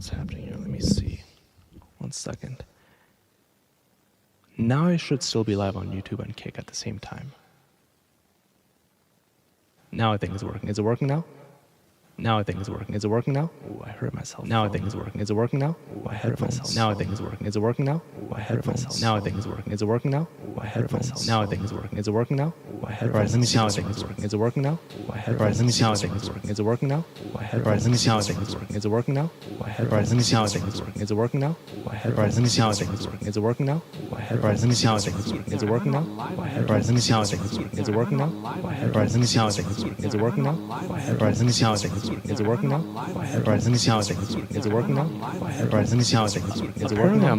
What's happening here? Let me see. 1 second. Now I should still be live on YouTube and Kick at the same time. Now I think it's working. Is it working now? Now I think it's working. Is it working now? Ooh, I hurt myself. Now I think it's working. Is it working now? Ooh, I hurt myself. Now I think it's working. Is it working now? Ooh, I hurt myself. Now I think it's working. Is it working now? Ooh, I hurt myself. Now I think it's working. Is it working now? Ooh, I hurt myself. Let me see how I think it's working. Is it working now? Ooh, I hurt myself. Let me see how I think it's working. Is it working now? Ooh, I hurt myself. Let me see how I think it's working. Is it working now? Ooh, I hurt myself. Let me see how I think it's working. Is it working now? Ooh, I hurt myself. Let me see how I think it's working. Is it working now? Ooh, I hurt myself. Let me see how I think it's working. Is it working now? Ooh, I hurt myself. Let me see how I think it's working. Is it working now? Ooh, I hurt myself. Let me see how I think it's working. Is it working now? Ooh, I hurt myself. Let me see how I think it's working. Is it working now?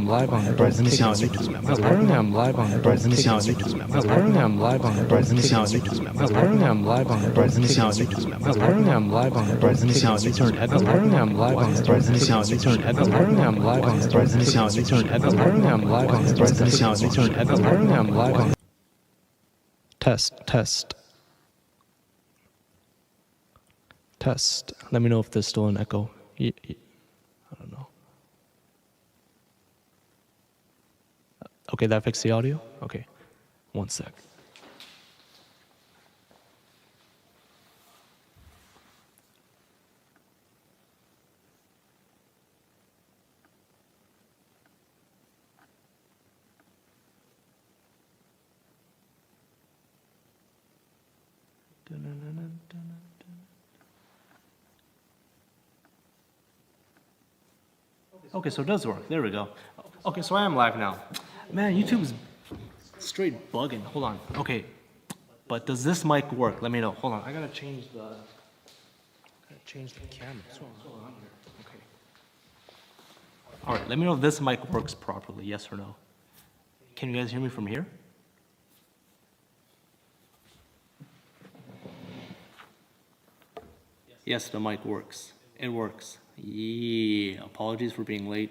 Let me see how I think it's working. Is it working now? Let me see how I think it's working. Is it working now? I'm live on it. Let me see how I think it's working. Apparently I'm live on it. Let me see how I think it's working. Apparently I'm live on it. Let me see how I think it's working. Apparently I'm live on it. Let me see how I think it's working. Apparently I'm live on it. Let me see how I think it's working. Apparently I'm live on it. Let me see how I think it's working. Apparently I'm live on it. Let me see how I think it's working. Apparently I'm live on it. Let me see how I think it's working. Apparently I'm live on it. Test. Let me know if there's still an echo. I don't know. Okay, that fixed the audio? Okay. 1 sec. Okay, so it does work. There we go. Okay, so I am live now. Man, YouTube is straight bugging. Hold on. Okay, but does this mic work? Let me know. Hold on. I gotta change the camera. What's going on here? Okay. All right. Let me know if this mic works properly. Yes or no? Can you guys hear me from here? Yes, the mic works. It works. Yeah, apologies for being late.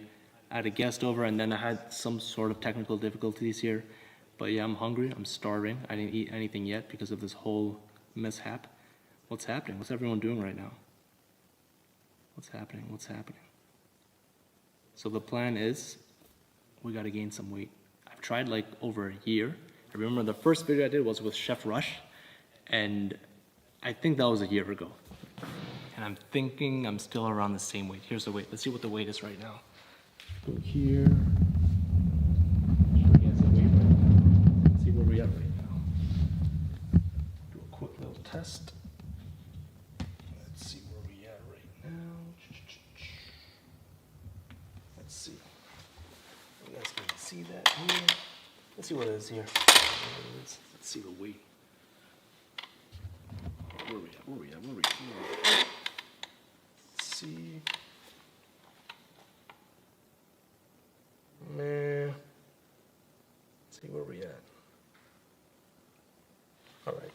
I had a guest over and then I had some sort of technical difficulties here. But yeah, I'm hungry, I'm starving. I didn't eat anything yet because of this whole mishap. What's happening? What's everyone doing right now? What's happening? So the plan is, we gotta gain some weight. I've tried like over a year. I remember the first video I did was with Chef Rush, and I think that was a year ago. And I'm thinking I'm still around the same weight. Here's the weight. Let's see what the weight is right now. Go here. Let's see where we're at right now. Do a quick little test. Let's see where we're at right now. Let's see. You guys can see that here. Let's see what it is here. Let's see the weight. Where are we at? Let's see. Man. Let's see where we at. All right.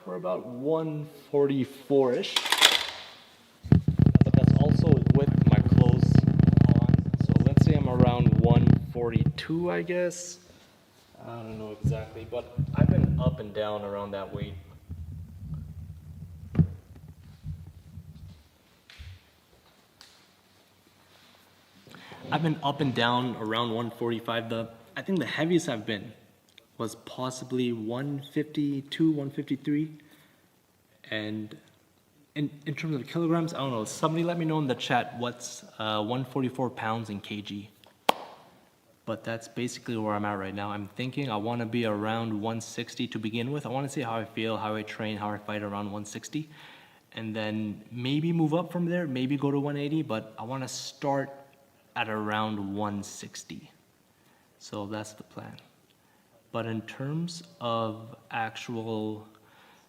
We're about 144-ish. But that's also with my clothes on. So let's say I'm around 142, I guess. I don't know exactly, but I've been up and down around that weight. I've been up and down around 145. I think the heaviest I've been was possibly 152, 153. And in terms of kilograms, I don't know. Somebody let me know in the chat what's 144 pounds in kg. But that's basically where I'm at right now. I'm thinking I want to be around 160 to begin with. I want to see how I feel, how I train, how I fight around 160. And then maybe move up from there, maybe go to 180, but I want to start at around 160. So that's the plan. But in terms of actual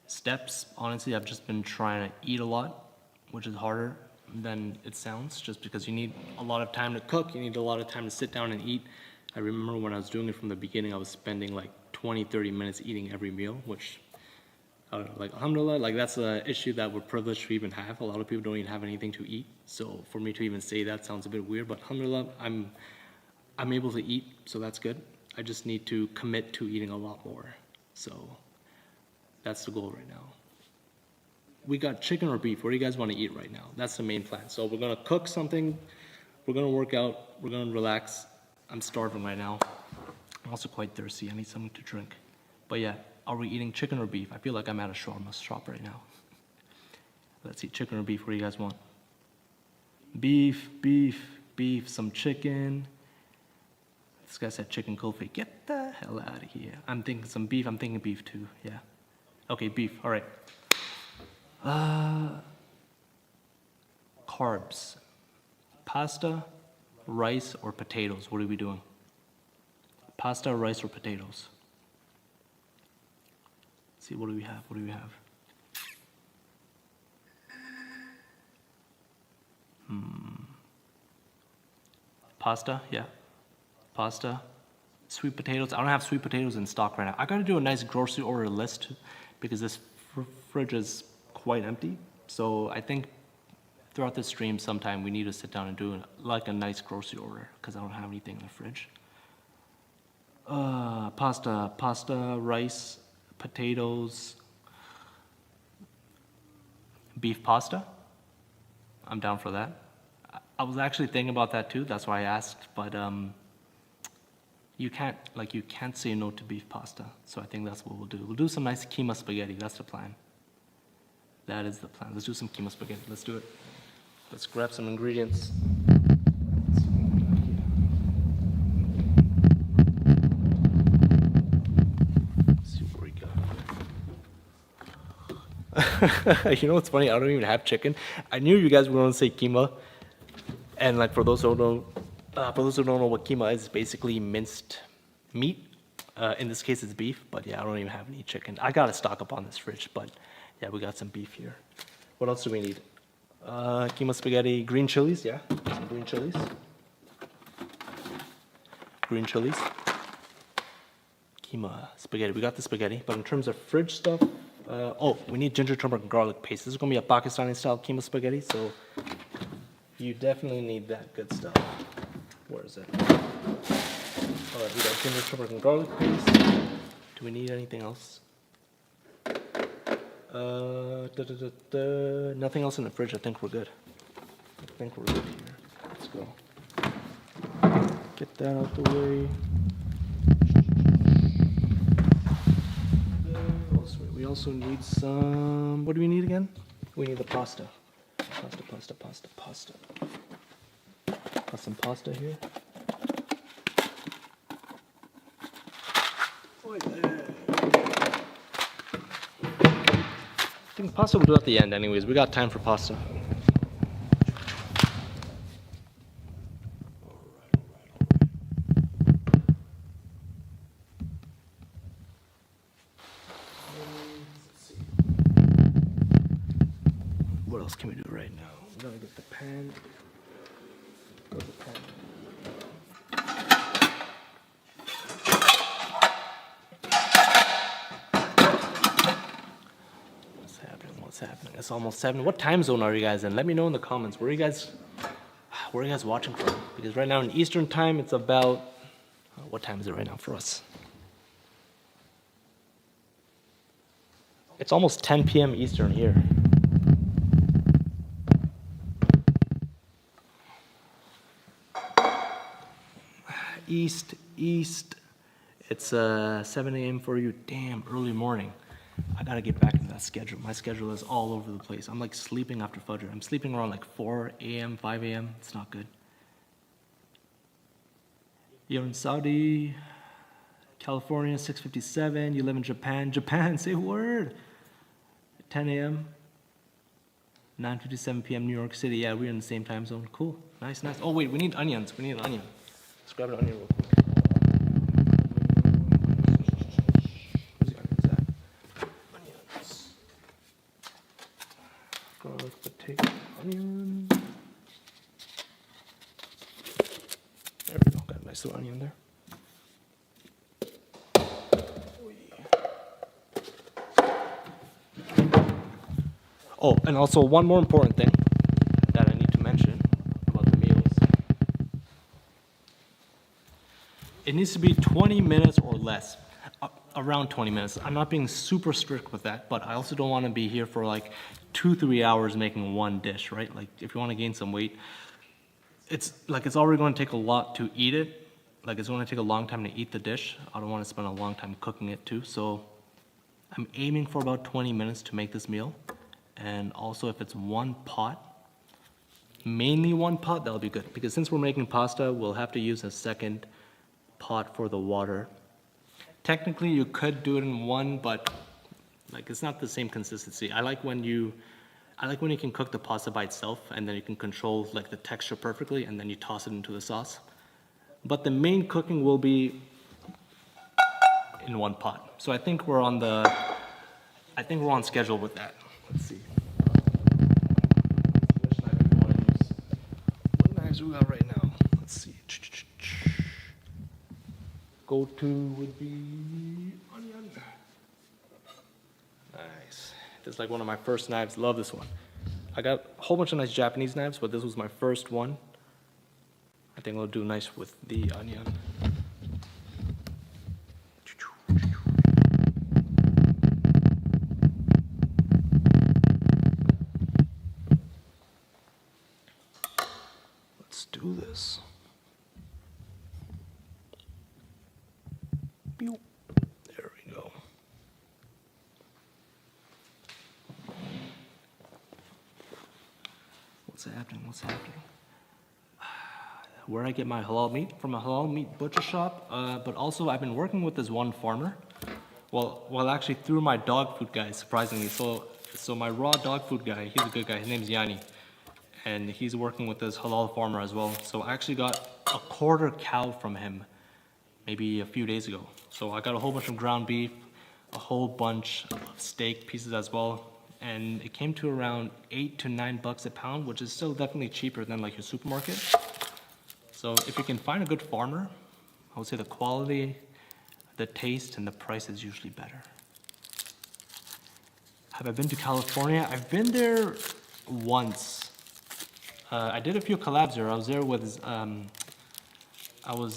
steps, honestly, I've just been trying to eat a lot, which is harder than it sounds, just because you need a lot of time to cook, you need a lot of time to sit down and eat. I remember when I was doing it from the beginning, I was spending like 20-30 minutes eating every meal, which, I don't know, like, alhamdulillah, like that's an issue that we're privileged to even have. A lot of people don't even have anything to eat. So for me to even say that sounds a bit weird, but alhamdulillah, I'm able to eat, so that's good. I just need to commit to eating a lot more. So that's the goal right now. we got chicken or beef. What do you guys want to eat right now? That's the main plan. So we're gonna cook something. We're gonna work out. We're gonna relax. I'm starving right now. I'm also quite thirsty. I need something to drink. But yeah, are we eating chicken or beef? I feel like I'm at a shawarma shop right now. Let's eat chicken or beef. What do you guys want? Beef, beef, beef, some chicken. This guy said chicken kulfi. Get the hell out of here. I'm thinking some beef. I'm thinking beef too. Yeah. Okay, beef. All right. Carbs. Pasta, rice, or potatoes? What are we doing? Pasta, rice, or potatoes? Let's see, what do we have? What do we have? Pasta, yeah. Pasta. Sweet potatoes. I don't have sweet potatoes in stock right now. I gotta do a nice grocery order list because this fridge is quite empty. So I think throughout the stream sometime we need to sit down and do like a nice grocery order because I don't have anything in the fridge. Pasta, rice, potatoes, beef pasta. I'm down for that. I was actually thinking about that too. That's why I asked, but you can't say no to beef pasta. So I think that's what we'll do. We'll do some nice keema spaghetti. That's the plan. That is the plan. Let's do some keema spaghetti. Let's do it. Let's grab some ingredients. Let's see what we got. You know what's funny? I don't even have chicken. I knew you guys were going to say keema. And like for those who don't know what keema is, basically minced meat. In this case, it's beef. But yeah, I don't even have any chicken. I gotta stock up on this fridge. But yeah, we got some beef here. What else do we need? Keema spaghetti, green chilies. Yeah, some green chilies. Green chilies. Keema spaghetti. We got the spaghetti. But in terms of fridge stuff, we need ginger, turmeric, and garlic paste. This is gonna be a Pakistani style keema spaghetti. So you definitely need that good stuff. Where is it? All right, we got ginger, turmeric, and garlic paste. Do we need anything else? Nothing else in the fridge. I think we're good. I think we're good here. Let's go. Get that out the way. We also need some. What do we need again? We need the pasta. Pasta. Got some pasta here. I think pasta we'll do at the end anyways. We got time for pasta. What else can we do right now? We gotta get the pan. Where's the pan? What's happening? It's almost 7. What time zone are you guys in? Let me know in the comments. Where are you guys watching from? Because right now in Eastern time, it's about, what time is it right now for us? It's almost 10 p.m. Eastern here. East. It's 7 a.m. for you. Damn, early morning. I gotta get back into that schedule. My schedule is all over the place. I'm like sleeping after Fajr. I'm sleeping around like 4 a.m., 5 a.m. It's not good. You're in Saudi, California, 6:57. You live in Japan. Japan, say a word. 10 a.m., 9:57 p.m. New York City. Yeah, we're in the same time zone. Cool. Nice. Oh, wait, we need onions. We need an onion. Let's grab an onion real quick. Where's the onions at? Onions. Garlic, potato, onion. There we go. Got a nice little onion there. Oh, and also one more important thing that I need to mention about the meals. It needs to be 20 minutes or less. around 20 minutes. I'm not being super strict with that, but I also don't want to be here for like 2-3 hours making one dish, right? Like if you want to gain some weight, it's already going to take a lot to eat it. Like it's going to take a long time to eat the dish. I don't want to spend a long time cooking it too. So I'm aiming for about 20 minutes to make this meal. And also if it's one pot, mainly one pot, that'll be good. Because since we're making pasta, we'll have to use a second pot for the water. Technically you could do it in one, but like it's not the same consistency. I like when you can cook the pasta by itself and then you can control like the texture perfectly and then you toss it into the sauce. But the main cooking will be in one pot. So I think we're on schedule with that. Let's see. Which knife do you want to use? What knives we got right now? Let's see. Go-to would be onion. Nice. This is like one of my first knives. Love this one. I got a whole bunch of nice Japanese knives, but this was my first one. I think it'll do nice with the onion. Let's do this. There we go. What's happening? What's happening? Where I get my halal meat, from a halal meat butcher shop, but also I've been working with this one farmer. Well, actually through my dog food guy, surprisingly. So my raw dog food guy, he's a good guy. His name's Yanni, and he's working with this halal farmer as well. So I actually got a quarter cow from him, maybe a few days ago. So I got a whole bunch of ground beef, a whole bunch of steak pieces as well, and it came to around $8 to $9 a pound, which is still definitely cheaper than like your supermarket. So if you can find a good farmer, I would say the quality, the taste, and the price is usually better. Have I been to California? I've been there once. I did a few collabs there. I was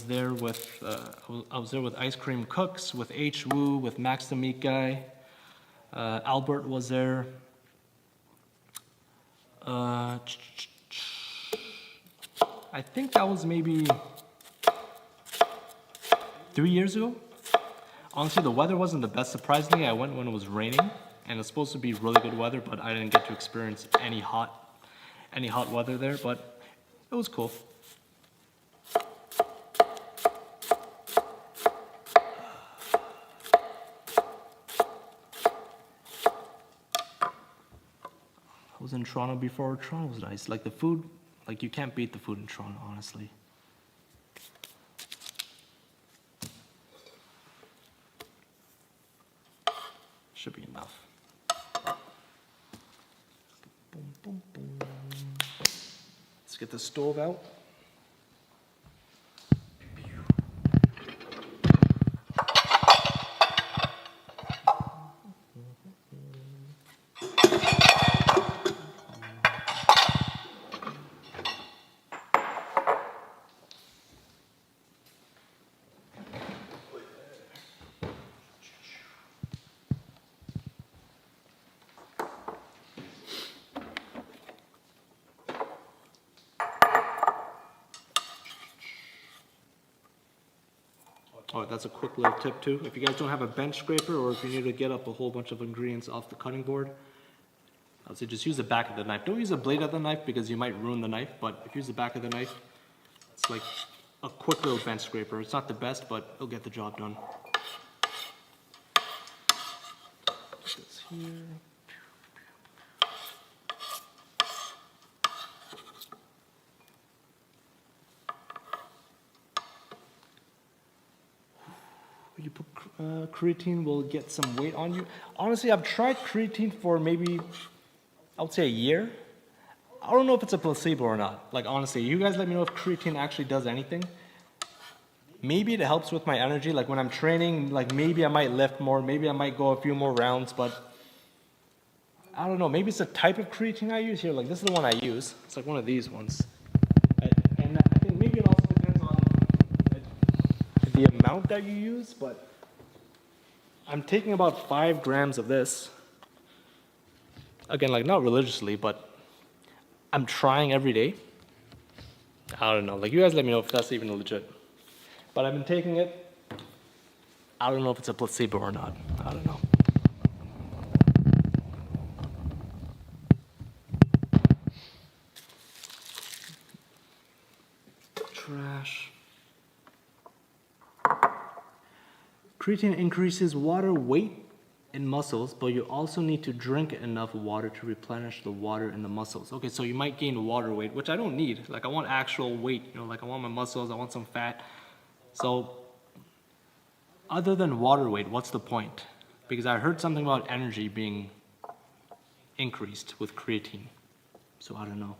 there with Ice Cream Cooks, with H. Wu, with Max the Meat Guy. Albert was there. I think that was maybe 3 years ago. Honestly, the weather wasn't the best. Surprisingly, I went when it was raining, and it's supposed to be really good weather, but I didn't get to experience any hot weather there, but it was cool. I was in Toronto before. Toronto was nice. Like the food, like you can't beat the food in Toronto, honestly. Should be enough. Boom, boom, boom. Let's get the stove out. Oh, that's a quick little tip too. If you guys don't have a bench scraper, or if you need to get up a whole bunch of ingredients off the cutting board, I'd say just use the back of the knife. Don't use a blade of the knife because you might ruin the knife, but if you use the back of the knife, it's like a quick little bench scraper. It's not the best, but it'll get the job done. Put this here. You put creatine will get some weight on you. Honestly, I've tried creatine for maybe, I would say a year. I don't know if it's a placebo or not. Like honestly, you guys let me know if creatine actually does anything. Maybe it helps with my energy. Like when I'm training, like maybe I might lift more, maybe I might go a few more rounds, but I don't know. Maybe it's a type of creatine I use here. Like this is the one I use. It's like one of these ones. And I think maybe it also depends on the amount that you use, but I'm taking about 5 grams of this. Again, like not religiously, but I'm trying every day. I don't know. Like you guys let me know if that's even legit. But I've been taking it. I don't know if it's a placebo or not. I don't know. Trash. Creatine increases water weight in muscles, but you also need to drink enough water to replenish the water in the muscles. Okay, so you might gain water weight, which I don't need. Like I want actual weight, you know, like I want my muscles, I want some fat. So other than water weight, what's the point? Because I heard something about energy being increased with creatine. So I don't know.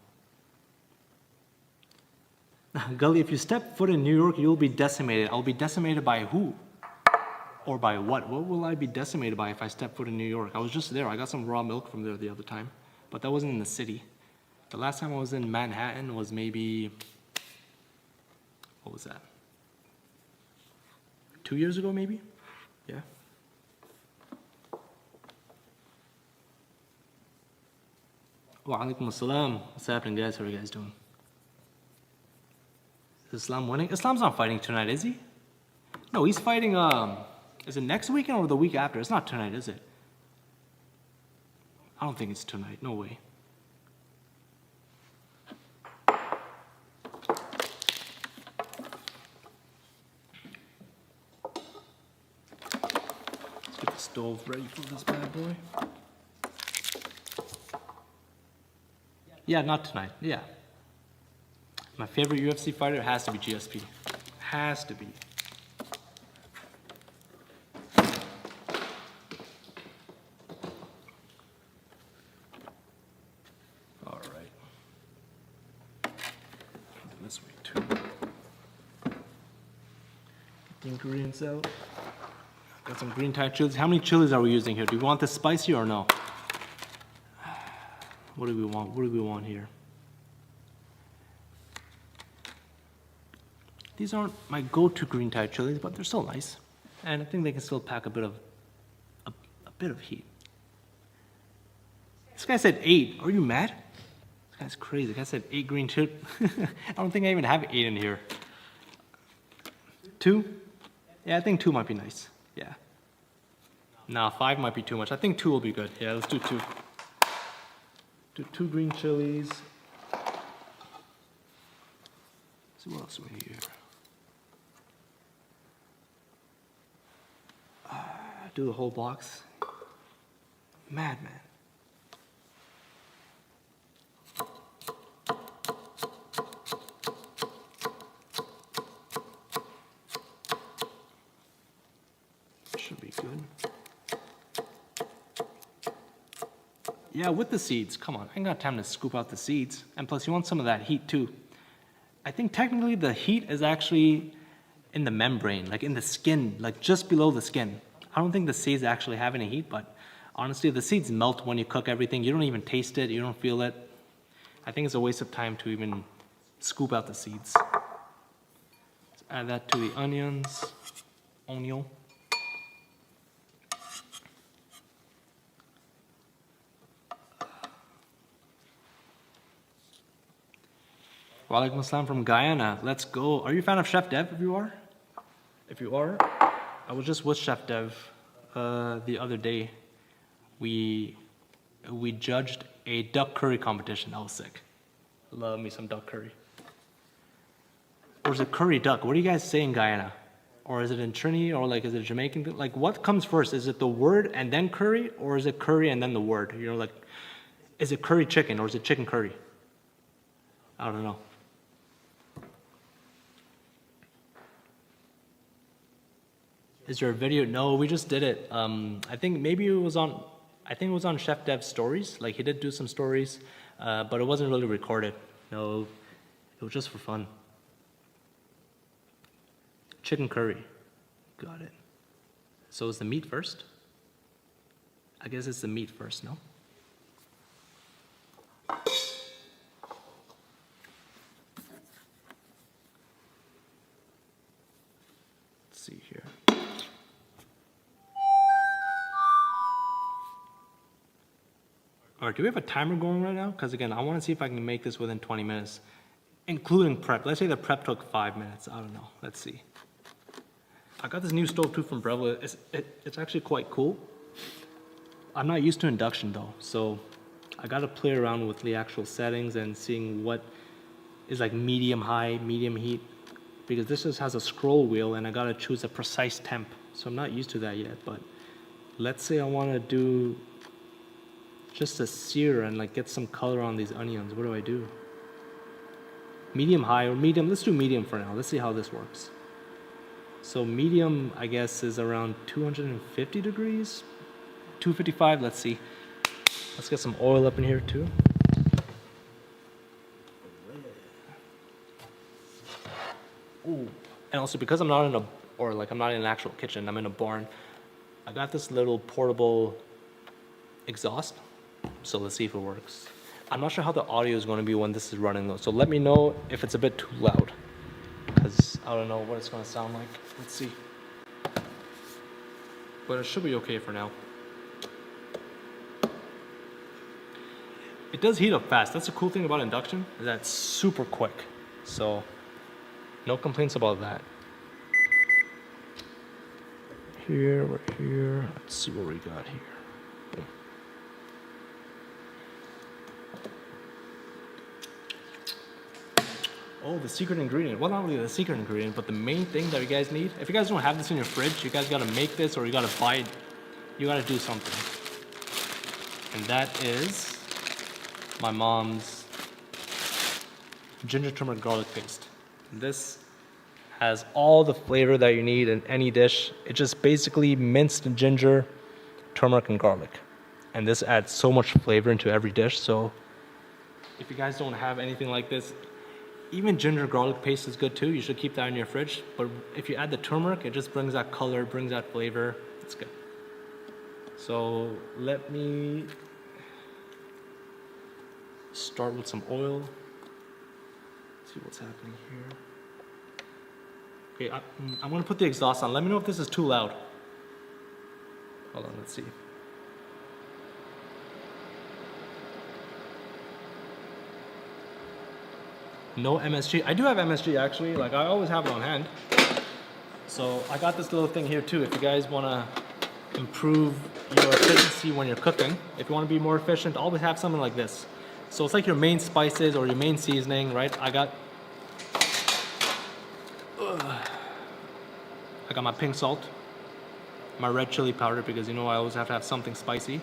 Gully, if you step foot in New York, you'll be decimated. I'll be decimated by who? Or by what? What will I be decimated by if I step foot in New York? I was just there. I got some raw milk from there the other time. But that wasn't in the city. The last time I was in Manhattan was maybe... What was that? 2 years ago, maybe? Yeah. Wa alaikum assalam. What's happening, guys? How are you guys doing? Is Islam winning? Islam's not fighting tonight, is he? No, he's fighting, is it next weekend or the week after? It's not tonight, is it? I don't think it's tonight. No way. Let's get the stove ready for this bad boy. Yeah, not tonight. Yeah. My favorite UFC fighter has to be GSP. Has to be. All right. This way too. Get the ingredients out. Got some green Thai chilies. How many chilies are we using here? Do we want this spicy or no? What do we want? What do we want here? These aren't my go-to green Thai chilies, but they're still nice. And I think they can still pack a bit of heat. This guy said 8. Are you mad? This guy's crazy. The guy said 8 green chilies. I don't think I even have 8 in here. 2? Yeah, I think 2 might be nice. Yeah. Nah, 5 might be too much. I think 2 will be good. Yeah, let's do 2. Do 2 green chilies. Let's see what else we need here. Do the whole box. Madman. Should be good. Yeah, with the seeds. Come on, I ain't got time to scoop out the seeds. And plus, you want some of that heat too. I think technically the heat is actually in the membrane, like in the skin, like just below the skin. I don't think the seeds actually have any heat, but honestly, the seeds melt when you cook everything. You don't even taste it, you don't feel it. I think it's a waste of time to even scoop out the seeds. Let's add that to the onions. Onion. Walaikum assalam from Guyana. Let's go. Are you a fan of Chef Dev? If you are, I was just with Chef Dev the other day. We judged a duck curry competition. That was sick. Love me some duck curry. Or is it curry duck? What do you guys say in Guyana? Or is it in Trini? Or like is it Jamaican? Like what comes first? Is it the word and then curry? Or is it curry and then the word? You know, like is it curry chicken or is it chicken curry? I don't know. Is there a video? No, we just did it. I think maybe it was on. I think it was on Chef Dev's stories. Like he did do some stories, but it wasn't really recorded. No, it was just for fun. Chicken curry, got it. So is the meat first? I guess it's the meat first, no? Let's see here. Or do we have a timer going right now? Because again, I want to see if I can make this within 20 minutes, including prep. Let's say the prep took 5 minutes. I don't know. Let's see. I got this new stove too from Breville. It's actually quite cool. I'm not used to induction though, so I got to play around with the actual settings and seeing what is like medium high, medium heat, because this just has a scroll wheel and I got to choose a precise temp. So I'm not used to that yet, but let's say I want to do just a sear and like get some color on these onions. What do I do? Medium high or medium? Let's do medium for now. Let's see how this works. So medium, I guess, is around 250 degrees, 255. Let's see. Let's get some oil up in here too. Ooh. And also because I'm not in a, or like I'm not in an actual kitchen, I'm in a barn. I got this little portable exhaust. So let's see if it works. I'm not sure how the audio is going to be when this is running though. So let me know if it's a bit too loud, because I don't know what it's going to sound like. Let's see. But it should be okay for now. It does heat up fast. That's the cool thing about induction, is that it's super quick. So no complaints about that. Here, we're here. Let's see what we got here. Oh, the secret ingredient. Well, not really the secret ingredient, but the main thing that you guys need. If you guys don't have this in your fridge, you guys gotta make this or you gotta buy it. You gotta do something. And that is my mom's ginger turmeric garlic paste. This has all the flavor that you need in any dish. It's just basically minced ginger, turmeric, and garlic. And this adds so much flavor into every dish. So if you guys don't have anything like this, even ginger garlic paste is good too. You should keep that in your fridge. But if you add the turmeric, it just brings that color, brings that flavor. It's good. So let me start with some oil. See what's happening here. Okay, I'm gonna put the exhaust on. Let me know if this is too loud. Hold on, let's see. No MSG. I do have MSG actually. Like I always have it on hand. So I got this little thing here too. If you guys wanna improve your efficiency when you're cooking, if you wanna be more efficient, always have something like this. So it's like your main spices or your main seasoning, right? I got my pink salt, my red chili powder, because you know I always have to have something spicy.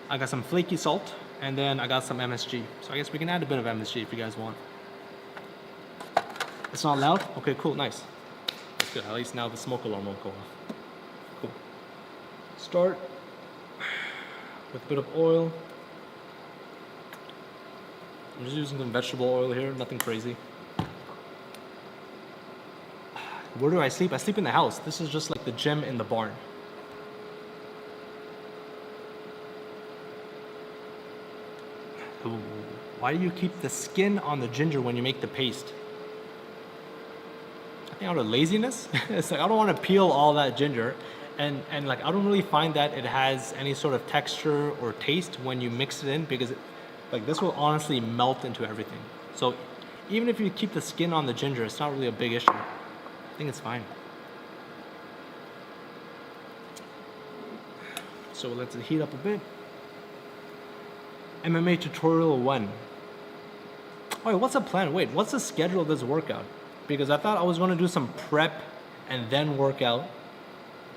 I got some flaky salt, and then I got some MSG. So I guess we can add a bit of MSG if you guys want. It's not loud? Okay, cool, nice. That's good. At least now the smoke alarm won't go off. Cool. Start with a bit of oil. I'm just using some vegetable oil here, nothing crazy. Where do I sleep? I sleep in the house. This is just like the gym in the barn. Ooh. Why do you keep the skin on the ginger when you make the paste? I think out of laziness. It's like I don't want to peel all that ginger, and like I don't really find that it has any sort of texture or taste when you mix it in, because like this will honestly melt into everything. So even if you keep the skin on the ginger, it's not really a big issue. I think it's fine. So let's heat up a bit. MMA tutorial 1. Wait, what's the plan? Wait, what's the schedule of this workout? Because I thought I was going to do some prep and then work out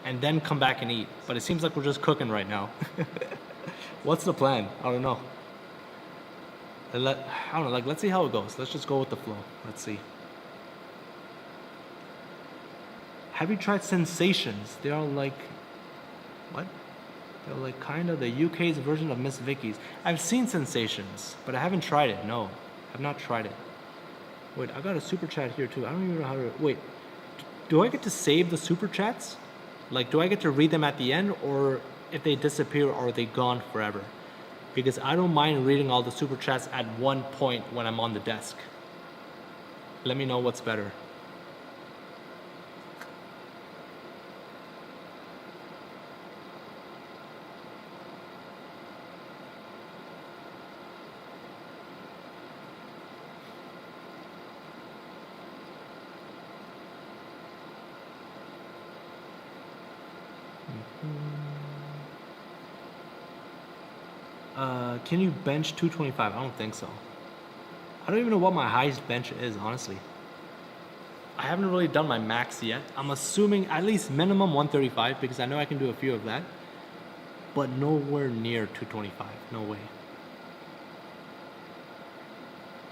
and then come back and eat. But it seems like we're just cooking right now. What's the plan? I don't know. I don't know, like let's see how it goes. Let's just go with the flow. Let's see. Have you tried Sensations? They are like, what? They're like kind of the UK's version of Miss Vicky's. I've seen Sensations, but I haven't tried it. No, I've not tried it. Wait, I got a super chat here too. I don't even know how to, wait. Do I get to save the super chats? Like, do I get to read them at the end, or if they disappear, are they gone forever? Because I don't mind reading all the super chats at one point when I'm on the desk. Let me know what's better. Can you bench 225? I don't think so. I don't even know what my highest bench is, honestly. I haven't really done my max yet. I'm assuming at least minimum 135 because I know I can do a few of that. But nowhere near 225. No way.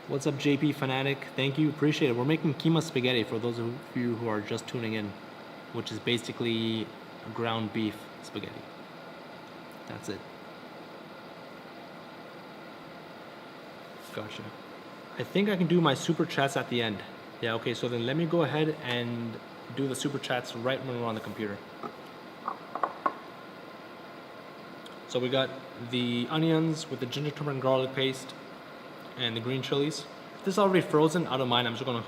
What's up, JP Fanatic? Thank you. Appreciate it. We're making keema spaghetti for those of you who are just tuning in, which is basically ground beef spaghetti. That's it. Gotcha. I think I can do my super chats at the end. Yeah, okay, so then let me go ahead and do the super chats right when we're on the computer. So we got the onions with the ginger, turmeric, and garlic paste and the green chilies. This is already frozen. I don't mind. I'm just gonna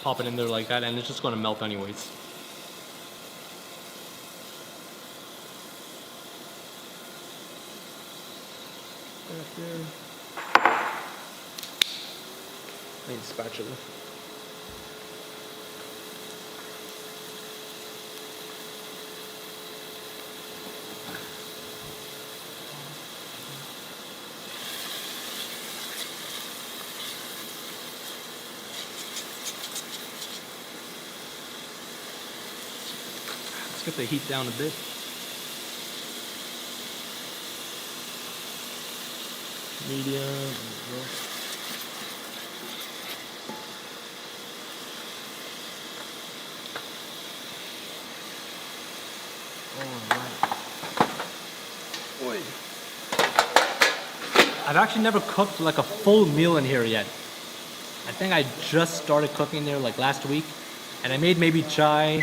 pop it in there like that, and it's just gonna melt anyways. Right there. I need a spatula. Let's get the heat down a bit. Medium. I've actually never cooked like a full meal in here yet. I think I just started cooking there like last week, and I made maybe chai.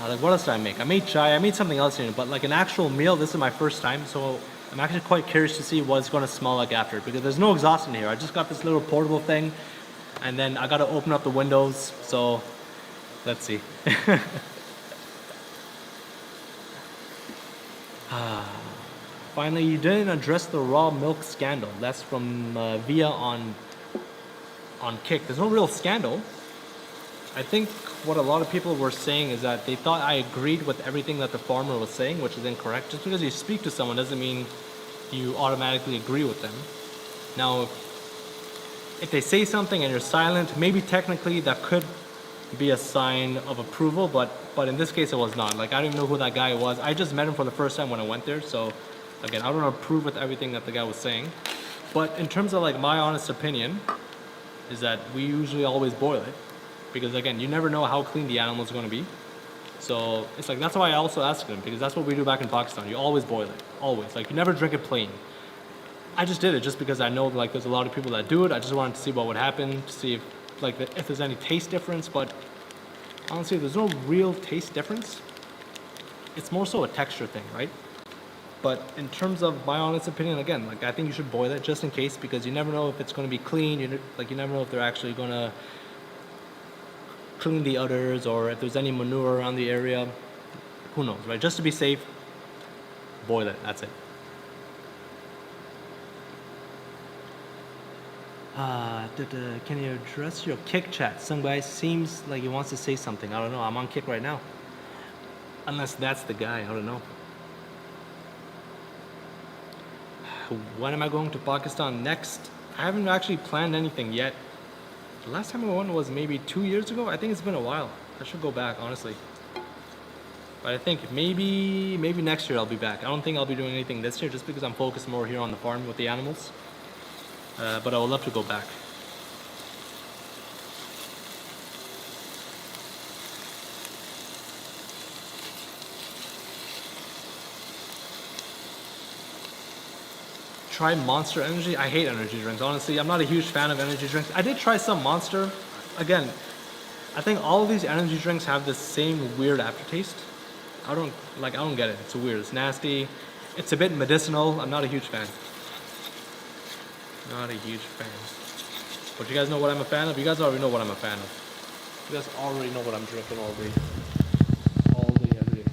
Like what else did I make? I made chai. I made something else in it, but like an actual meal, this is my first time, so I'm actually quite curious to see what it's going to smell like after, because there's no exhaust in here. I just got this little portable thing, and then I got to open up the windows. So let's see. Finally, you didn't address the raw milk scandal. That's from Via on Kick. There's no real scandal. I think what a lot of people were saying is that they thought I agreed with everything that the farmer was saying, which is incorrect. Just because you speak to someone doesn't mean you automatically agree with them. Now, if they say something and you're silent, maybe technically that could be a sign of approval, but in this case it was not. Like, I don't even know who that guy was. I just met him for the first time when I went there, so again, I don't approve with everything that the guy was saying. But in terms of like my honest opinion, is that we usually always boil it. Because again, you never know how clean the animal is going to be. So it's like, that's why I also ask them, because that's what we do back in Pakistan. You always boil it, always. Like, you never drink it plain. I just did it just because I know like there's a lot of people that do it. I just wanted to see what would happen, to see if there's any taste difference. But honestly, there's no real taste difference. It's more so a texture thing, right? But in terms of my honest opinion, again, like, I think you should boil it just in case, because you never know if it's going to be clean. You never know if they're actually going to clean the udders, or if there's any manure around the area. Who knows, right? Just to be safe, boil it. That's it. Can you address your Kick chat? Some guy seems like he wants to say something. I don't know. I'm on Kick right now. Unless that's the guy. I don't know. When am I going to Pakistan next? I haven't actually planned anything yet. The last time I went was maybe 2 years ago. I think it's been a while. I should go back, honestly. But I think maybe next year I'll be back. I don't think I'll be doing anything this year, just because I'm focused more here on the farm with the animals. But I would love to go back. Try Monster Energy. I hate energy drinks, honestly. I'm not a huge fan of energy drinks. I did try some Monster. Again, I think all of these energy drinks have the same weird aftertaste. I don't get it. It's weird. It's nasty. It's a bit medicinal. I'm not a huge fan. Not a huge fan. But you guys know what I'm a fan of? You guys already know what I'm a fan of. You guys already know what I'm drinking all day. All day, every day.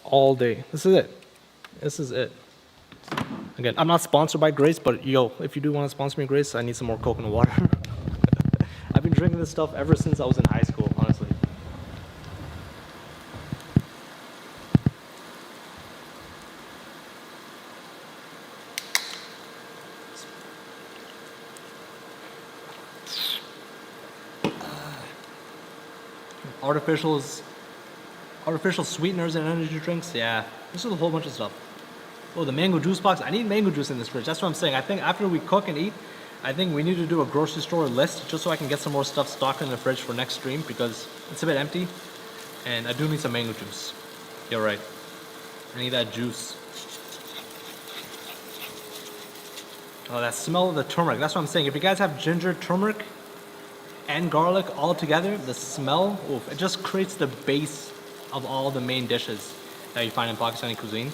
All day. This is it. This is it. Again, I'm not sponsored by Grace, but yo, if you do want to sponsor me, Grace, I need some more coconut water. I've been drinking this stuff ever since I was in high school, honestly. Artificial sweeteners and energy drinks, yeah. This is a whole bunch of stuff. Oh, the mango juice box. I need mango juice in this fridge. That's what I'm saying. I think after we cook and eat, I think we need to do a grocery store list just so I can get some more stuff stocked in the fridge for next stream because it's a bit empty. And I do need some mango juice. You're right. I need that juice. Oh, that smell of the turmeric. That's what I'm saying. If you guys have ginger, turmeric, and garlic all together, the smell, oof, it just creates the base of all the main dishes that you find in Pakistani cuisine.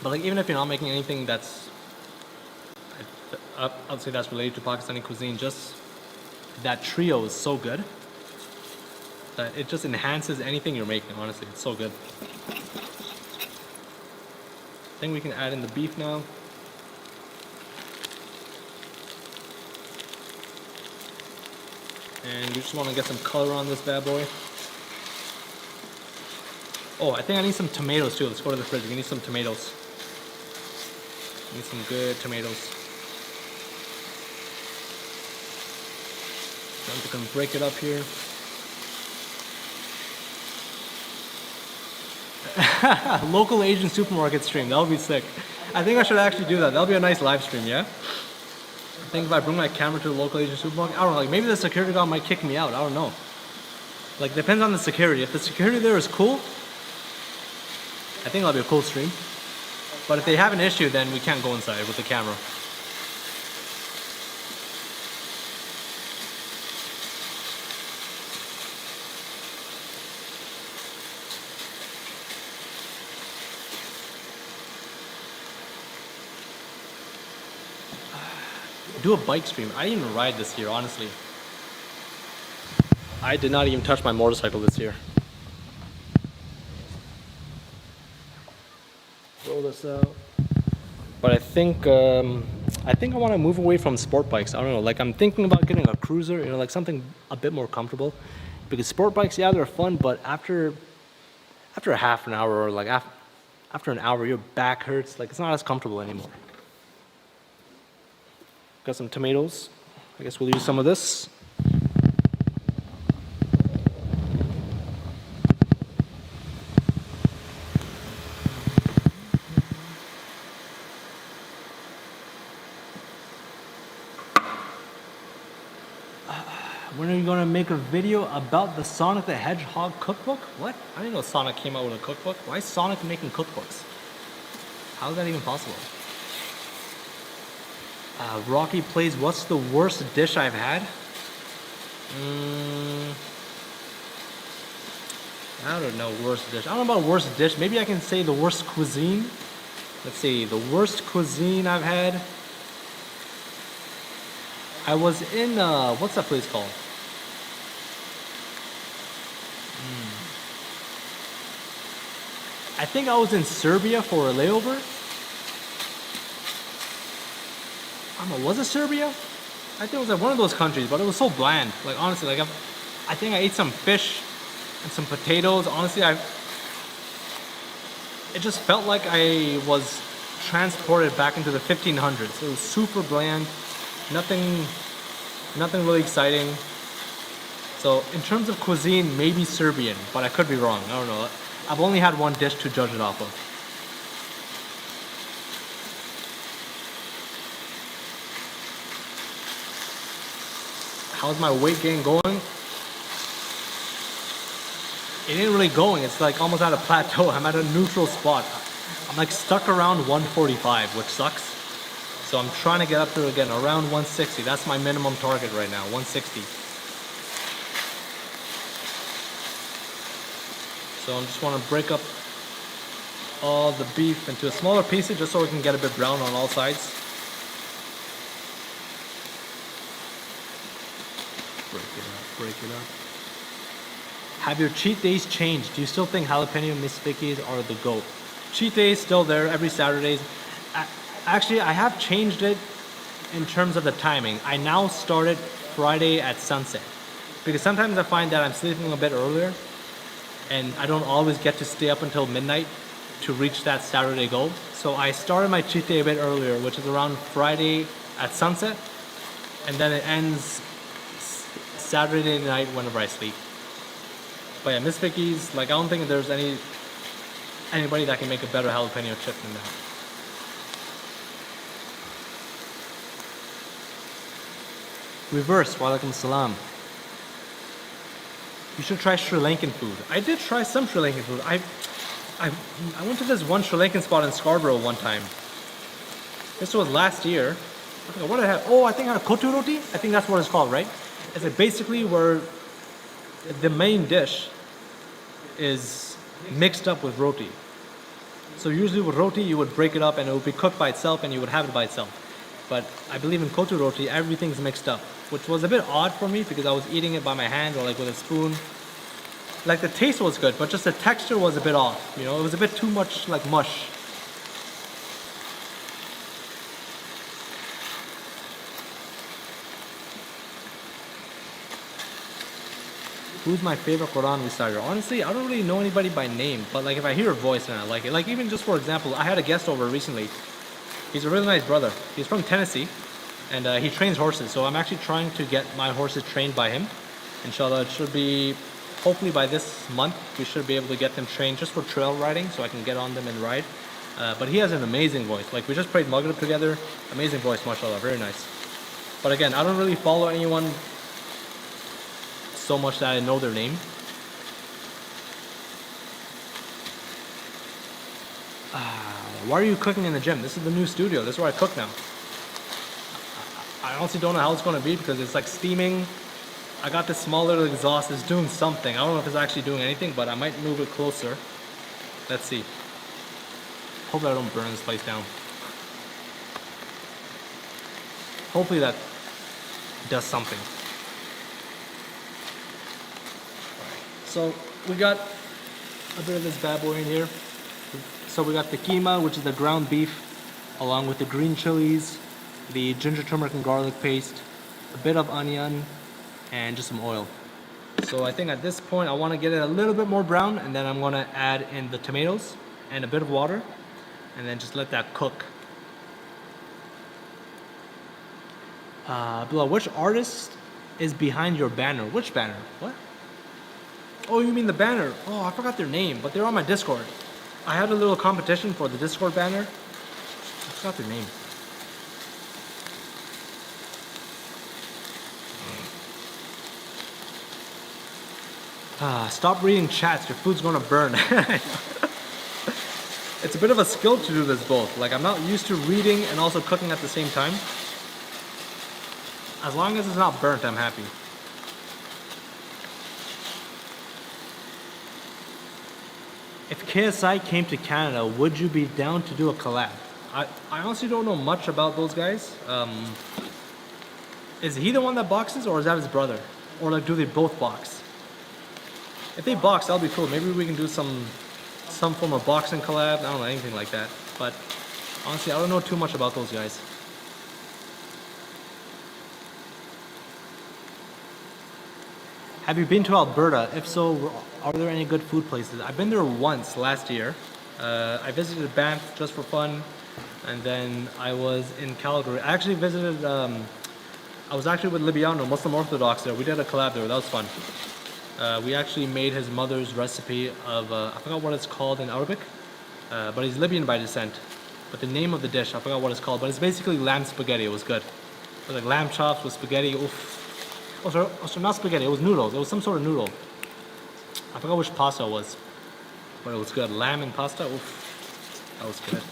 But like, even if you're not making anything that's, I'd say that's related to Pakistani cuisine, just that trio is so good that it just enhances anything you're making, honestly. It's so good. I think we can add in the beef now. And we just want to get some color on this bad boy. Oh, I think I need some tomatoes too. Let's go to the fridge. We need some tomatoes. We need some good tomatoes. I'm just gonna break it up here. Local Asian supermarket stream. That'll be sick. I think I should actually do that. That'll be a nice live stream, yeah? I think if I bring my camera to the local Asian supermarket, I don't know, like maybe the security guard might kick me out. I don't know. Like, depends on the security. If the security there is cool, I think that'll be a cool stream. But if they have an issue, then we can't go inside with the camera. Do a bike stream. I didn't even ride this year, honestly. I did not even touch my motorcycle this year. Roll this out. But I think I want to move away from sport bikes. I don't know. Like, I'm thinking about getting a cruiser, you know, like something a bit more comfortable. Because sport bikes, yeah, they're fun, but after a half an hour or like after an hour, your back hurts. Like, it's not as comfortable anymore. Got some tomatoes. I guess we'll use some of this. When are you going to make a video about the Sonic the Hedgehog cookbook? What? I didn't know Sonic came out with a cookbook. Why is Sonic making cookbooks? How is that even possible? Rocky plays, what's the worst dish I've had? I don't know, worst dish. I don't know about worst dish. Maybe I can say the worst cuisine. Let's see, the worst cuisine I've had. I was in, what's that place called? I think I was in Serbia for a layover. I don't know, was it Serbia? I think it was like one of those countries, but it was so bland. Like, honestly, like I think I ate some fish and some potatoes. Honestly, it just felt like I was transported back into the 1500s. It was super bland, nothing really exciting. So in terms of cuisine, maybe Serbian, but I could be wrong. I don't know. I've only had one dish to judge it off of. How's my weight gain going? It ain't really going. It's like almost at a plateau. I'm at a neutral spot. I'm like stuck around 145, which sucks. So I'm trying to get up there again, around 160. That's my minimum target right now, 160. So I just want to break up all the beef into smaller pieces just so it can get a bit brown on all sides. Break it up. Have your cheat days changed? Do you still think jalapeno Miss Vicky's are the GOAT? Cheat days still there every Saturdays. Actually, I have changed it in terms of the timing. I now started Friday at sunset. because sometimes I find that I'm sleeping a bit earlier and I don't always get to stay up until midnight to reach that Saturday goal. So I started my cheat day a bit earlier, which is around Friday at sunset, and then it ends Saturday night whenever I sleep. But yeah, Miss Vicky's, like, I don't think there's anybody that can make a better jalapeno chip than that. Reverse, walaikum salam. You should try Sri Lankan food. I did try some Sri Lankan food. I went to this one Sri Lankan spot in Scarborough one time. This was last year. I forgot what did I have. Oh, I think I had a kotu roti. I think that's what it's called, right? It's like basically where the main dish is mixed up with roti. So usually with roti, you would break it up and it would be cooked by itself and you would have it by itself. But I believe in kotu roti, everything's mixed up, which was a bit odd for me because I was eating it by my hand or like with a spoon. Like the taste was good, but just the texture was a bit off. You know, it was a bit too much like mush. Who's my favorite Quran reciter? Honestly, I don't really know anybody by name, but like if I hear a voice and I like it, like even just for example, I had a guest over recently. He's a really nice brother. He's from Tennessee, and he trains horses. So I'm actually trying to get my horses trained by him. Inshallah, it should be, hopefully by this month, we should be able to get them trained just for trail riding so I can get on them and ride. But he has an amazing voice. Like we just prayed Maghrib together. Amazing voice, mashallah, very nice. But again, I don't really follow anyone so much that I know their name. Why are you cooking in the gym? This is the new studio. This is where I cook now. I honestly don't know how it's going to be because it's like steaming. I got this small little exhaust. It's doing something. I don't know if it's actually doing anything, but I might move it closer. Let's see. Hopefully I don't burn this place down. Hopefully that does something. So we got a bit of this bad boy in here. So we got the keema, which is the ground beef, along with the green chilies, the ginger, turmeric, and garlic paste, a bit of onion, and just some oil. So I think at this point I want to get it a little bit more brown, and then I'm going to add in the tomatoes and a bit of water, and then just let that cook. Bilal, which artist is behind your banner? Which banner? What? Oh, you mean the banner? Oh, I forgot their name, but they're on my Discord. I had a little competition for the Discord banner. I forgot their name. Stop reading chats, your food's gonna burn. It's a bit of a skill to do this both. Like, I'm not used to reading and also cooking at the same time. As long as it's not burnt, I'm happy. If KSI came to Canada, would you be down to do a collab? I honestly don't know much about those guys. Is he the one that boxes, or is that his brother? Or like, do they both box? If they box, that'll be cool. Maybe we can do some form of boxing collab. I don't know, anything like that. But honestly, I don't know too much about those guys. Have you been to Alberta? If so, are there any good food places? I've been there once last year. I visited Banff just for fun, and then I was in Calgary. I actually visited, I was actually with Libiano, Muslim Orthodox there. We did a collab there, that was fun. We actually made his mother's recipe of, I forgot what it's called in Arabic, but he's Libyan by descent. But the name of the dish, I forgot what it's called, but it's basically lamb spaghetti. It was good. It was like lamb chops with spaghetti. Oof. Oh, sorry, not spaghetti, it was noodles. It was some sort of noodle. I forgot which pasta it was, but it was good. Lamb and pasta, oof, that was good.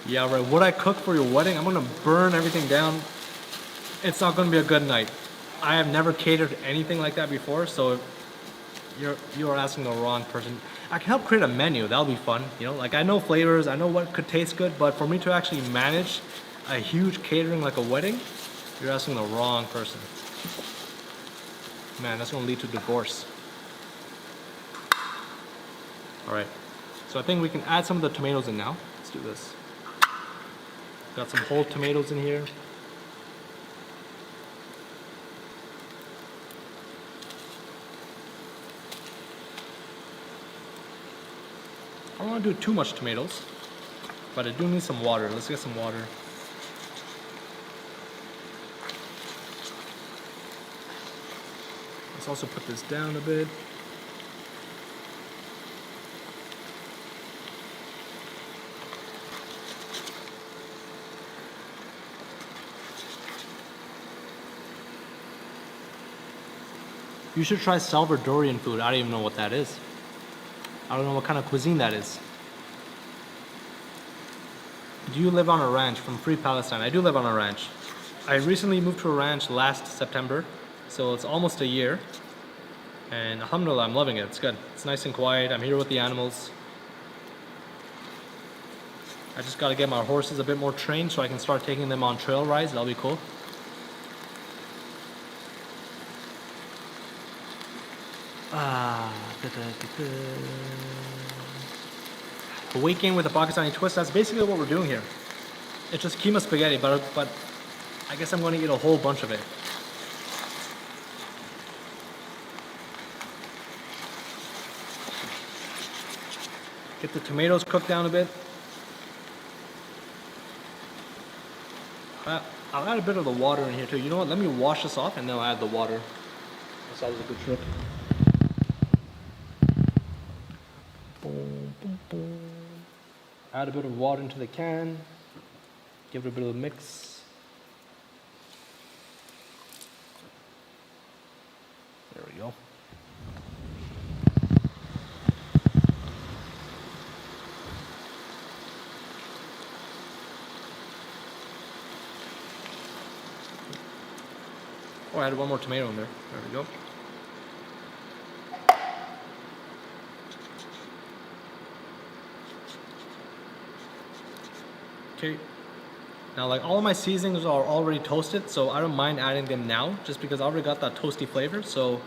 Yeah, right, would I cook for your wedding? I'm gonna burn everything down. It's not gonna be a good night. I have never catered anything like that before, so you are asking the wrong person. I can help create a menu, that'll be fun. You know, like I know flavors, I know what could taste good, but for me to actually manage a huge catering like a wedding, you're asking the wrong person. Man, that's gonna lead to divorce. All right, so I think we can add some of the tomatoes in now. Let's do this. Got some whole tomatoes in here. I don't want to do too much tomatoes, but I do need some water. Let's get some water. Let's also put this down a bit. You should try Salvadorian food. I don't even know what that is. I don't know what kind of cuisine that is. Do you live on a ranch? From Free Palestine. I do live on a ranch. I recently moved to a ranch last September, so it's almost a year. And alhamdulillah, I'm loving it. It's good. It's nice and quiet. I'm here with the animals. I just gotta get my horses a bit more trained so I can start taking them on trail rides. That'll be cool. Awakening with a Pakistani twist. That's basically what we're doing here. It's just keema spaghetti, but I guess I'm going to eat a whole bunch of it. Get the tomatoes cooked down a bit. I'll add a bit of the water in here too. You know what? Let me wash this off and then I'll add the water. That's always a good trick. Boom, boom, boom. Add a bit of water into the can. Give it a bit of a mix. There we go. Oh, I added one more tomato in there. There we go. Okay. Now, like, all of my seasonings are already toasted, so I don't mind adding them now, just because I already got that toasty flavor. So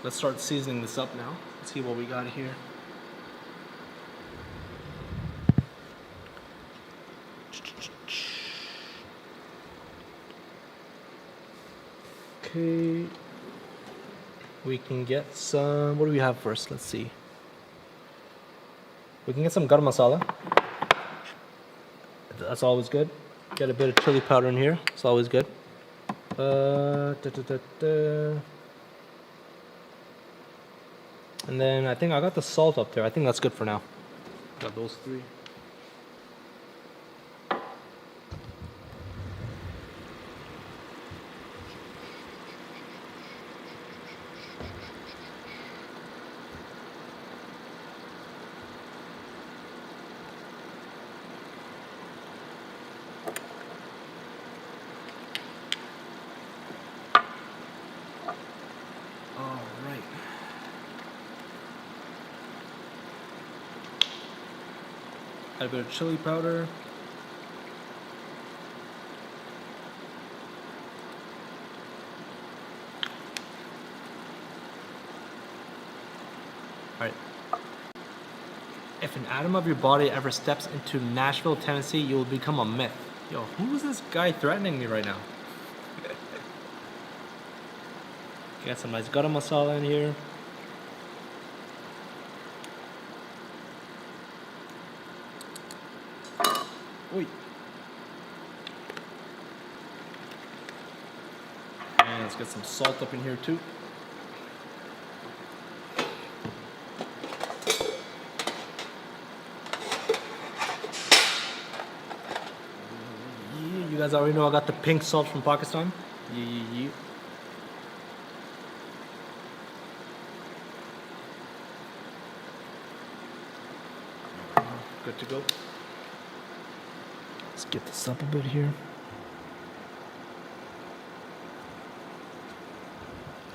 let's start seasoning this up now. Let's see what we got here. Okay. We can get some, what do we have first? Let's see. We can get some garam masala. That's always good. Get a bit of chili powder in here. It's always good. And then I think I got the salt up there. I think that's good for now. Got those three. Add a bit of chili powder. Alright. If an atom of your body ever steps into Nashville, Tennessee, you will become a myth. Yo, who is this guy threatening me right now? Got some nice garam masala in here. Oi. And let's get some salt up in here too. Yeah, you guys already know I got the pink salt from Pakistan. Yeah. Good to go. Let's get this up a bit here.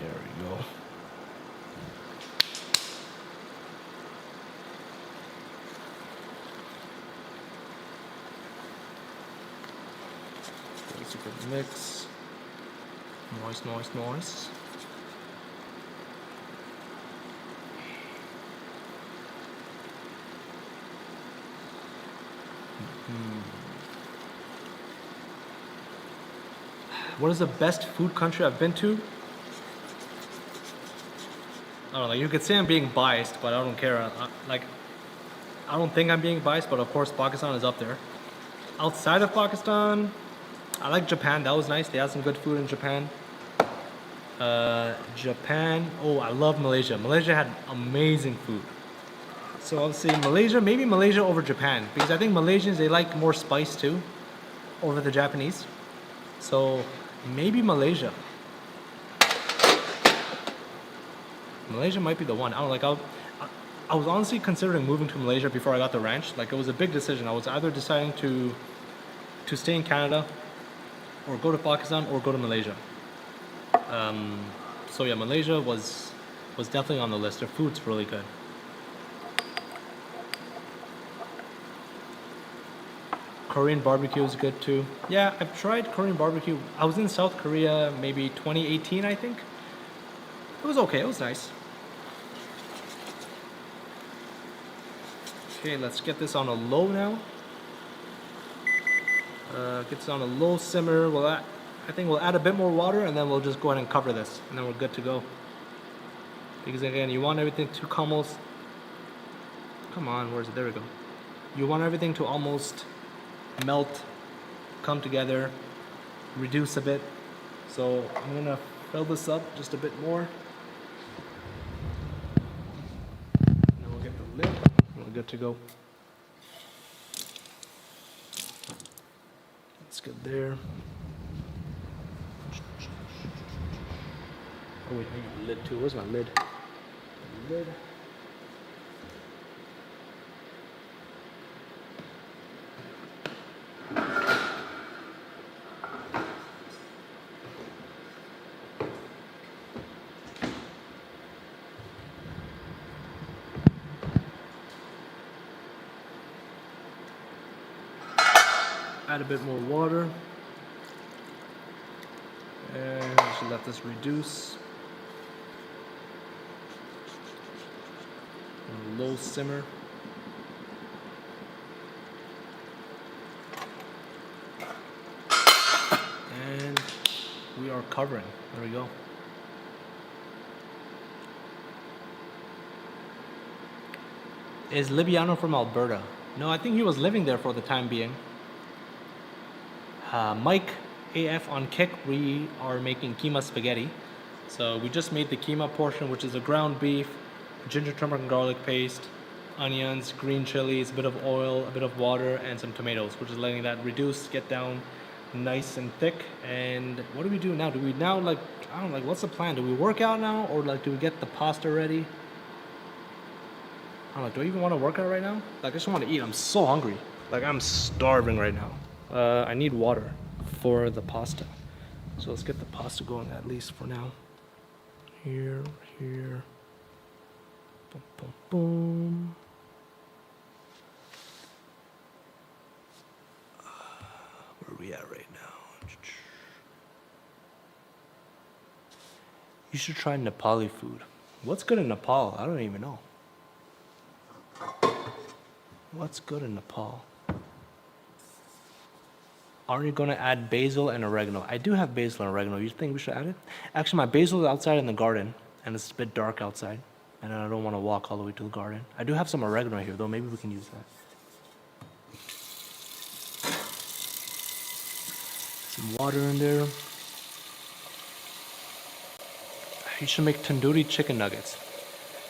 There we go. That's a good mix. Nice. What is the best food country I've been to? I don't know, you could say I'm being biased, but I don't care. I don't think I'm being biased, but of course Pakistan is up there. Outside of Pakistan, I like Japan. That was nice. They had some good food in Japan. Japan. Oh, I love Malaysia. Malaysia had amazing food. So I'll say Malaysia, maybe Malaysia over Japan, because I think Malaysians, they like more spice too over the Japanese. So maybe Malaysia. Malaysia might be the one. I don't like. I was honestly considering moving to Malaysia before I got the ranch. Like, it was a big decision. I was either deciding to stay in Canada, or go to Pakistan, or go to Malaysia. So yeah, Malaysia was definitely on the list. Their food's really good. Korean barbecue is good too. Yeah, I've tried Korean barbecue. I was in South Korea maybe 2018, I think. It was okay, it was nice. Okay, let's get this on a low now. Get this on a low simmer. I think we'll add a bit more water, and then we'll just go ahead and cover this, and then we're good to go. Because again, you want everything to almost... Come on, where's it? There we go. You want everything to almost melt, come together, reduce a bit. So I'm gonna fill this up just a bit more. Now we'll get the lid. We're good to go. That's good there. Oh wait, I need the lid too. Where's my lid? The lid. Add a bit more water, and we should let this reduce. On a low simmer. And we are covering. There we go. Is Libiano from Alberta? No, I think he was living there for the time being. Mike AF on Kick, we are making keema spaghetti. So we just made the keema portion, which is a ground beef, ginger, turmeric, and garlic paste, onions, green chilies, a bit of oil, a bit of water, and some tomatoes. We're just letting that reduce, get down nice and thick. And what do we do now? Do we now, like, I don't know, like, what's the plan? Do we work out now, or like, do we get the pasta ready? I don't know, do I even want to work out right now? Like, I just want to eat. I'm so hungry. Like, I'm starving right now. I need water for the pasta. So let's get the pasta going at least for now. Here. Boom, boom, boom. Where are we at right now? You should try Nepali food. What's good in Nepal? I don't even know. What's good in Nepal? Aren't you going to add basil and oregano? I do have basil and oregano. You think we should add it? Actually, my basil is outside in the garden, and it's a bit dark outside, and I don't want to walk all the way to the garden. I do have some oregano here, though. Maybe we can use that. Some water in there. You should make tandoori chicken nuggets.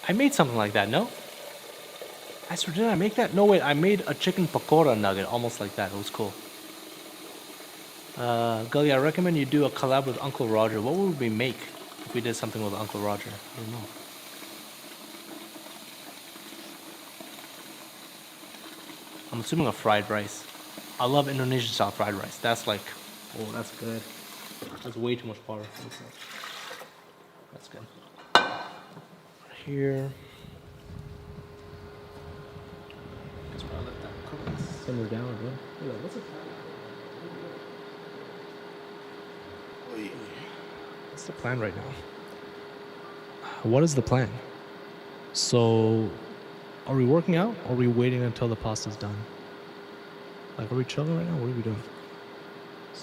I made something like that, no? I swear, did I make that? No, wait, I made a chicken pakora nugget, almost like that. It was cool. Gully, I recommend you do a collab with Uncle Roger. What would we make if we did something with Uncle Roger? I don't know. I'm assuming a fried rice. I love Indonesian style fried rice. That's like, oh, that's good. That's way too much water. That's good. Right here. Guess we'll let that cook simmer down a bit. What's it? What's the plan right now? What is the plan? So, are we working out, or are we waiting until the pasta's done? Like, are we chilling right now? What are we doing?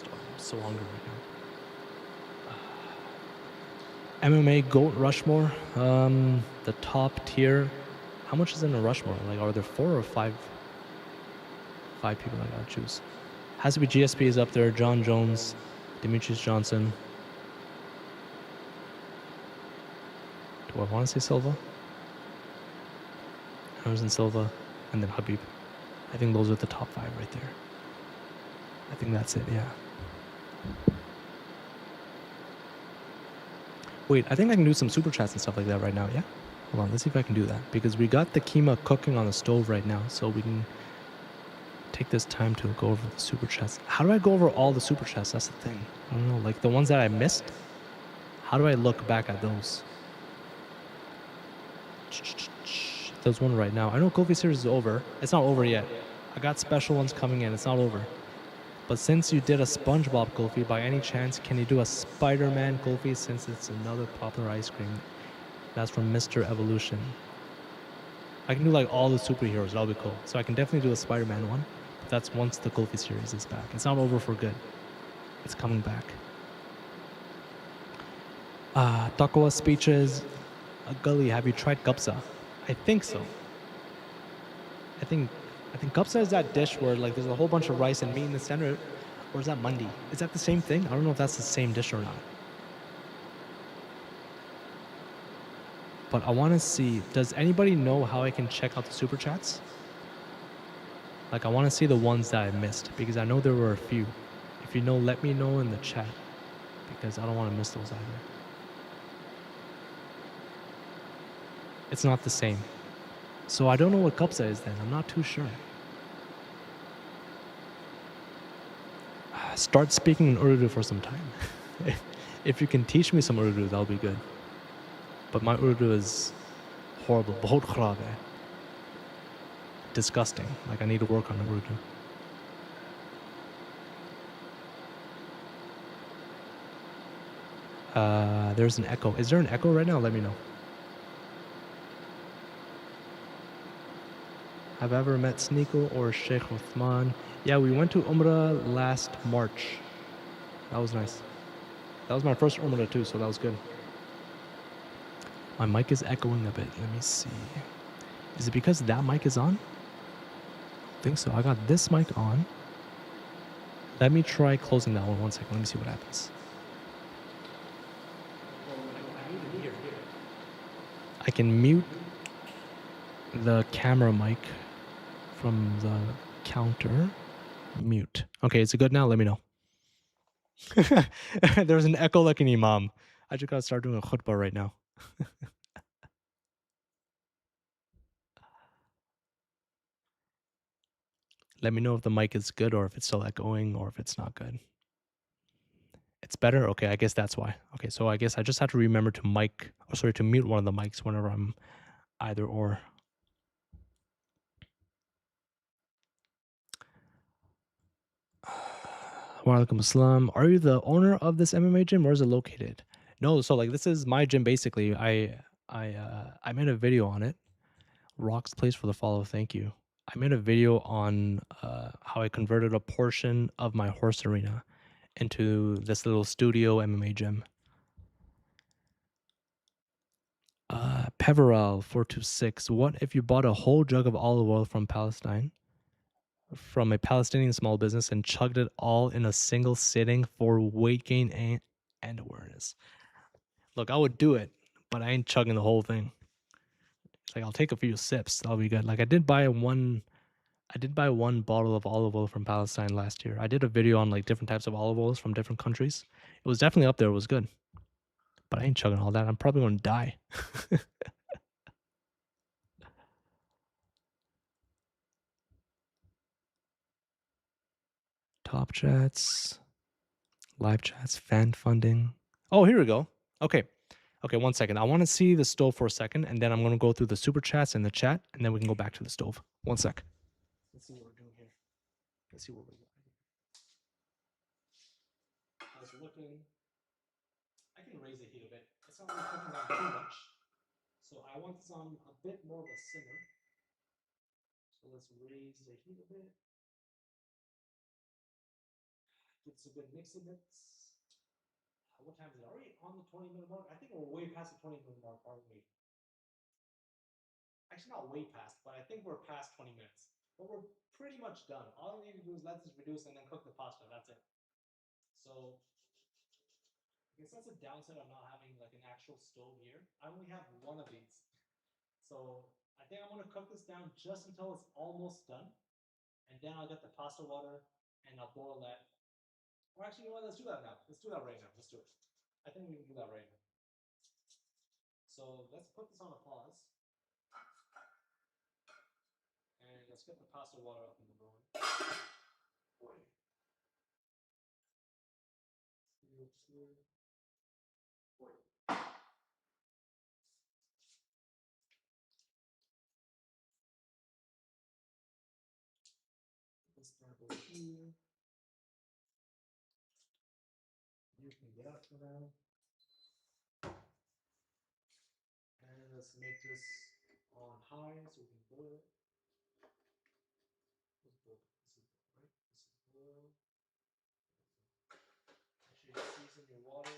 I'm so hungry right now. MMA GOAT Rushmore. The top tier. How much is in a Rushmore? Like, are there 4 or 5 people I gotta choose? Has to be GSP is up there. John Jones, Demetrius Johnson. Do I want to say Silva? Anderson Silva, and then Habib. I think those are the top 5 right there. I think that's it. Yeah. Wait, I think I can do some super chats and stuff like that right now, yeah? Hold on, let's see if I can do that. Because we got the keema cooking on the stove right now, so we can take this time to go over the super chats. How do I go over all the super chats? That's the thing. I don't know, like the ones that I missed, how do I look back at those? There's one right now. I know Kofi series is over. It's not over yet. I got special ones coming in. It's not over. But since you did a SpongeBob Kofi, by any chance, can you do a Spider-Man Kofi since it's another popular ice cream? That's from Mr. Evolution. I can do like all the superheroes. That'll be cool. So I can definitely do a Spider-Man one. But that's once the Kofi series is back. It's not over for good. It's coming back. Takawa speeches. Gully, have you tried gupsa? I think so. I think gupsa is that dish where like there's a whole bunch of rice and meat in the center. Or is that mandi? Is that the same thing? I don't know if that's the same dish or not. But I want to see, does anybody know how I can check out the super chats? Like I want to see the ones that I missed because I know there were a few. If you know, let me know in the chat because I don't want to miss those either. It's not the same. So I don't know what gupsa is then. I'm not too sure. Start speaking in Urdu for some time. If you can teach me some Urdu, that'll be good. But my Urdu is horrible. Bahut kharab hai. Disgusting. Like I need to work on Urdu. There's an echo. Is there an echo right now? Let me know. Have I ever met Sneeko or Sheikh Uthman? Yeah, we went to Umrah last March. That was nice. That was my first Umrah too, so that was good. My mic is echoing a bit. Let me see. Is it because that mic is on? I think so. I got this mic on. Let me try closing that one. 1 second. Let me see what happens. I can mute the camera mic from the counter. Mute. Okay, is it good now? Let me know. There's an echo like an imam. I just gotta start doing a khutbah right now. Let me know if the mic is good or if it's still echoing or if it's not good. It's better? Okay, I guess that's why. Okay, so I guess I just have to remember to to mute one of the mics whenever I'm either or. Walaikum assalam. Are you the owner of this MMA gym? Where is it located? No, so like this is my gym basically. I made a video on it. Rocks Place for the follow. Thank you. I made a video on how I converted a portion of my horse arena into this little studio MMA gym. Peverell 426. What if you bought a whole jug of olive oil from Palestine, from a Palestinian small business, and chugged it all in a single sitting for weight gain and awareness? Look, I would do it, but I ain't chugging the whole thing. It's like I'll take a few sips. That'll be good. Like I did buy one bottle of olive oil from Palestine last year. I did a video on like different types of olive oils from different countries. It was definitely up there. It was good. But I ain't chugging all that. I'm probably going to die. Top chats, live chats, fan funding. Oh, here we go. Okay. Okay, 1 second. I want to see the stove for a second, and then I'm going to go through the super chats and the chat, and then we can go back to the stove. 1 sec. Let's see what we're doing here. Let's see what we're doing. How's it looking? I can raise the heat a bit. It's not really cooking down too much. So I want this on a bit more of a simmer. So let's raise the heat a bit. Give this a good mix of it. What time is it? Are we on the 20-minute mark? I think we're way past the 20-minute mark, aren't we? Actually, not way past, but I think we're past 20 minutes. But we're pretty much done. All I need to do is let this reduce and then cook the pasta. That's it. So I guess that's a downside of not having like an actual stove here. I only have one of these. So I think I'm gonna cook this down just until it's almost done. And then I'll get the pasta water and I'll boil that. Or actually, you know what? Let's do that now. Let's do that right now. Let's do it. I think we can do that right now. So let's put this on a pause. And let's get the pasta water up in the bowl. This bad boy here. You can get up for now. And let's make this on high so we can boil it. This is boil, right? This is boil. Make sure you season your water.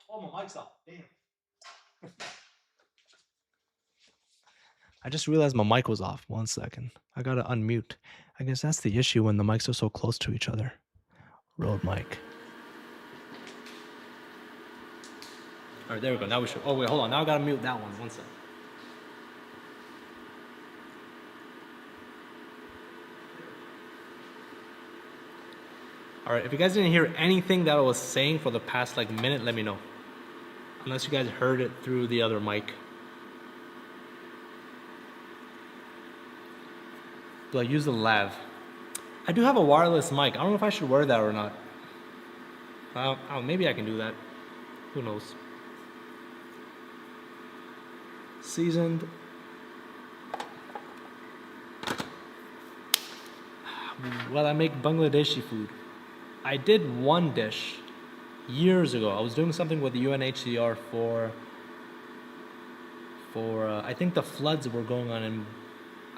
Oh, my mic's off. Damn. I just realized my mic was off. 1 second. I gotta unmute. I guess that's the issue when the mics are so close to each other. Rode mic. All right, there we go. Now we should. Oh, wait, hold on. Now I gotta mute that one. 1 second. All right, if you guys didn't hear anything that I was saying for the past like minute, let me know. Unless you guys heard it through the other mic. Do I use the lav? I do have a wireless mic. I don't know if I should wear that or not. Maybe I can do that. Who knows? Seasoned. Well, I make Bangladeshi food. I did one dish years ago. I was doing something with the UNHCR for I think the floods were going on in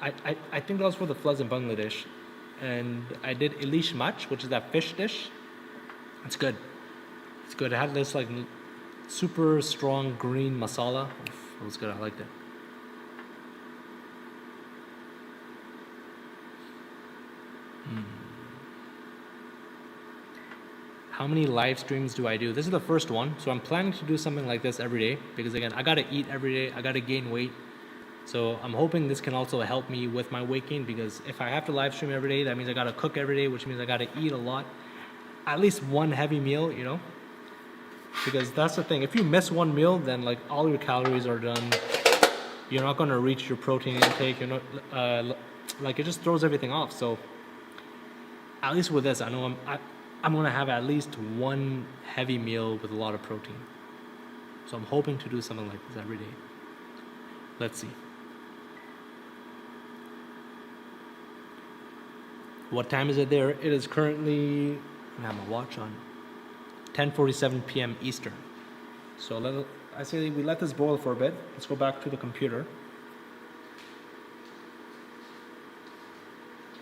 I think that was for the floods in Bangladesh, and I did ilish mach, which is that fish dish. It's good. It's good. It had this like super strong green masala. Oof, it was good. I liked it. How many live streams do I do? This is the first one, so I'm planning to do something like this every day because again, I gotta eat every day. I gotta gain weight. So I'm hoping this can also help me with my weight gain because if I have to live stream every day, that means I gotta cook every day, which means I gotta eat a lot. At least one heavy meal, you know? Because that's the thing. If you miss one meal, then like all your calories are done. You're not gonna reach your protein intake. You're not like it just throws everything off. So at least with this, I know I'm gonna have at least one heavy meal with a lot of protein. So I'm hoping to do something like this every day. Let's see. What time is it there? It is currently, I have my watch on, 10:47 p.m. Eastern. So I say we let this boil for a bit. Let's go back to the computer.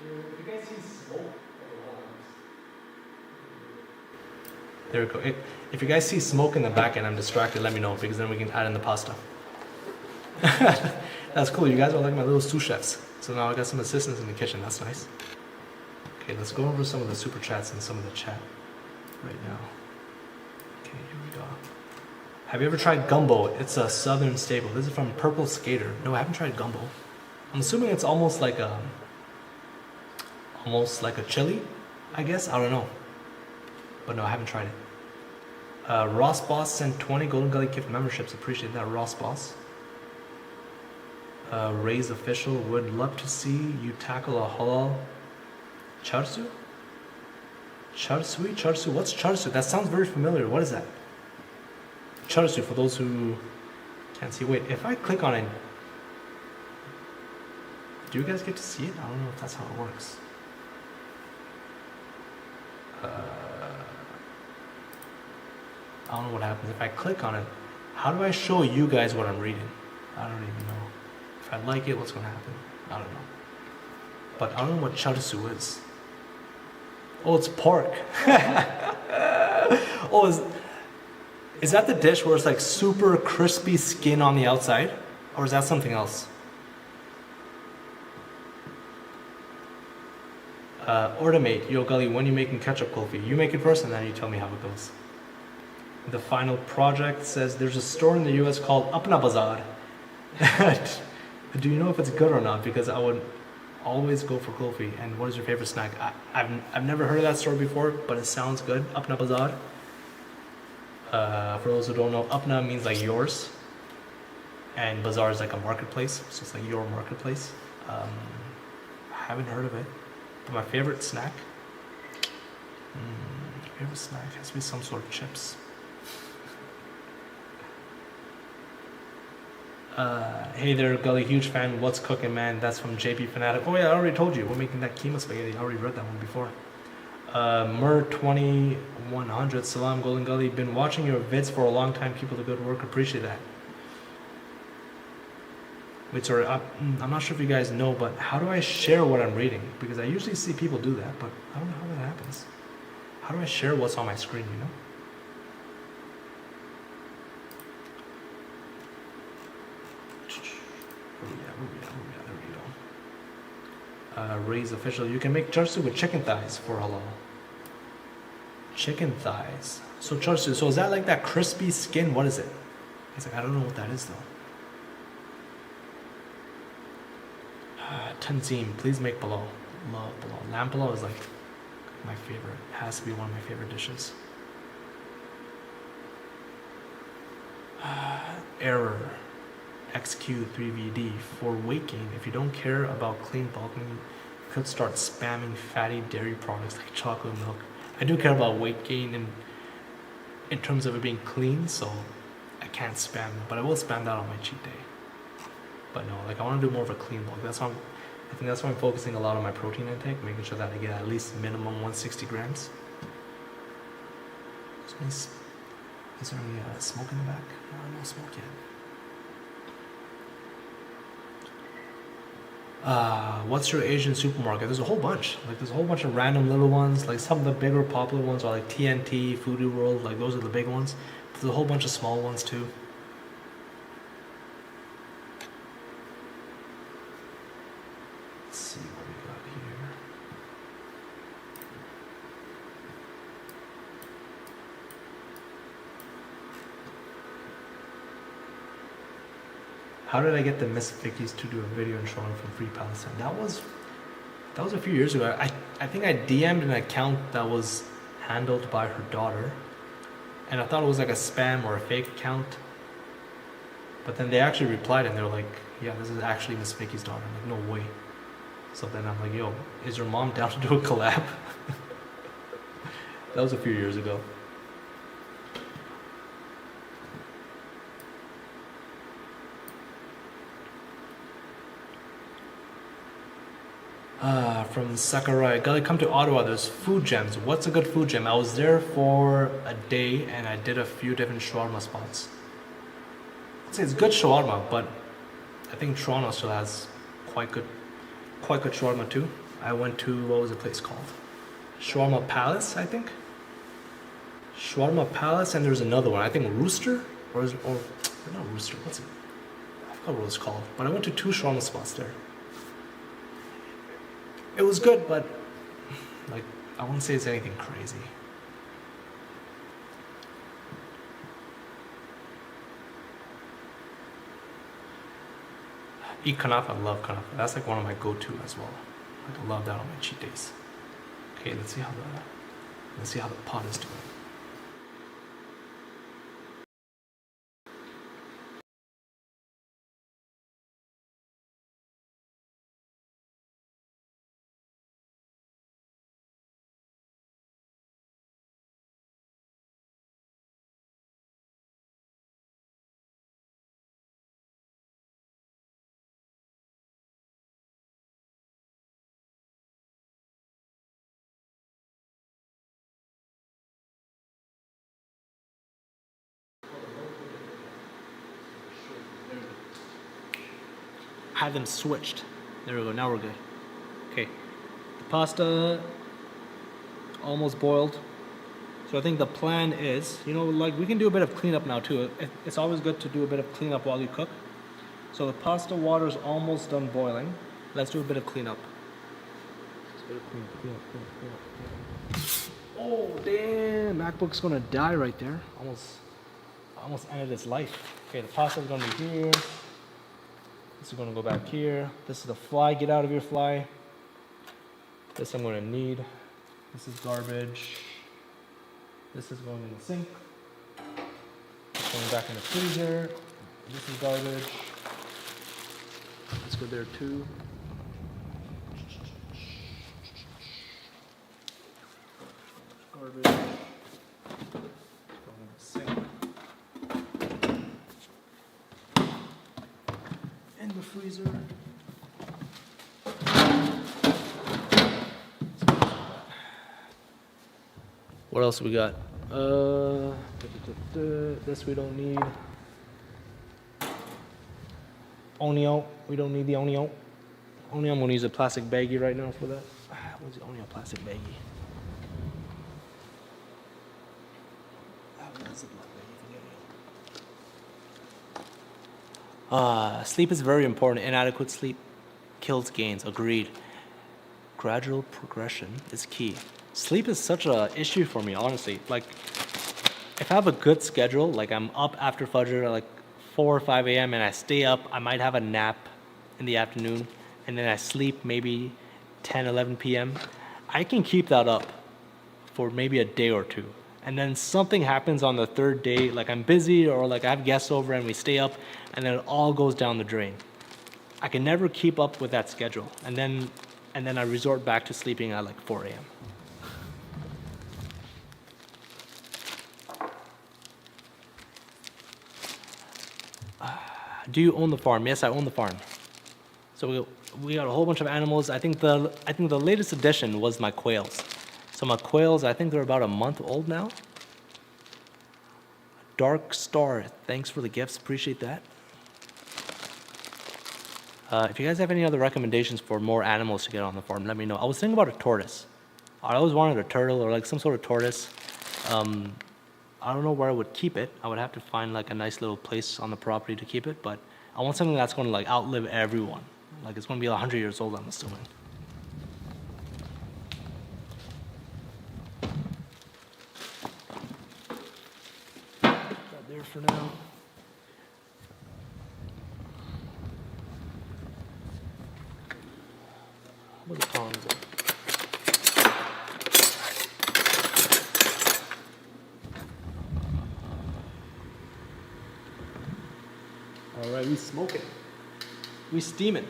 If you guys see smoke, there we go. If you guys see smoke in the back and I'm distracted, let me know because then we can add in the pasta. That's cool. You guys are like my little sous chefs. So now I got some assistants in the kitchen. That's nice. Okay, let's go over some of the super chats and some of the chat right now. Okay, here we go. Have you ever tried gumbo? It's a southern staple. This is from Purple Skater. No, I haven't tried gumbo. I'm assuming it's almost like a chili, I guess. I don't know. But no, I haven't tried it. Ross Boss sent 20 Golden Gully gift memberships. Appreciate that, Ross Boss. Ray's Official would love to see you tackle a halal charsu? Charsu? What's charsu? That sounds very familiar. What is that? Charsu, for those who can't see. Wait, if I click on it, do you guys get to see it? I don't know if that's how it works. I don't know what happens. If I click on it, how do I show you guys what I'm reading? I don't even know. If I like it, what's going to happen? I don't know. but I don't know what char siu is. Oh, it's pork. Oh, is that the dish where it's like super crispy skin on the outside? Or is that something else? Ornamate, yo Gully, when you making ketchup kulfi? You make it first and then you tell me how it goes. The final project says there's a store in the US called Apna Bazaar. Do you know if it's good or not? Because I would always go for kulfi. And what is your favorite snack? I've never heard of that store before, but it sounds good. Apna Bazaar. For those who don't know, Apna means like yours, and Bazaar is like a marketplace, so it's like your marketplace. I haven't heard of it, but my favorite snack has to be some sort of chips. Hey there, Gully, huge fan. What's cooking, man? That's from JP Fanatic. Oh yeah, I already told you. We're making that keema spaghetti. I already read that one before. Mur 2100. Salam, Golden Gully. Been watching your vids for a long time. Keep up the good work. Appreciate that. Wait, sorry. I'm not sure if you guys know, but how do I share what I'm reading? Because I usually see people do that, but I don't know how that happens. How do I share what's on my screen, you know? There we go. Ray's official. You can make char siu with chicken thighs for halal. Chicken thighs. So char siu. So is that like that crispy skin? What is it? He's like, I don't know what that is though. Tanzim, please make pulao. Love pulao. Lamb pulao is like my favorite. It has to be one of my favorite dishes. Error. XQ3VD. For weight gain, if you don't care about clean bulking, you could start spamming fatty dairy products like chocolate milk. I do care about weight gain in terms of it being clean, so I can't spam it, but I will spam that on my cheat day. But no, like I want to do more of a clean bulk. I think that's why I'm focusing a lot on my protein intake, making sure that I get at least minimum 160 grams. Is there any smoke in the back? No smoke yet. What's your Asian supermarket? There's a whole bunch. Like there's a whole bunch of random little ones. Like some of the bigger popular ones are like TNT, Foodie World. Like those are the big ones. But there's a whole bunch of small ones too. Let's see what we got here. How did I get the Miss Vickies to do a video in Toronto from Free Palestine? That was a few years ago. I think I DM'd an account that was handled by her daughter, and I thought it was like a spam or a fake account. But then they actually replied and they were like, yeah, this is actually Miss Vicky's daughter. I'm like, no way. So then I'm like, yo, is your mom down to do a collab? That was a few years ago. From Sakurai, gotta come to Ottawa, there's food gems. What's a good food gem? I was there for a day and I did a few different shawarma spots. I'd say it's good shawarma, but I think Toronto still has quite good shawarma too. I went to, what was the place called? Shawarma Palace, I think. Shawarma Palace, and there's another one. I think Rooster, or not Rooster. What's it? I forgot what it was called. But I went to 2 shawarma spots there. It was good, but like I wouldn't say it's anything crazy. Eat kanafa. I love kanafa. That's like one of my go-to as well. Like I love that on my cheat days. Okay, let's see how the pot is doing. Had them switched. There we go. Now we're good. Okay, the pasta almost boiled. So I think the plan is, like we can do a bit of cleanup now too. It's always good to do a bit of cleanup while you cook. So the pasta water is almost done boiling. Let's do a bit of cleanup. Oh damn! MacBook's gonna die right there. Almost ended its life. Okay, the pasta's gonna be here. This is gonna go back here. This is the fly. Get out of your fly. This I'm gonna need. This is garbage. This is going in the sink. This going back in the freezer. This is garbage. Let's go there too. Garbage. Going in the sink. In the freezer. What else we got? This we don't need. Onio, we don't need the onio. Onio, I'm gonna use a plastic baggie right now for that. What's the onio plastic baggie? Sleep is very important. Inadequate sleep kills gains. Agreed. Gradual progression is key. Sleep is such a issue for me, honestly. Like, if I have a good schedule, like I'm up after Fajr, like 4 or 5 a.m. and I stay up, I might have a nap in the afternoon, and then I sleep maybe 10, 11 p.m. I can keep that up for maybe a day or two. And then something happens on the third day, like I'm busy or like I have guests over and we stay up, and then it all goes down the drain. I can never keep up with that schedule. And then I resort back to sleeping at like 4 a.m. Do you own the farm? Yes, I own the farm. So we got a whole bunch of animals. I think the latest addition was my quails. So my quails, I think they're about a month old now. Dark Star, thanks for the gifts. Appreciate that. If you guys have any other recommendations for more animals to get on the farm, let me know. I was thinking about a tortoise. I always wanted a turtle or like some sort of tortoise. I don't know where I would keep it. I would have to find like a nice little place on the property to keep it, but I want something that's going to like outlive everyone. Like it's going to be 100 years old, I'm assuming. That there for now. What are the ponds? All right, we smoke it. We steam it.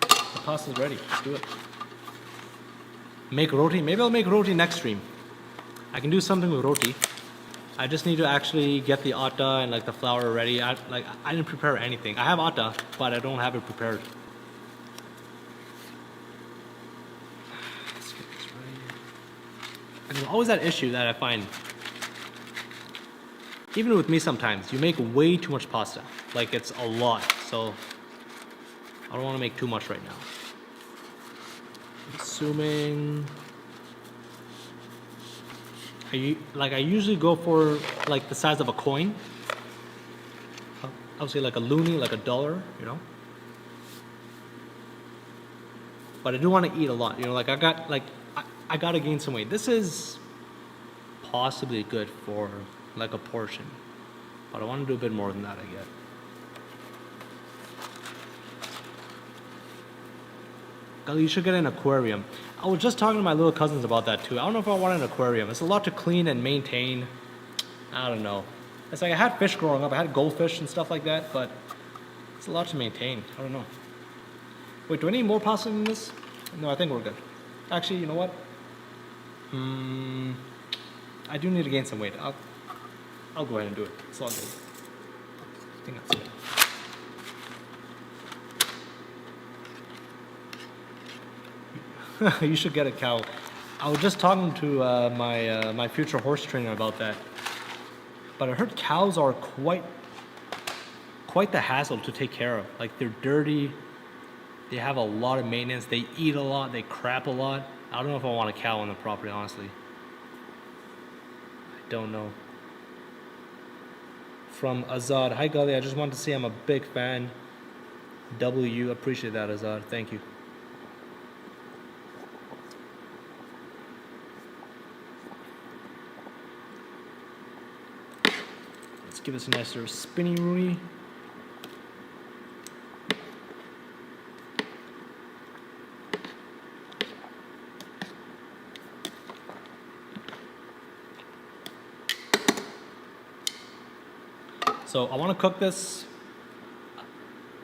The pasta's ready. Let's do it. Make roti. Maybe I'll make roti next stream. I can do something with roti. I just need to actually get the atta and like the flour ready. I didn't prepare anything. I have atta, but I don't have it prepared. Let's get this ready. And there's always that issue that I find. Even with me sometimes, you make way too much pasta. Like it's a lot, so I don't want to make too much right now. Assuming I usually go for like the size of a coin. I would say like a loonie, like $1, you know. But I do want to eat a lot, you know. Like I gotta gain some weight. This is possibly good for like a portion, but I want to do a bit more than that, I guess. You should get an aquarium. I was just talking to my little cousins about that too. I don't know if I want an aquarium. It's a lot to clean and maintain. I don't know. It's like I had fish growing up. I had goldfish and stuff like that, but it's a lot to maintain. I don't know. Wait, do I need more pasta than this? No, I think we're good. Actually, you know what? I do need to gain some weight. I'll go ahead and do it. It's all good. I think that's it. You should get a cow. I was just talking to my future horse trainer about that. But I heard cows are quite the hassle to take care of. Like they're dirty. They have a lot of maintenance. They eat a lot. They crap a lot. I don't know if I want a cow on the property, honestly. I don't know. From Azad. Hi, Gully. I just wanted to say I'm a big fan. W. Appreciate that, Azad. Thank you. Let's give this a nice little spinny rooney. So I want to cook this,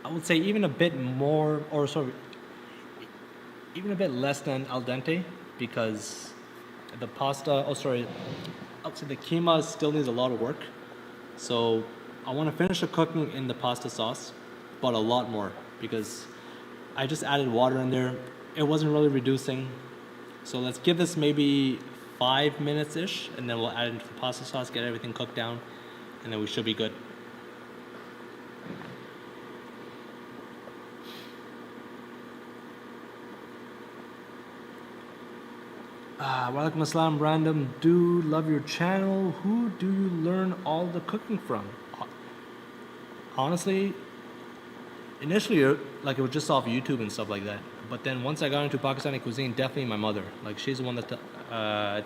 I would say even a bit more, or sorry, even a bit less than al dente, because the pasta, I would say the keema still needs a lot of work. So I want to finish the cooking in the pasta sauce, but a lot more, because I just added water in there. It wasn't really reducing. So let's give this maybe 5 minutes-ish, and then we'll add it into the pasta sauce, get everything cooked down, and then we should be good. Walaikum assalam, random dude, love your channel. Who do you learn all the cooking from? Honestly, initially, like it was just off YouTube and stuff like that. But then once I got into Pakistani cuisine, definitely my mother. Like she's the one that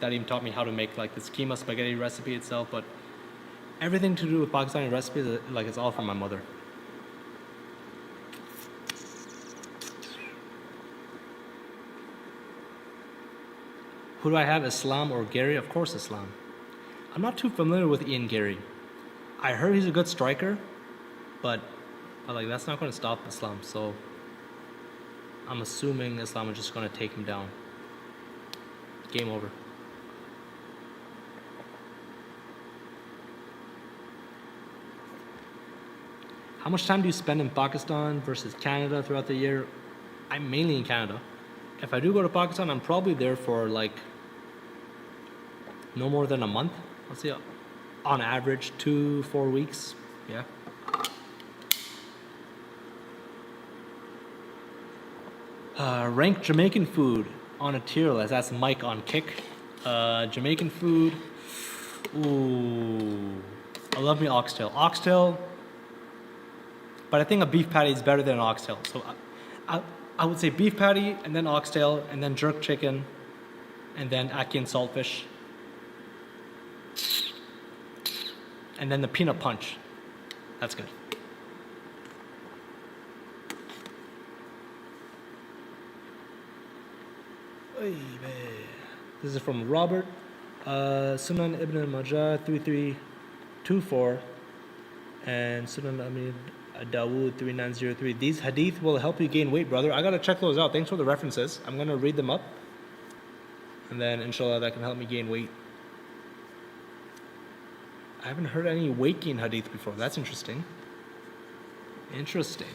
even taught me how to make like this keema spaghetti recipe itself. But everything to do with Pakistani recipes, like it's all from my mother. Who do I have, Islam or Gary? Of course, Islam. I'm not too familiar with Ian Gary. I heard he's a good striker, but like that's not going to stop Islam. So I'm assuming Islam is just going to take him down. Game over. How much time do you spend in Pakistan versus Canada throughout the year? I'm mainly in Canada. If I do go to Pakistan, I'm probably there for like no more than a month. Let's see, on average 2-4 weeks. Yeah. Rank Jamaican food on a tier list. That's Mike on Kick. Jamaican food. Ooh, I love me oxtail. Oxtail, but I think a beef patty is better than an oxtail. So I would say beef patty, and then oxtail, and then jerk chicken, and then ackee and saltfish, and then the peanut punch. That's good. This is from Robert. Sunan Ibn Majah 3324, and Sunan Amid Dawood 3903. These hadith will help you gain weight, brother. I gotta check those out. Thanks for the references. I'm gonna read them up, and then inshallah that can help me gain weight. I haven't heard any weight gain hadith before. That's interesting. Interesting.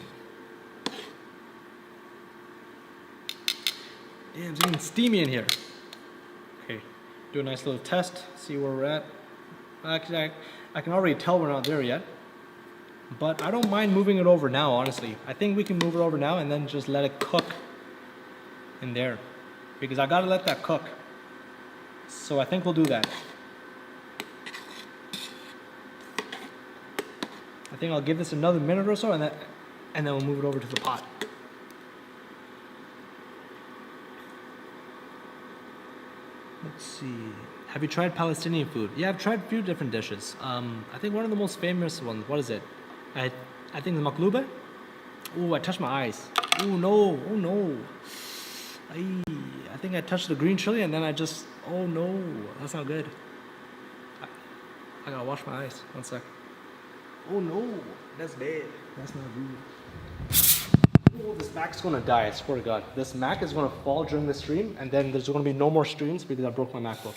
Damn, it's getting steamy in here. Okay, do a nice little test. See where we're at. Actually, I can already tell we're not there yet. But I don't mind moving it over now, honestly. I think we can move it over now and then just let it cook in there. Because I gotta let that cook. So I think we'll do that. I think I'll give this another minute or so and then we'll move it over to the pot. Let's see. Have you tried Palestinian food? Yeah, I've tried a few different dishes. I think one of the most famous ones, what is it? I think the maklube. Ooh, I touched my eyes. Ooh, no. Oh, no. I think I touched the green chili and then oh, no. That's not good. I gotta wash my eyes. 1 sec. Oh, no. That's bad. That's not good. Oh, this Mac's gonna die, I swear to God. This Mac is gonna fall during the stream and then there's gonna be no more streams because I broke my MacBook.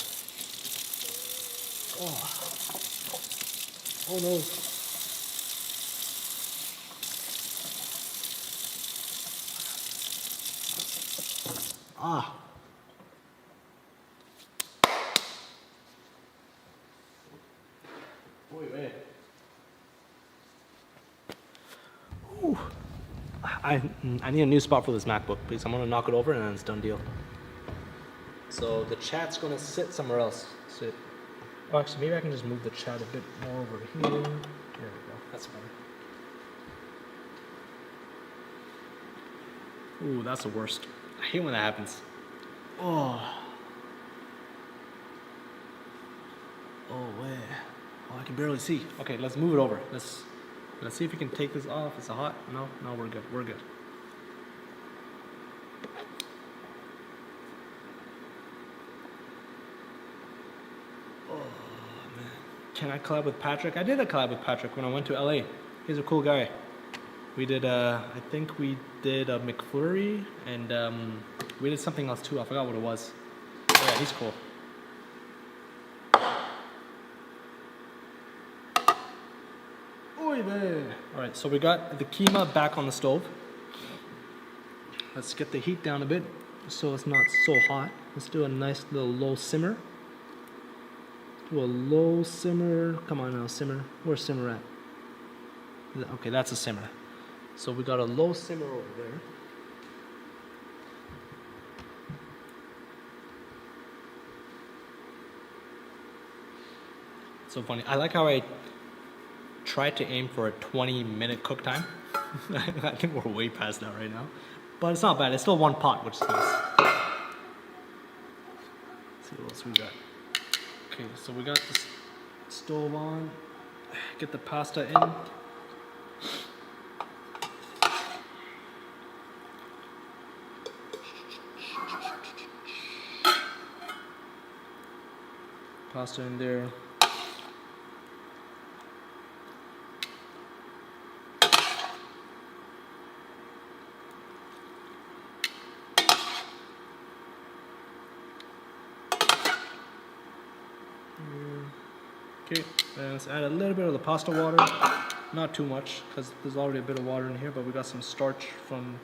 Oh no. I need a new spot for this MacBook because I'm gonna knock it over and then it's done deal. So the chat's gonna sit somewhere else. Sit. Oh, actually, maybe I can just move the chat a bit more over here. There we go. That's better. Ooh, that's the worst. I hate when that happens. Oh. Oh, wait. Oh, I can barely see. Okay, let's move it over. Let's see if we can take this off. Is it hot? No, we're good. We're good. Oh man, can I collab with Patrick? I did a collab with Patrick when I went to LA. He's a cool guy. We did I think we did a McFlurry and we did something else too. I forgot what it was. Oh, yeah, he's cool. Alright, so we got the keema back on the stove. Let's get the heat down a bit so it's not so hot. Let's do a nice little low simmer. Do a low simmer. Come on now, simmer. Where's simmer at? Okay, that's a simmer. So we got a low simmer over there. So funny. I like how I tried to aim for a 20-minute cook time. I think we're way past that right now. But it's not bad. It's still one pot, which is nice. Let's see what else we got. Okay, so we got the stove on. Get the pasta in. Pasta in there. Okay, and let's add a little bit of the pasta water. Not too much, because there's already a bit of water in here, but we got some starch from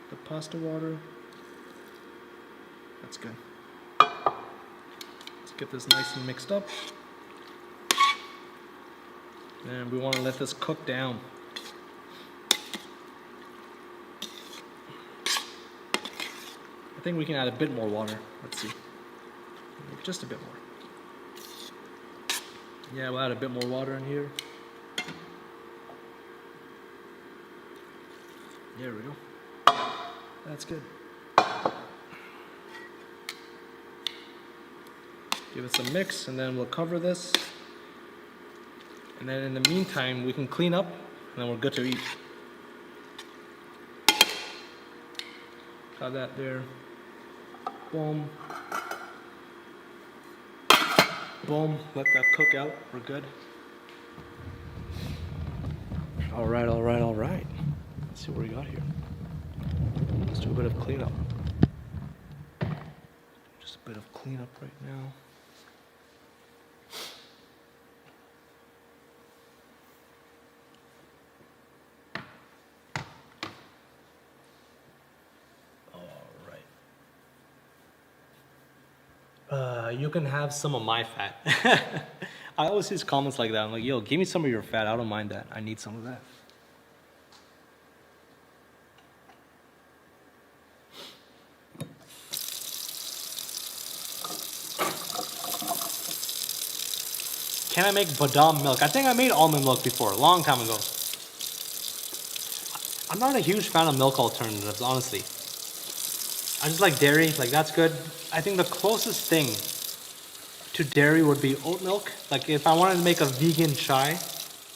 the pasta water. That's good. Let's get this nice and mixed up. And we want to let this cook down. I think we can add a bit more water. Let's see. Just a bit more. Yeah, we'll add a bit more water in here. There we go. That's good. Give it some mix and then we'll cover this. And then in the meantime, we can clean up and then we're good to eat. Got that there. Boom. Boom. Let that cook out. We're good. All right. Let's see what we got here. Let's do a bit of cleanup. Just a bit of cleanup right now. You can have some of my fat. I always see comments like that. I'm like, yo, give me some of your fat. I don't mind that. I need some of that. Can I make badam milk? I think I made almond milk before, a long time ago. I'm not a huge fan of milk alternatives, honestly. I just like dairy, like that's good. I think the closest thing to dairy would be oat milk. Like if I wanted to make a vegan chai,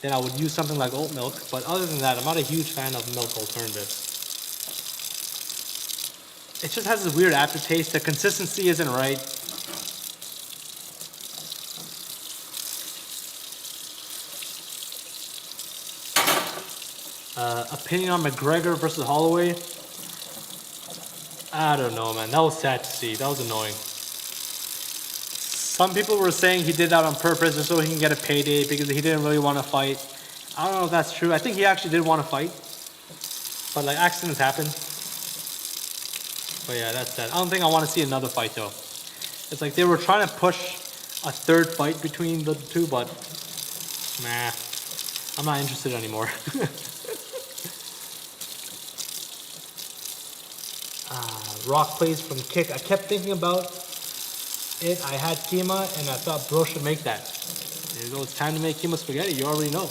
then I would use something like oat milk. But other than that, I'm not a huge fan of milk alternatives. It just has this weird aftertaste. The consistency isn't right. Opinion on McGregor versus Holloway. I don't know, man. That was sad to see. That was annoying. Some people were saying he did that on purpose just so he can get a payday because he didn't really want to fight. I don't know if that's true. I think he actually did want to fight. But like accidents happen. But yeah, that's sad. I don't think I want to see another fight though. It's like they were trying to push a third fight between the two, but nah. I'm not interested anymore. rock plays from Kick. I kept thinking about it. I had keema and I thought bro should make that. There you go, it's time to make keema spaghetti. You already know.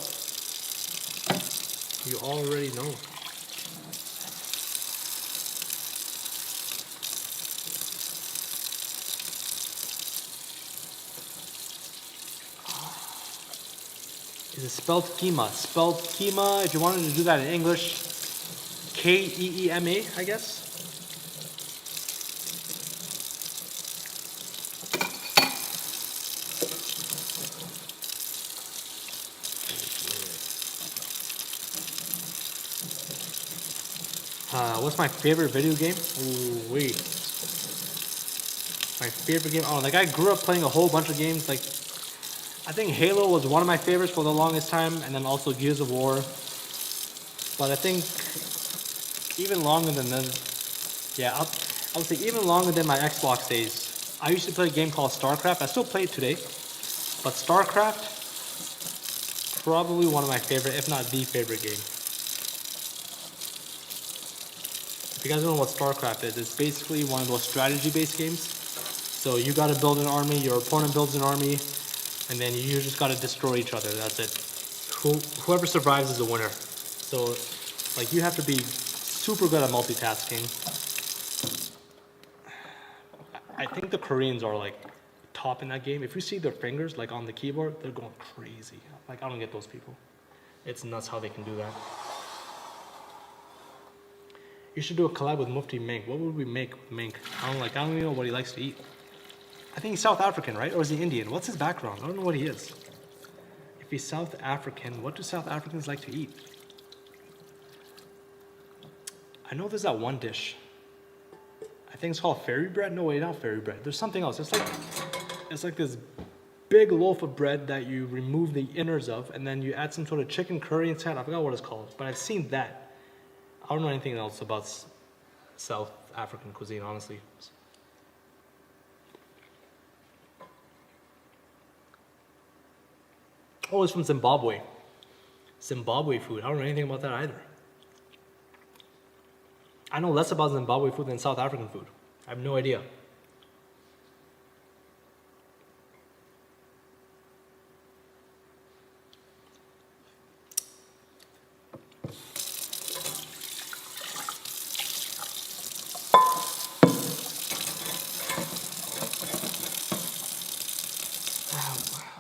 You already know. Is it spelled keema? Spelled keema, if you wanted to do that in English, Keema, I guess. What's my favorite video game? Ooh, wait. My favorite game? Oh, like I grew up playing a whole bunch of games. Like, I think Halo was one of my favorites for the longest time, and then also Gears of War. But I think even longer than that, yeah, I would say even longer than my Xbox days. I used to play a game called StarCraft. I still play it today, but StarCraft, probably one of my favorite, if not the favorite game. If you guys don't know what StarCraft is, it's basically one of those strategy-based games. So you gotta build an army, your opponent builds an army, and then you just gotta destroy each other, that's it. Whoever survives is the winner. So, like, you have to be super good at multitasking. I think the Koreans are, like, top in that game. If you see their fingers, like, on the keyboard, they're going crazy. Like, I don't get those people. It's nuts how they can do that. You should do a collab with Mufti Mink. What would we make with Mink? I don't even know what he likes to eat. I think he's South African, right? Or is he Indian? What's his background? I don't know what he is. If he's South African, what do South Africans like to eat? I know there's that one dish. I think it's called fairy bread. No, wait, not fairy bread. There's something else. It's like this big loaf of bread that you remove the innards of, and then you add some sort of chicken curry inside. I forgot what it's called, but I've seen that. I don't know anything else about South African cuisine, honestly. Oh, it's from Zimbabwe. Zimbabwe food. I don't know anything about that either. I know less about Zimbabwe food than South African food. I have no idea.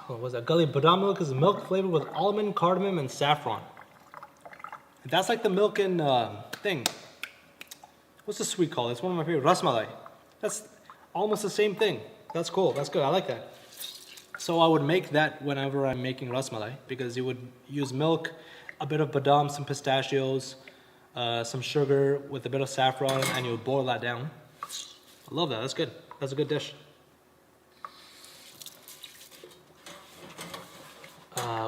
What was that? Gully badam milk is milk flavored with almond, cardamom, and saffron. That's like the milk in thing. What's the sweet called? It's one of my favorite. Rasmalai. That's almost the same thing. That's cool. That's good. I like that. So I would make that whenever I'm making rasmalai, because you would use milk, a bit of badam, some pistachios, some sugar with a bit of saffron, and you would boil that down. I love that. That's good. That's a good dish.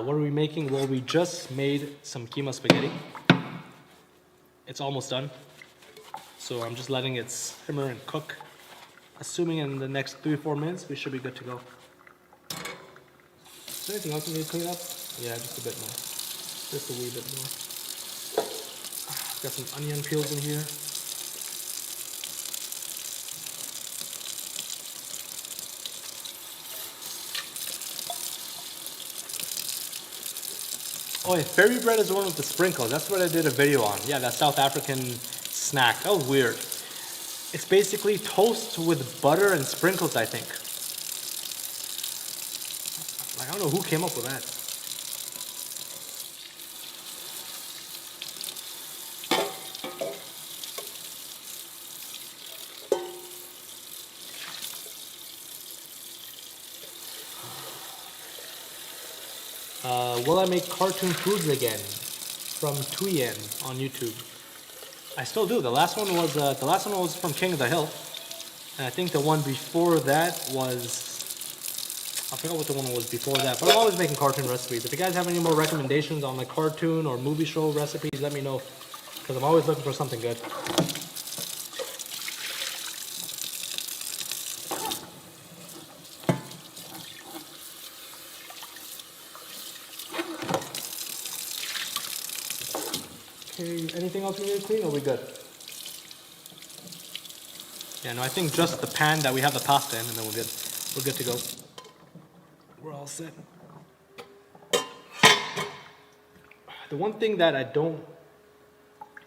What are we making? Well, we just made some keema spaghetti. It's almost done. So I'm just letting it simmer and cook. Assuming in the next 3-4 minutes, we should be good to go. Is there anything else we need to clean up? Yeah, just a bit more. Just a wee bit more. Got some onion peels in here. Oh yeah, fairy bread is the one with the sprinkles. That's what I did a video on. Yeah, that South African snack. That was weird. It's basically toast with butter and sprinkles, I think. Like, I don't know who came up with that. Will I make cartoon foods again? From Tuyen on YouTube. I still do. The last one was from King of the Hill, and I think the one before that was, I forgot what the one was before that. But I'm always making cartoon recipes. If you guys have any more recommendations on like cartoon or movie show recipes, let me know, because I'm always looking for something good. Okay, anything else we need to clean, or are we good? Yeah, no, I think just the pan that we have the pasta in, and then we're good. We're good to go. We're all set. The one thing that I don't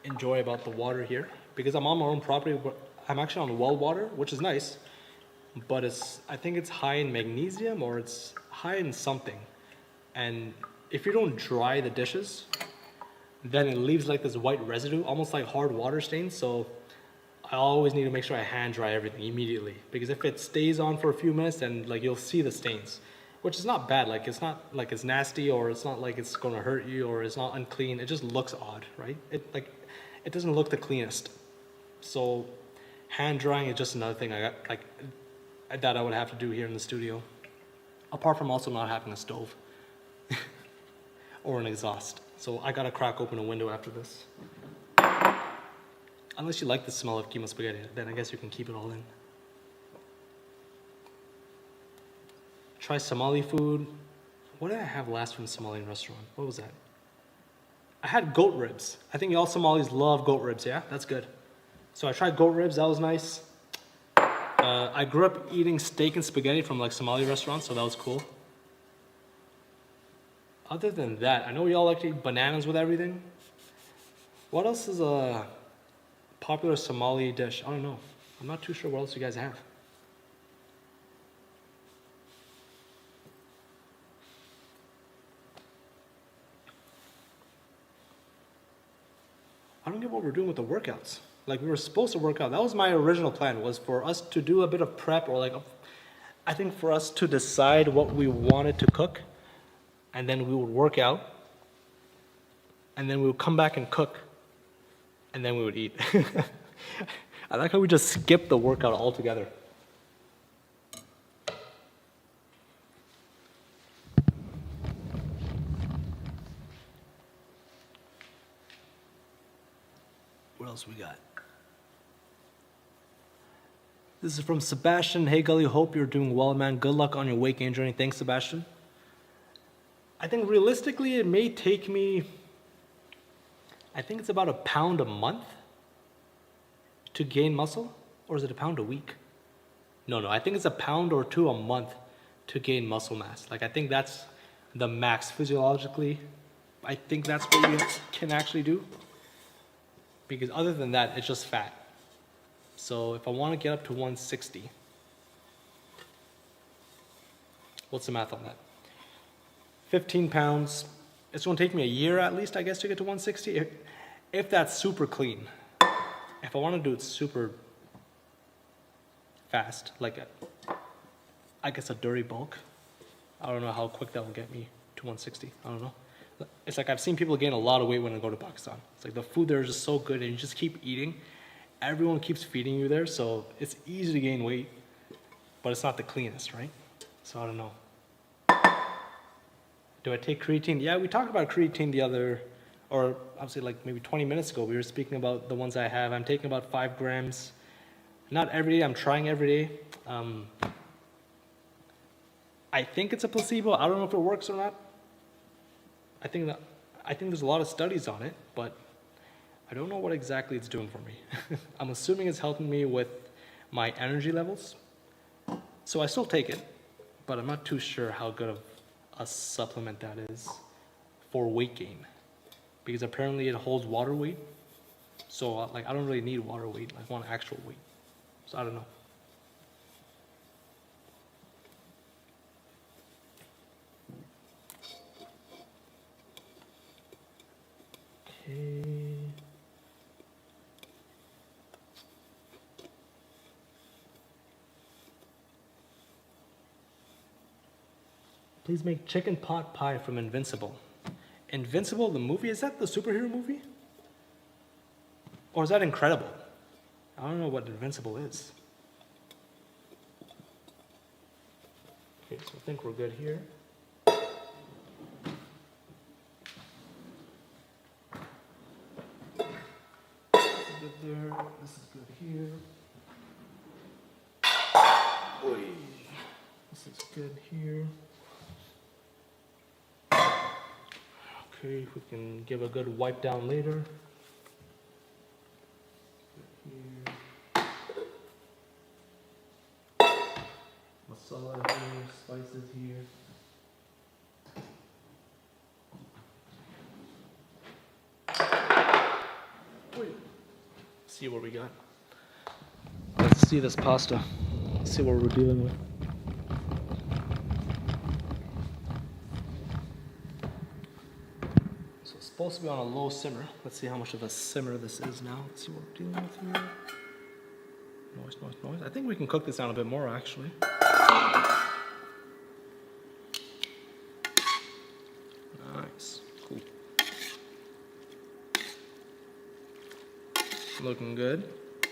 enjoy about the water here, because I'm on my own property, I'm actually on well water, which is nice, but I think it's high in magnesium or it's high in something. And if you don't dry the dishes, then it leaves like this white residue, almost like hard water stains. So I always need to make sure I hand dry everything immediately, because if it stays on for a few minutes, then like you'll see the stains, which is not bad. Like it's not like it's nasty, or it's not like it's gonna hurt you, or it's not unclean. It just looks odd, right? It doesn't look the cleanest. So hand drying is just another thing that I would have to do here in the studio, apart from also not having a stove or an exhaust. So I gotta crack open a window after this. Unless you like the smell of keema spaghetti, then I guess you can keep it all in. Try Somali food. What did I have last from a Somalian restaurant? What was that? I had goat ribs. I think y'all Somalis love goat ribs, yeah? That's good. So I tried goat ribs, that was nice. I grew up eating steak and spaghetti from like Somali restaurants, so that was cool. Other than that, I know y'all like to eat bananas with everything. What else is a popular Somali dish? I don't know. I'm not too sure what else you guys have. I don't get what we're doing with the workouts. Like we were supposed to work out. That was my original plan, was for us to do a bit of prep, or I think for us to decide what we wanted to cook, and then we would work out, and then we would come back and cook, and then we would eat. I like how we just skipped the workout altogether. What else we got? This is from Sebastian. Hey Gully, hope you're doing well, man. Good luck on your weight gain journey. Thanks, Sebastian. I think realistically it may take me, I think it's about a pound a month to gain muscle. Or is it a pound a week? No, I think it's a pound or two a month to gain muscle mass. Like I think that's the max physiologically. I think that's what you can actually do. Because other than that, it's just fat. So if I want to get up to 160, what's the math on that? 15 pounds. It's going to take me a year at least, I guess, to get to 160. If that's super clean. If I want to do it super fast, I guess a dirty bulk, I don't know how quick that will get me to 160. I don't know. It's like I've seen people gain a lot of weight when I go to Pakistan. It's like the food there is just so good and you just keep eating. Everyone keeps feeding you there, so it's easy to gain weight, but it's not the cleanest, right? So I don't know. Do I take creatine? Yeah, we talked about creatine or obviously like maybe 20 minutes ago. We were speaking about the ones I have. I'm taking about 5 grams. Not every day, I'm trying every day. I think it's a placebo. I don't know if it works or not. I think there's a lot of studies on it, but I don't know what exactly it's doing for me. I'm assuming it's helping me with my energy levels. So I still take it, but I'm not too sure how good of a supplement that is for weight gain. Because apparently it holds water weight. So I don't really need water weight. I want actual weight. So I don't know. Okay. Please make chicken pot pie from Invincible. Invincible, the movie, is that the superhero movie? Or is that Incredible? I don't know what Invincible is. Okay, so I think we're good here. This is good there. This is good here. Oy. This is good here. Okay, we can give a good wipe down later. here, spices here. See what we got. Let's see this pasta. See what we're dealing with. So it's supposed to be on a low simmer. Let's see how much of a simmer this is now. Let's see what we're dealing with here. Noise. I think we can cook this down a bit more actually. Nice. Cool. Looking good. I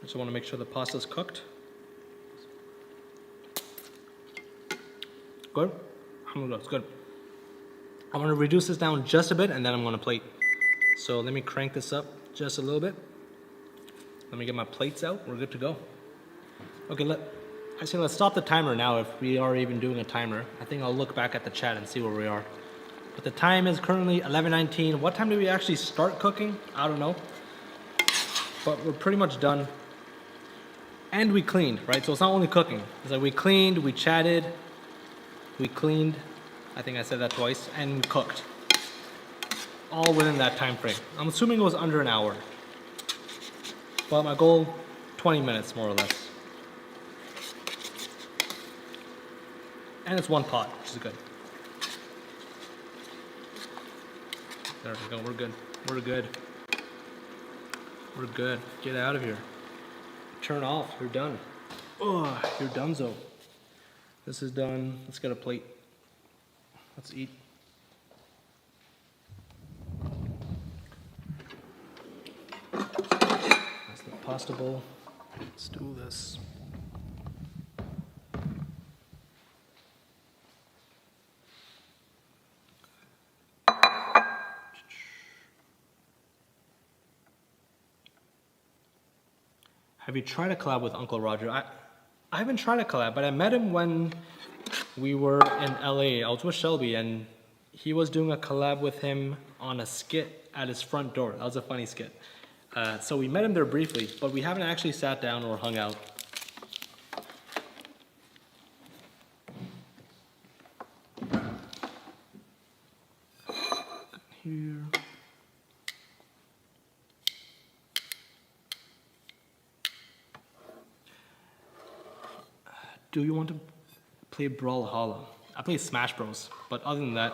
just want to make sure the pasta's cooked. Good? Alhamdulillah, it's good. I'm going to reduce this down just a bit and then I'm going to plate. So let me crank this up just a little bit. Let me get my plates out. We're good to go. Okay, let's stop the timer now if we are even doing a timer. I think I'll look back at the chat and see where we are. But the time is currently 11:19. What time do we actually start cooking? I don't know. But we're pretty much done. And we cleaned, right? So it's not only cooking. It's like we cleaned, we chatted, we cleaned. I think I said that twice. And we cooked. All within that time frame. I'm assuming it was under an hour. But my goal, 20 minutes more or less. And it's one pot, which is good. There we go, we're good. We're good. We're good. Get out of here. Turn off, you're done. Oh, you're donezo. This is done. Let's get a plate. Let's eat. That's the pasta bowl. Let's do this. Have you tried a collab with Uncle Roger? I haven't tried a collab, but I met him when we were in LA. I was with Shelby and he was doing a collab with him on a skit at his front door. That was a funny skit. So we met him there briefly, but we haven't actually sat down or hung out. Here. Do you want to play Brawlhalla? I play Smash Bros, but other than that,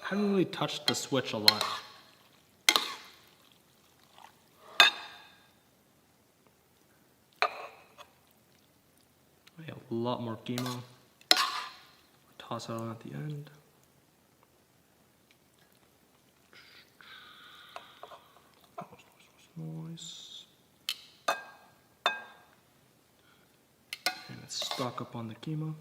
I haven't really touched the Switch a lot. A lot more chemo. Toss it on at the end. Noise. And let's stock up on the chemo.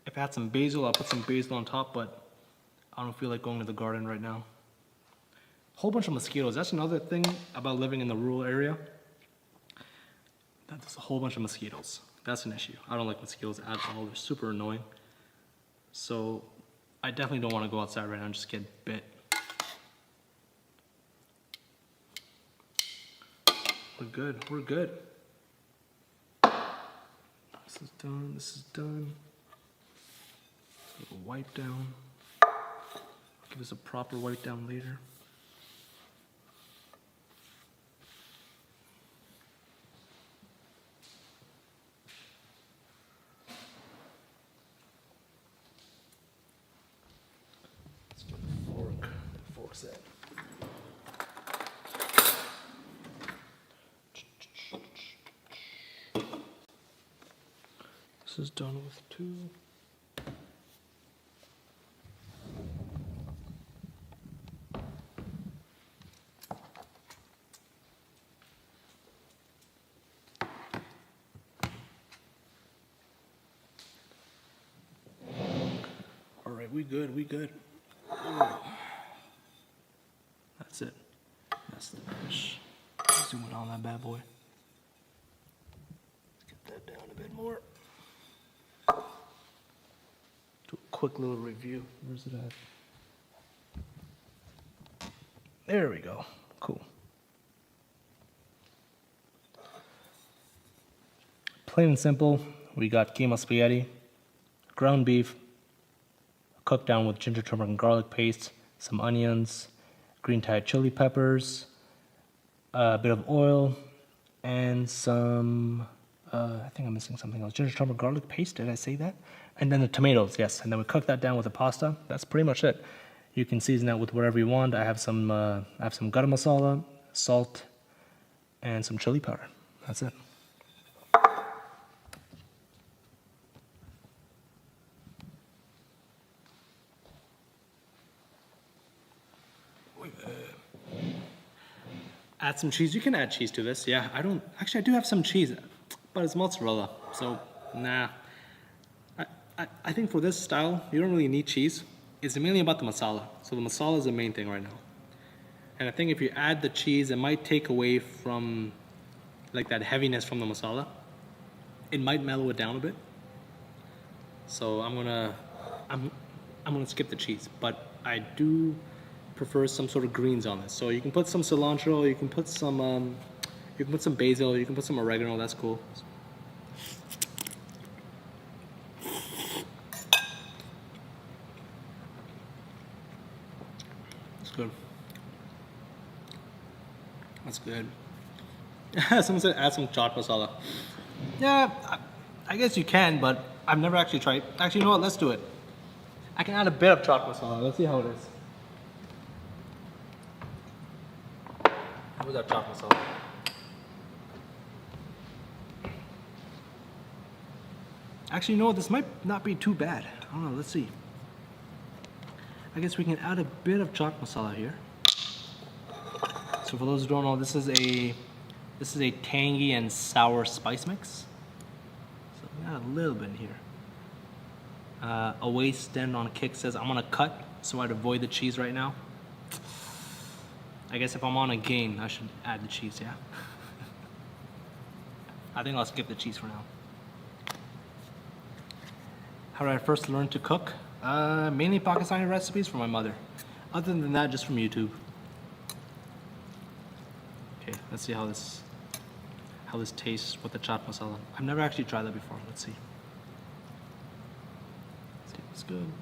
If I had some basil, I'll put some basil on top, but I don't feel like going to the garden right now. Whole bunch of mosquitoes. That's another thing about living in the rural area. There's a whole bunch of mosquitoes. That's an issue. I don't like mosquitoes at all. They're super annoying. So I definitely don't want to go outside right now and just get bit. We're good. We're good. This is done. This is done. Little wipe down. Give us a proper wipe down later. Let's get the fork. The fork's it. This is done with 2. All right, we good, we good. That's it. That's the fish. Zoom in on that bad boy. Let's get that down a bit more. Do a quick little review. Where's it at? There we go. Cool. plain and simple, we got keema spaghetti, ground beef, cooked down with ginger, turmeric, and garlic paste, some onions, green Thai chili peppers, a bit of oil, and some, I think I'm missing something else. Ginger, turmeric, garlic paste, did I say that? And then the tomatoes, yes. And then we cook that down with the pasta. That's pretty much it. You can season that with whatever you want. I have some garam masala, salt, and some chili powder. That's it. Add some cheese. You can add cheese to this. Yeah, I do have some cheese, but it's mozzarella. So, nah. I think for this style, you don't really need cheese. It's mainly about the masala. So the masala is the main thing right now. And I think if you add the cheese, it might take away from like that heaviness from the masala. It might mellow it down a bit. So I'm gonna skip the cheese, but I do prefer some sort of greens on this. So you can put some cilantro, you can put some basil, you can put some oregano. That's cool. It's good. That's good. Someone said add some chaat masala. Yeah, I guess you can, but I've never actually tried. Actually, you know what? Let's do it. I can add a bit of chaat masala. Let's see how it is. Where's that chaat masala? Actually, you know what? This might not be too bad. I don't know. Let's see. I guess we can add a bit of chaat masala here. So for those who don't know, this is a tangy and sour spice mix. So we got a little bit here. Away stand on kick says I'm gonna cut so I'd avoid the cheese right now. I guess if I'm on a gain, I should add the cheese, yeah? I think I'll skip the cheese for now. How did I first learn to cook? Mainly Pakistani recipes from my mother. Other than that, just from YouTube. Okay, let's see how this tastes with the chaat masala. I've never actually tried that before. Let's see. Let's see if it's good.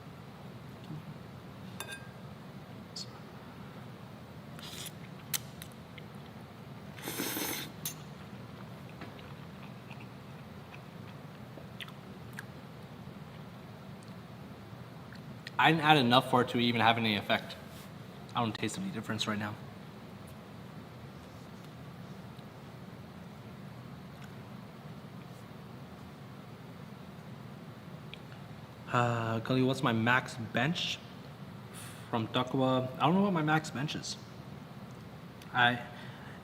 I didn't add enough for it to even have any effect. I don't taste any difference right now. Gully, what's my max bench from Takwa? I don't know what my max bench is. I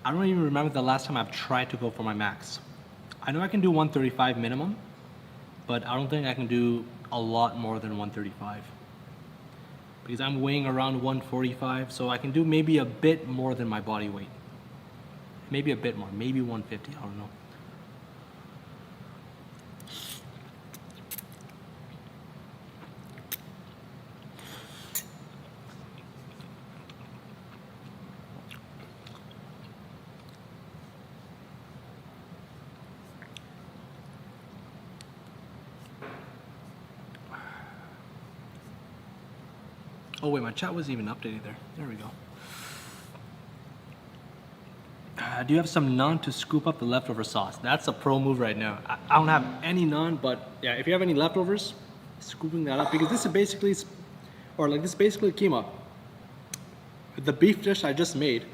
don't even remember the last time I've tried to go for my max. I know I can do 135 minimum, but I don't think I can do a lot more than 135. Because I'm weighing around 145, so I can do maybe a bit more than my body weight. Maybe a bit more, maybe 150, I don't know. Oh wait, my chat was even updated there. There we go. Do you have some naan to scoop up the leftover sauce? That's a pro move right now. I don't have any naan, but yeah, if you have any leftovers, scooping that up, because this is basically keema. The beef dish I just made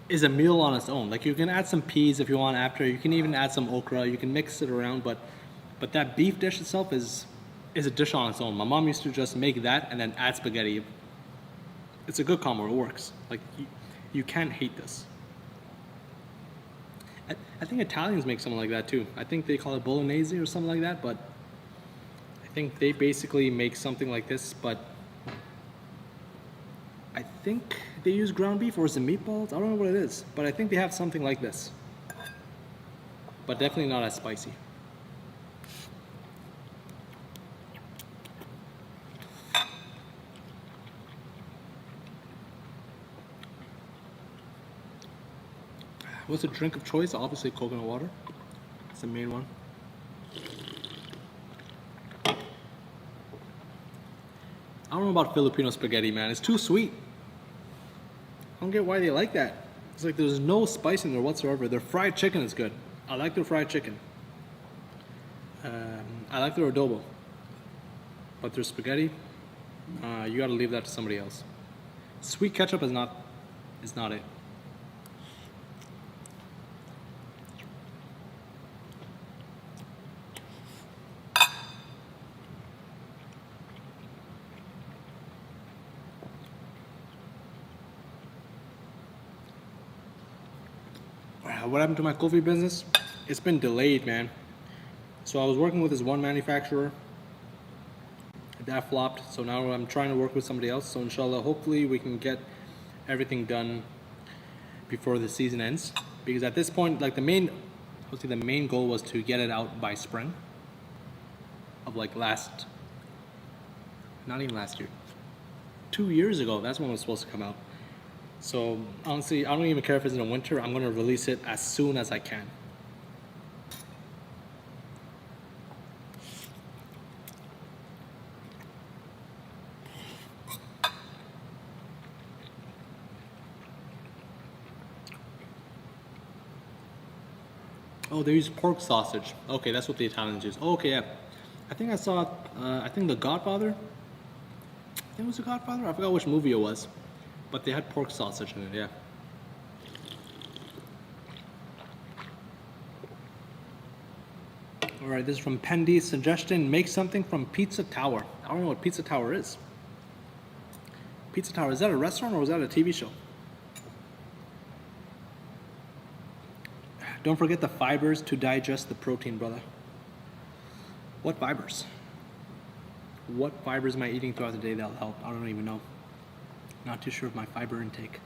is a meal on its own. Like you can add some peas if you want after. You can even add some okra. You can mix it around, but that beef dish itself is a dish on its own. My mom used to just make that and then add spaghetti. It's a good combo. It works. Like you can't hate this. I think Italians make something like that too. I think they call it bolognese or something like that, but I think they basically make something like this, but I think they use ground beef, or is it meatballs? I don't know what it is, but I think they have something like this, but definitely not as spicy. What's the drink of choice? Obviously coconut water. It's the main one. I don't know about Filipino spaghetti, man. It's too sweet. I don't get why they like that. It's like there's no spice in there whatsoever. Their fried chicken is good. I like their fried chicken. I like their adobo. But their spaghetti, you gotta leave that to somebody else. Sweet ketchup is not it. What happened to my coffee business? It's been delayed, man. So I was working with this one manufacturer. That flopped, so now I'm trying to work with somebody else. So inshallah, hopefully we can get everything done before the season ends. Because at this point, like the main goal was to get it out by spring of like not even last year, 2 years ago. That's when it was supposed to come out. So honestly, I don't even care if it's in the winter. I'm gonna release it as soon as I can. Oh, they use pork sausage. Okay, that's what the Italians use. Oh, okay, yeah. I think I saw, I think The Godfather. I think it was The Godfather. I forgot which movie it was. But they had pork sausage in it, yeah. Alright, this is from Pendy's suggestion. Make something from Pizza Tower. I don't know what Pizza Tower is. Pizza Tower, is that a restaurant or is that a TV show? Don't forget the fibers to digest the protein, brother. What fibers? What fibers am I eating throughout the day that'll help? I don't even know. Not too sure of my fiber intake.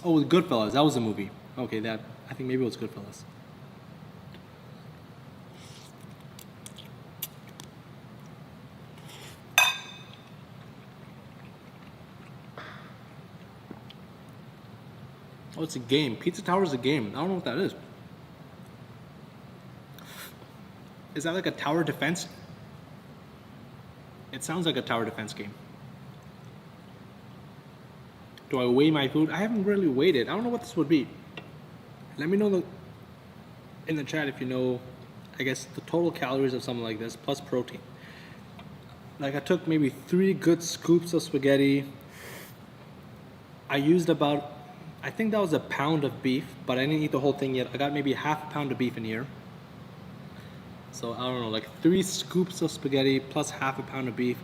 Oh, Goodfellas. That was a movie. Okay, I think maybe it was Goodfellas. Oh, it's a game. Pizza Tower is a game. I don't know what that is. Is that like a tower defense? It sounds like a tower defense game. Do I weigh my food? I haven't really weighed it. I don't know what this would be. Let me know in the chat if you know, I guess, the total calories of something like this, plus protein. Like I took maybe 3 good scoops of spaghetti. I used about, I think that was a pound of beef, but I didn't eat the whole thing yet. I got maybe half a pound of beef in here. So I don't know, like 3 scoops of spaghetti plus half a pound of beef,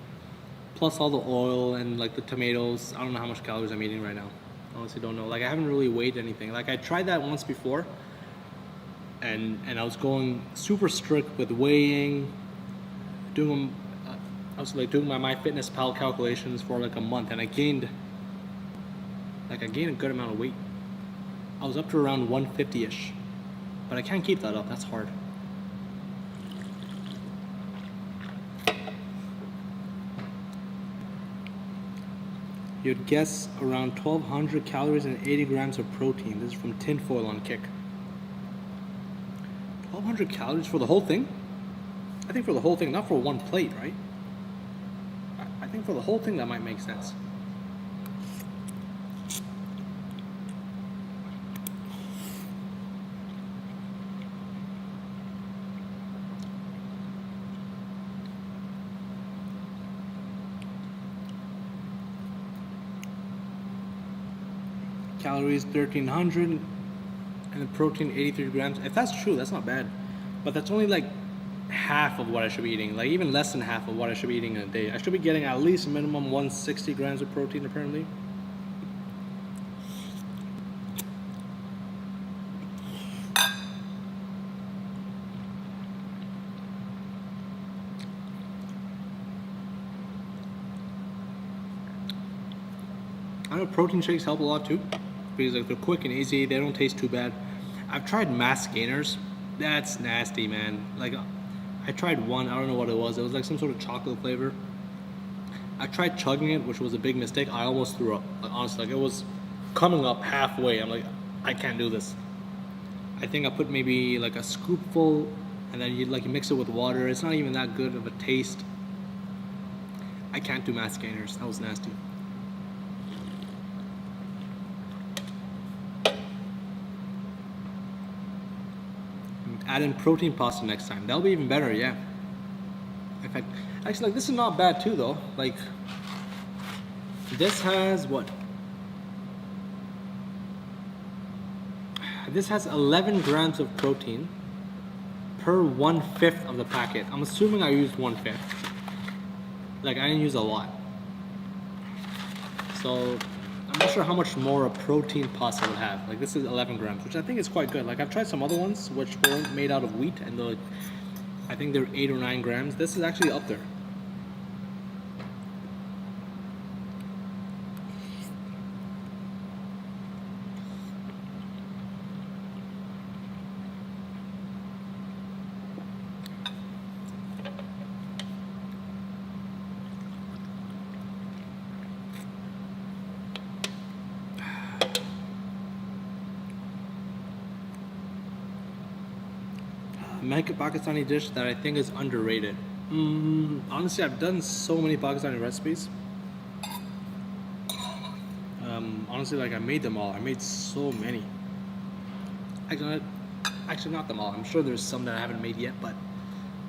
plus all the oil and like the tomatoes. I don't know how much calories I'm eating right now. Honestly don't know. Like I haven't really weighed anything. Like I tried that once before and I was going super strict with weighing, I was like doing my MyFitnessPal calculations for like a month, and I gained a good amount of weight. I was up to around 150-ish, but I can't keep that up. That's hard. You'd guess around 1,200 calories and 80 grams of protein. This is from Tinfoil on Kick. 1,200 calories for the whole thing? I think for the whole thing, not for one plate, right? I think for the whole thing that might make sense. Calories 1,300 and the protein 83 grams. If that's true, that's not bad, but that's only like half of what I should be eating, like even less than half of what I should be eating in a day. I should be getting at least minimum 160 grams of protein apparently. I know protein shakes help a lot too, because like they're quick and easy, they don't taste too bad. I've tried mass gainers. That's nasty, man. Like I tried one, I don't know what it was like some sort of chocolate flavor. I tried chugging it, which was a big mistake. I almost threw up, like honestly, like it was coming up halfway. I'm like, I can't do this. I think I put maybe like a scoopful and then you mix it with water. It's not even that good of a taste. I can't do mass gainers. That was nasty. Add in protein pasta next time. That'll be even better, yeah. Actually, like, this is not bad too, though. Like, this has what? This has 11 grams of protein per 1/5 of the packet. I'm assuming I used 1/5. Like, I didn't use a lot. So, I'm not sure how much more a protein pasta would have. Like, this is 11 grams, which I think is quite good. Like, I've tried some other ones which weren't made out of wheat, and I think they're 8 or 9 grams. This is actually up there. Make a Pakistani dish that I think is underrated. Honestly, I've done so many Pakistani recipes. Honestly, like, I made them all. I made so many. Actually, not them all. I'm sure there's some that I haven't made yet, but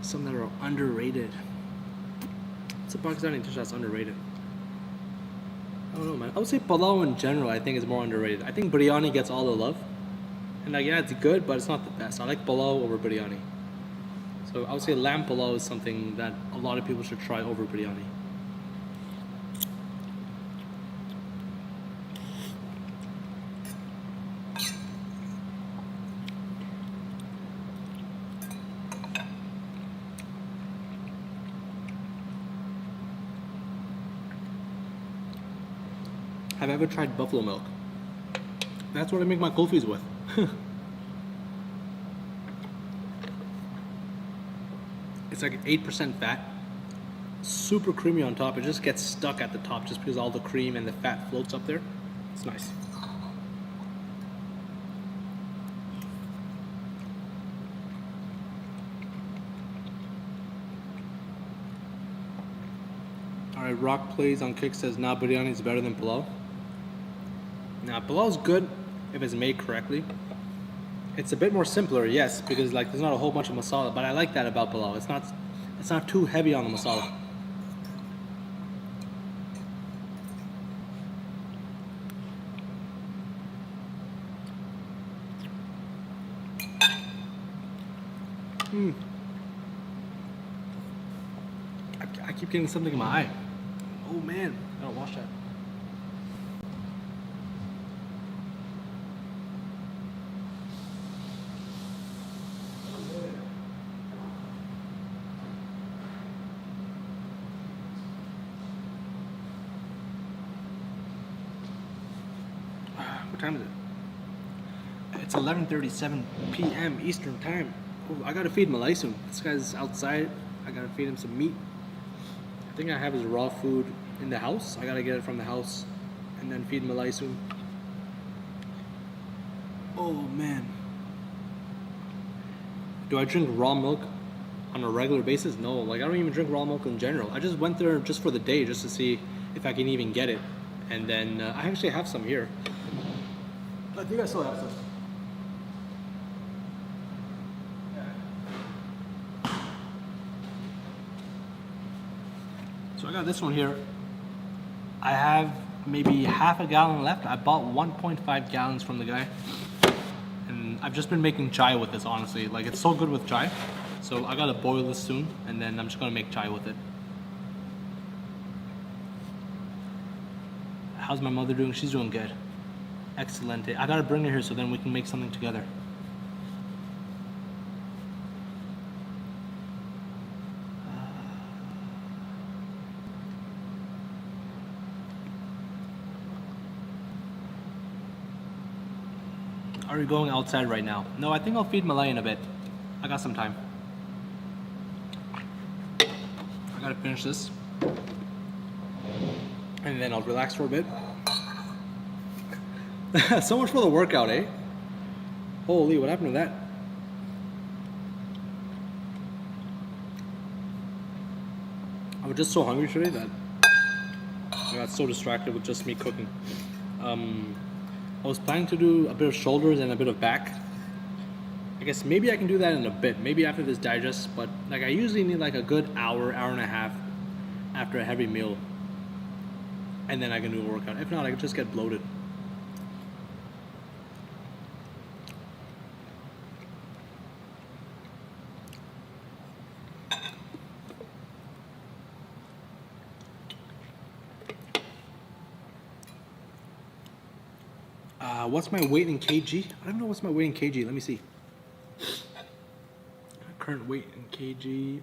some that are underrated. It's a Pakistani dish that's underrated. I don't know, man. I would say pulao in general, I think, is more underrated. I think biryani gets all the love. And like, yeah, it's good, but it's not the best. I like pulao over biryani. So I would say lamb pulao is something that a lot of people should try over biryani. Have you ever tried buffalo milk? That's what I make my kulfis with. It's like 8% fat, super creamy on top. It just gets stuck at the top just because all the cream and the fat floats up there. It's nice. Alright, Rock Plays on Kick says, nah, biryani is better than pulao. Now, pulao is good if it's made correctly. It's a bit more simpler, yes, because like there's not a whole bunch of masala, but I like that about pulao. It's not too heavy on the masala. I keep getting something in my eye. Oh man, I gotta wash that. What time is it? It's 11:37 p.m. Eastern time. Oh, I gotta feed Malay soon. This guy's outside. I gotta feed him some meat. I think I have his raw food in the house. I gotta get it from the house and then feed Malay soon. Oh man. Do I drink raw milk on a regular basis? No, like I don't even drink raw milk in general. I just went there just for the day, just to see if I can even get it. And then I actually have some here. I think I still have some. So I got this one here. I have maybe half a gallon left. I bought 1.5 gallons from the guy. And I've just been making chai with this, honestly. Like, it's so good with chai. So I gotta boil this soon, and then I'm just gonna make chai with it. How's my mother doing? She's doing good. Excellent. I gotta bring her here so then we can make something together. Are you going outside right now? No, I think I'll feed Malay in a bit. I got some time. I gotta finish this. And then I'll relax for a bit. So much for the workout, eh? Holy, what happened to that? I was just so hungry today that I got so distracted with just me cooking. I was planning to do a bit of shoulders and a bit of back. I guess maybe I can do that in a bit, maybe after this digests, but like I usually need like a good hour, hour and a half after a heavy meal. And then I can do a workout. If not, I could just get bloated. What's my weight in kg? I don't know what's my weight in kg. Let me see. Current weight in kg,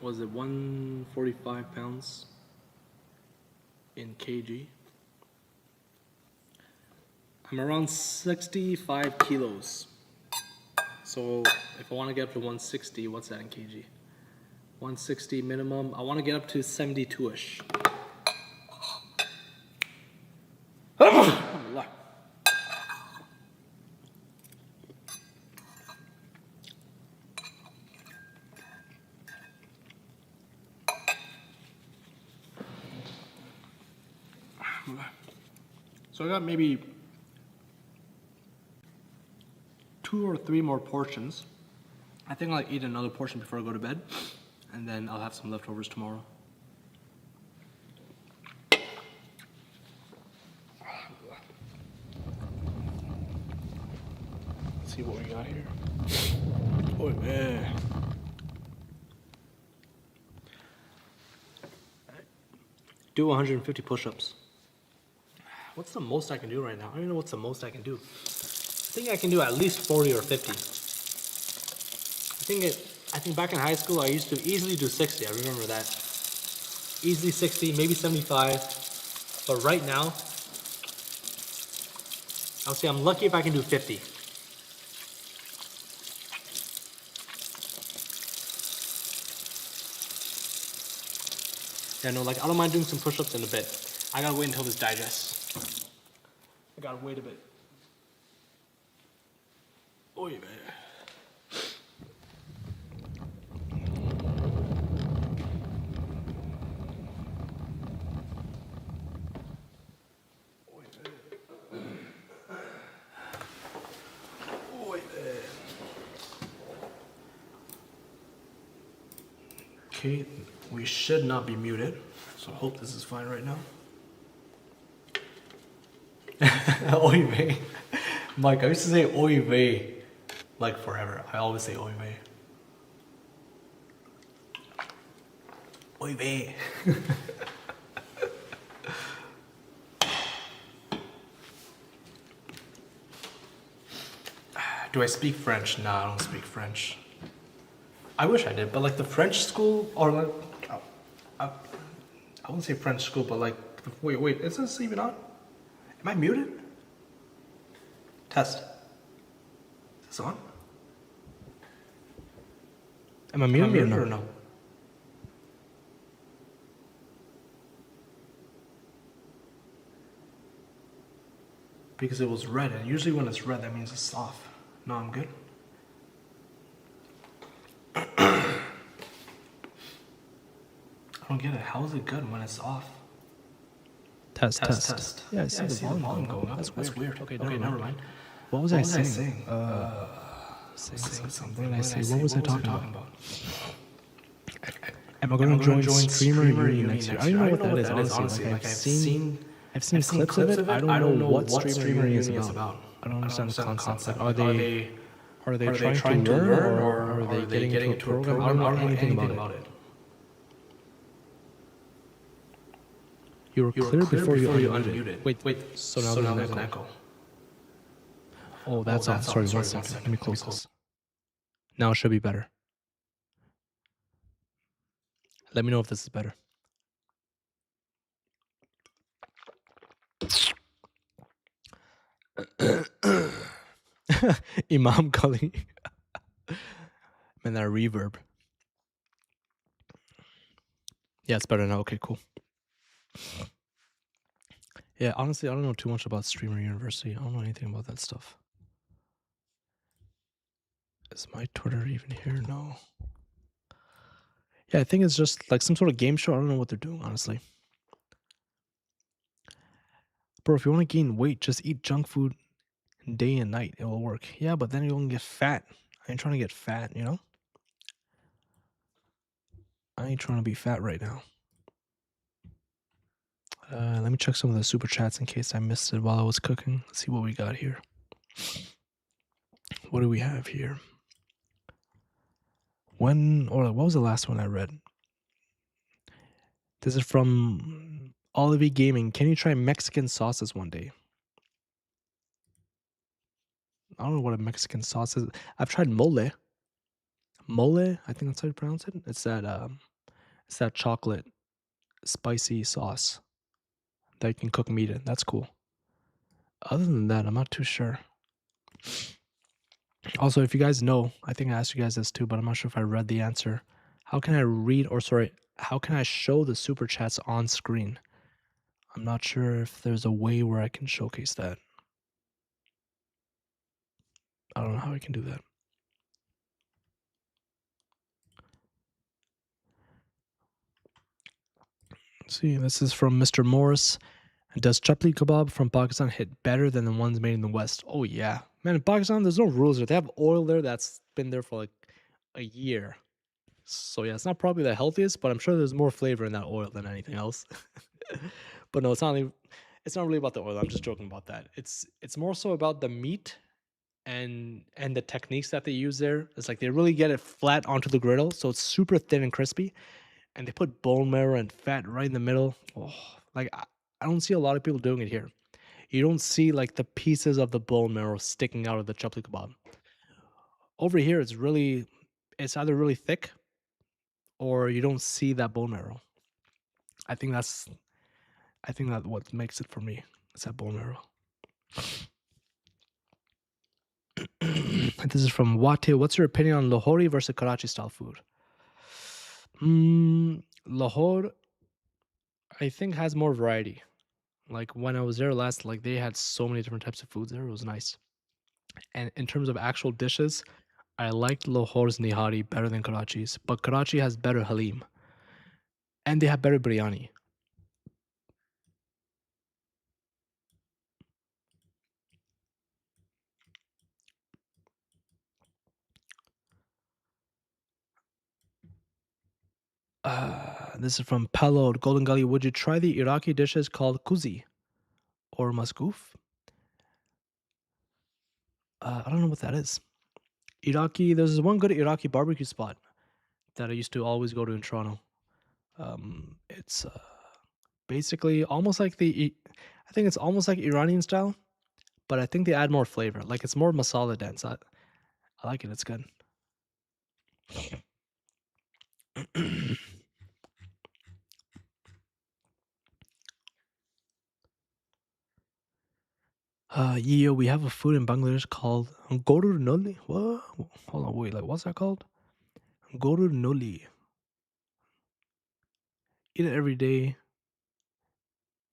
was it 145 pounds in kg? I'm around 65 kilos. So if I want to get up to 160, what's that in kg? 160 minimum. I want to get up to 72-ish. So I got maybe 2 or 3 more portions. I think I'll eat another portion before I go to bed, and then I'll have some leftovers tomorrow. Let's see what we got here. Oh man. Do 150 push-ups. What's the most I can do right now? I don't even know what's the most I can do. I think I can do at least 40 or 50. I think back in high school I used to easily do 60. I remember that. Easily 60, maybe 75. But right now, I'll say I'm lucky if I can do 50. Yeah, no, like I don't mind doing some push-ups in a bit. I gotta wait until this digests. I gotta wait a bit. Oh yeah, man. Okay, we should not be muted, so I hope this is fine right now. Oy vey. Mike, I used to say oy vey like forever. I always say oy vey. Oy vey. Do I speak French? No, I don't speak French. I wish I did, but like the French school, or like, I wouldn't say French school, but like, wait, is this even on? Am I muted? Test. Is this on? Am I muted or no? Because it was red, and usually when it's red, that means it's off. No, I'm good. I don't get it. How is it good when it's off? Test. Yeah, I see the volume going up. That's weird. Okay, never mind. What was I saying? Saying something. What did I say? What was I talking about? Am I going to join Streamer Uni next year? I don't know what that is, honestly. Like, I've seen clips of it. I don't know what Streamer Uni is about. I don't understand the concept. Like, are they trying to learn, or are they getting into a program? I don't know anything about it. You were clear before you unmuted. Wait. So now there's an echo. Oh, that's on. Sorry, 1 second. Let me close this. Now it should be better. Let me know if this is better. Imam Kali. Man, that reverb. Yeah, it's better now. Okay, cool. Yeah, honestly, I don't know too much about Streamer University. I don't know anything about that stuff. Is my Twitter even here? No. Yeah, I think it's just like some sort of game show. I don't know what they're doing, honestly. Bro, if you want to gain weight, just eat junk food day and night. It will work. Yeah, but then you're gonna get fat. I ain't trying to get fat, you know? I ain't trying to be fat right now. Let me check some of the super chats in case I missed it while I was cooking. Let's see what we got here. What do we have here? What was the last one I read? This is from Olivie Gaming. Can you try Mexican sauces one day? I don't know what a Mexican sauce is. I've tried mole. Mole, I think that's how you pronounce it. It's that chocolate spicy sauce that you can cook meat in. That's cool. Other than that, I'm not too sure. Also, if you guys know, I think I asked you guys this too, but I'm not sure if I read the answer. How can I show the super chats on screen? I'm not sure if there's a way where I can showcase that. I don't know how I can do that. Let's see, this is from Mr. Morris. Does chapli kebab from Pakistan hit better than the ones made in the West? Oh yeah, man. In Pakistan, there's no rules there. They have oil there that's been there for like a year. So yeah, it's not probably the healthiest, but I'm sure there's more flavor in that oil than anything else. But no, it's not really about the oil. I'm just joking about that. It's more so about the meat and the techniques that they use there. It's like they really get it flat onto the griddle, so it's super thin and crispy. And they put bone marrow and fat right in the middle. Oh, like I don't see a lot of people doing it here. You don't see like the pieces of the bone marrow sticking out of the chapli kebab. Over here, it's either really thick or you don't see that bone marrow. I think that's I think that what makes it for me. It's that bone marrow. This is from Wate. What's your opinion on Lahori versus Karachi style food? Lahore, I think, has more variety. Like when I was there last, like they had so many different types of foods there. It was nice. And in terms of actual dishes, I liked Lahore's nihari better than Karachi's, but Karachi has better halim and they have better biryani. This is from Palo Golden Gully. Would you try the Iraqi dishes called kuzi or maskoof? I don't know what that is. Iraqi, there's this one good Iraqi barbecue spot that I used to always go to in Toronto. It's basically almost like I think it's almost like Iranian style, but I think they add more flavor. Like it's more masala dense. I like it. It's good. Yeah, we have a food in Bangladesh called Gorur Noli. What? Hold on, wait, like what's that called? Gorur Noli. Eat it every day.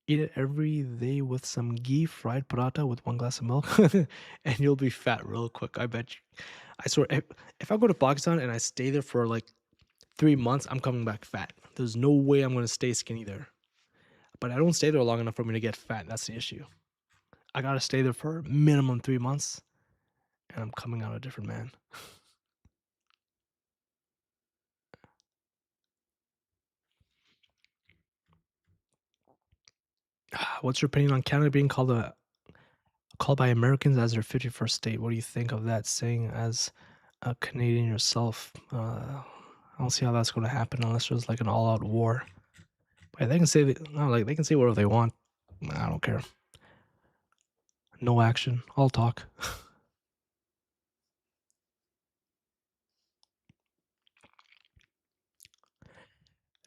Eat it every day with some ghee, fried paratha with one glass of milk, and you'll be fat real quick. I bet you. I swear, if I go to Pakistan and I stay there for like 3 months, I'm coming back fat. There's no way I'm gonna stay skinny there. But I don't stay there long enough for me to get fat. That's the issue. I gotta stay there for minimum 3 months, and I'm coming out a different man. What's your opinion on Canada being called by Americans as their 51st state? What do you think of that saying as a Canadian yourself? I don't see how that's going to happen unless there's like an all-out war. But they can say no, like they can say whatever they want. I don't care. No action. All talk.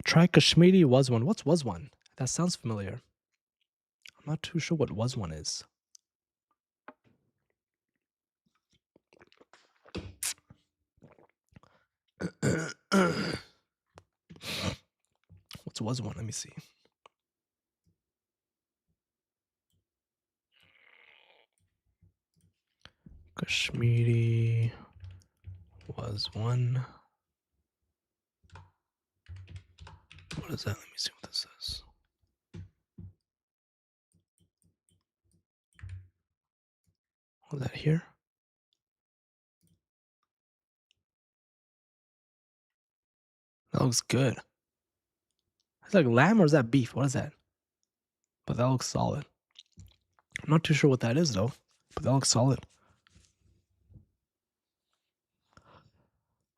Try Kashmiri was one. What's was one? That sounds familiar. I'm not too sure what was one is. What's was one? Let me see. Kashmiri was one. What is that? Let me see what this is. What is that here? That looks good. It's like lamb or is that beef? What is that? But that looks solid. I'm not too sure what that is though, but that looks solid.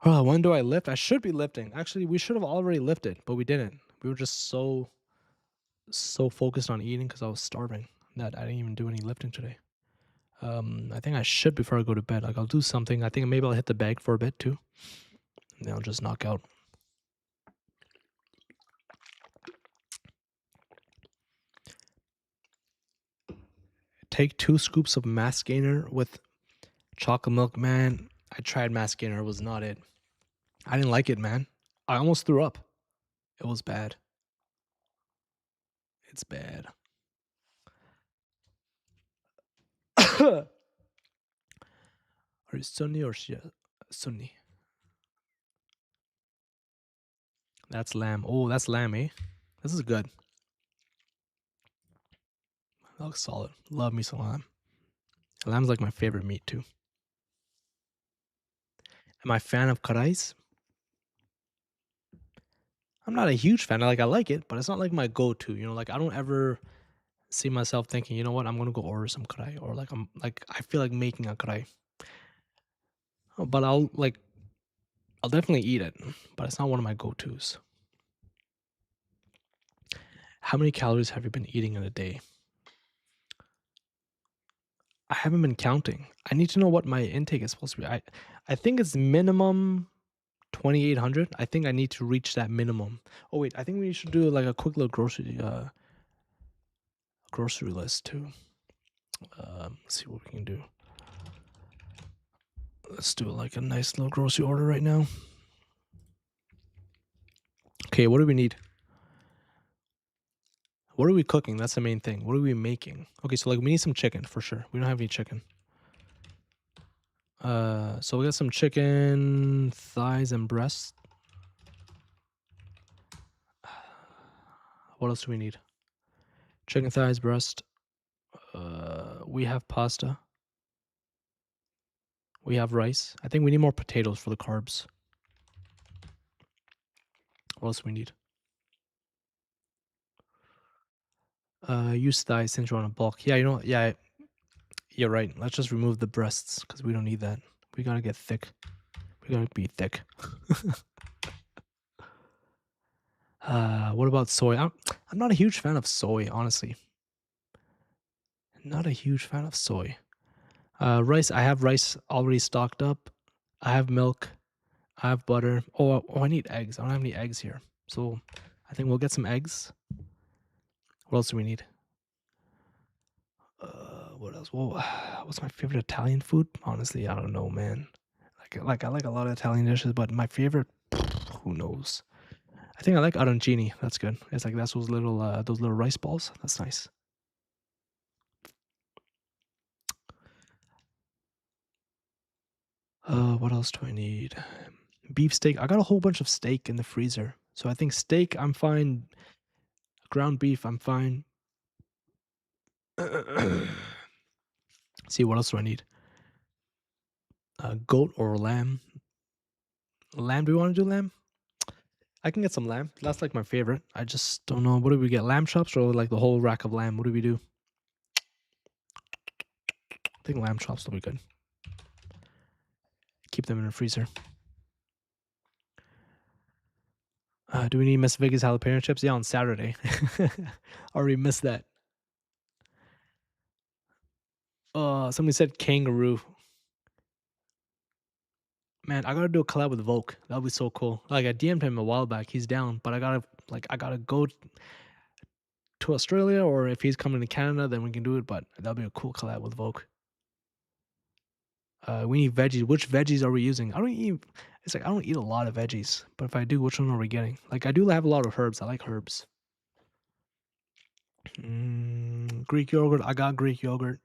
When do I lift? I should be lifting. Actually, we should have already lifted, but we didn't. We were just so focused on eating because I was starving that I didn't even do any lifting today. I think I should before I go to bed. Like I'll do something. I think maybe I'll hit the bag for a bit too. And then I'll just knock out. Take 2 scoops of mass gainer with chocolate milk. Man, I tried mass gainer. It was not it. I didn't like it, man. I almost threw up. It was bad. It's bad. Are you Sunni or Shia? Sunni. That's lamb. Oh, that's lamb, eh? This is good. That looks solid. Love me some lamb. Lamb's like my favorite meat too. Am I a fan of karais? I'm not a huge fan. I like it, but it's not like my go-to. You know, like I don't ever see myself thinking, you know what, I'm gonna go order some karai, or like I feel like making a karai. But I'll definitely eat it, but it's not one of my go-tos. How many calories have you been eating in a day? I haven't been counting. I need to know what my intake is supposed to be. I think it's minimum 2,800. I think I need to reach that minimum. Oh wait, I think we should do like a quick little grocery list too. Let's see what we can do. Let's do like a nice little grocery order right now. Okay, what do we need? What are we cooking? That's the main thing. What are we making? Okay, so like we need some chicken for sure. We don't have any chicken. So we got some chicken thighs and breasts. What else do we need? Chicken thighs, breast. We have pasta. We have rice. I think we need more potatoes for the carbs. What else do we need? Use thighs since you're on a bulk. Yeah, you know, yeah, you're right. Let's just remove the breasts because we don't need that. We gotta get thick. We gotta be thick. What about soy? I'm not a huge fan of soy, honestly. Not a huge fan of soy. Rice. I have rice already stocked up. I have milk. I have butter. Oh, I need eggs. I don't have any eggs here, so I think we'll get some eggs. What else do we need? What else? Well, what's my favorite Italian food? Honestly, I don't know, man. Like I like a lot of Italian dishes, but my favorite, who knows? I think I like arancini. That's good. It's like that's those little rice balls. That's nice. What else do I need? Beef steak. I got a whole bunch of steak in the freezer, so I think steak I'm fine. Ground beef I'm fine. See, what else do I need? Goat or lamb? Lamb? Do we want to do lamb? I can get some lamb. That's like my favorite. I just don't know. What do we get? Lamb chops or like the whole rack of lamb? What do we do? I think lamb chops will be good. Keep them in the freezer. Do we need Miss Vegas jalapeno chips? Yeah, on Saturday. Already missed that. Somebody said kangaroo. Man, I gotta do a collab with Volk. That'll be so cool. Like I DM'd him a while back. He's down, but I gotta go to Australia, or if he's coming to Canada, then we can do it. But that'll be a cool collab with Volk. We need veggies. Which veggies are we using? I don't eat. It's like I don't eat a lot of veggies, but if I do, which one are we getting? Like I do have a lot of herbs. I like herbs. Greek yogurt. I got Greek yogurt.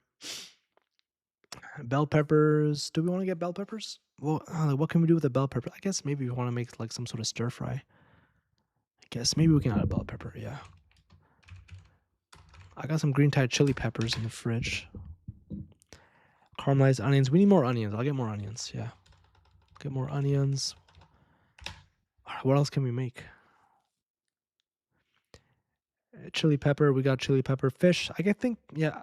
Bell peppers. Do we want to get bell peppers? Well, what can we do with the bell pepper? I guess maybe we want to make like some sort of stir fry. guess maybe we can add a bell pepper. Yeah. I got some green Thai chili peppers in the fridge. Caramelized onions. We need more onions. I'll get more onions. Yeah. Get more onions. What else can we make? Chili pepper. We got chili pepper. Fish. I think, yeah,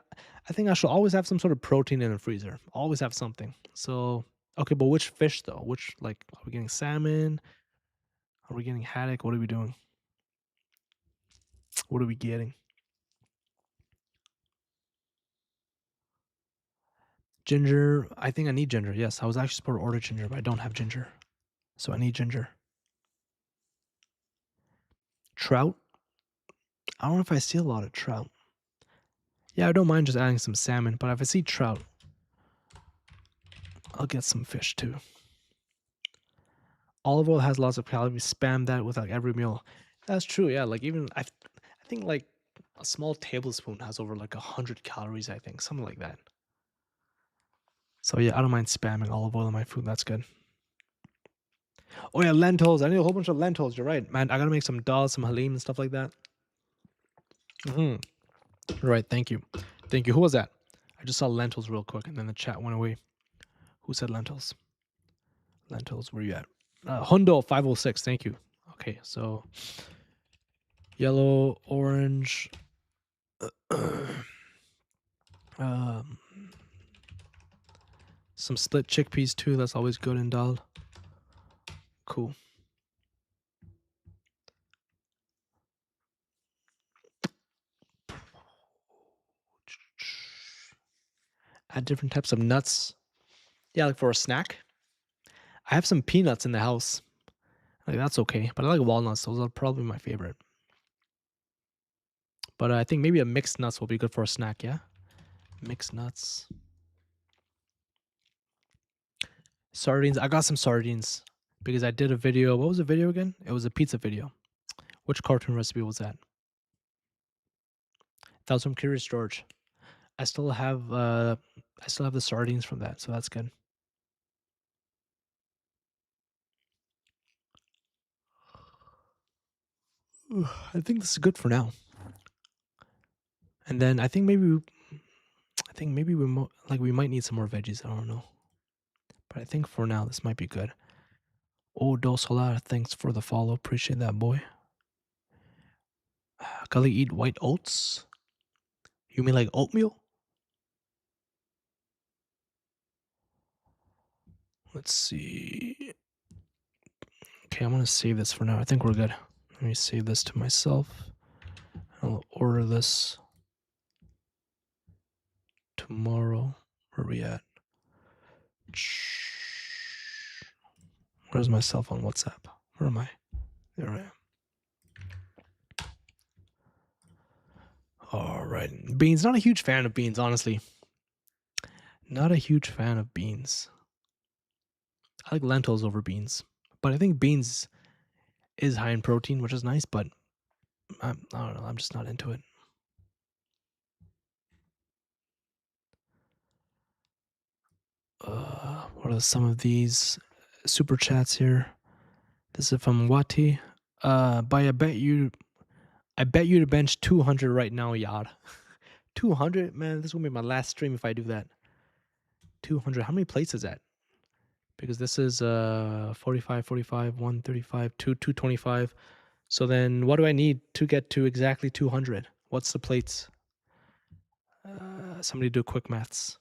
I think I should always have some sort of protein in the freezer. Always have something. So, okay, but which fish though? Which, like, are we getting salmon? Are we getting haddock? What are we doing? What are we getting? Ginger. I think I need ginger. Yes, I was actually supposed to order ginger, but I don't have ginger. So I need ginger. Trout. I don't know if I see a lot of trout. Yeah, I don't mind just adding some salmon, but if I see trout, I'll get some fish too. Olive oil has lots of calories. Spam that with like every meal. That's true. Yeah, like even I think like a small tablespoon has over like 100 calories. I think something like that. So yeah, I don't mind spamming olive oil in my food. That's good. Oh yeah, lentils. I need a whole bunch of lentils. You're right, man. I gotta make some dal, some halim, and stuff like that. Right. Thank you. Thank you. Who was that? I just saw lentils real quick, and then the chat went away. Who said lentils? Lentils. Where you at? Hundo 506. Thank you. Okay, so yellow, orange. Some split chickpeas too. That's always good in dal. Cool. Add different types of nuts. Yeah, like for a snack. I have some peanuts in the house. Like that's okay, but I like walnuts. Those are probably my favorite. But I think maybe a mixed nuts will be good for a snack. Yeah, mixed nuts. Sardines. I got some sardines because I did a video. What was the video again? It was a pizza video. Which cartoon recipe was that? That was from Curious George. I still have the sardines from that, so that's good. I think this is good for now. And then I think maybe we might need some more veggies. I don't know, but I think for now this might be good. Oh, Dos Solar, thanks for the follow. Appreciate that, boy. Gully eat white oats? You mean like oatmeal? Let's see. Okay, I'm gonna save this for now. I think we're good. Let me save this to myself. I'll order this tomorrow. Where are we at? Where's my cell phone? WhatsApp. Where am I? There I am. All right. Beans. Not a huge fan of beans, honestly. Not a huge fan of beans. I like lentils over beans. But I think beans is high in protein, which is nice, but I don't know. I'm just not into it. What are some of these super chats here? This is from Wati. But I bet you to bench 200 right now, Yad. 200? Man, this will be my last stream if I do that. 200. How many plates is that? Because this is 45, 135, 225. So then what do I need to get to exactly 200? What's the plates? Somebody do quick maths.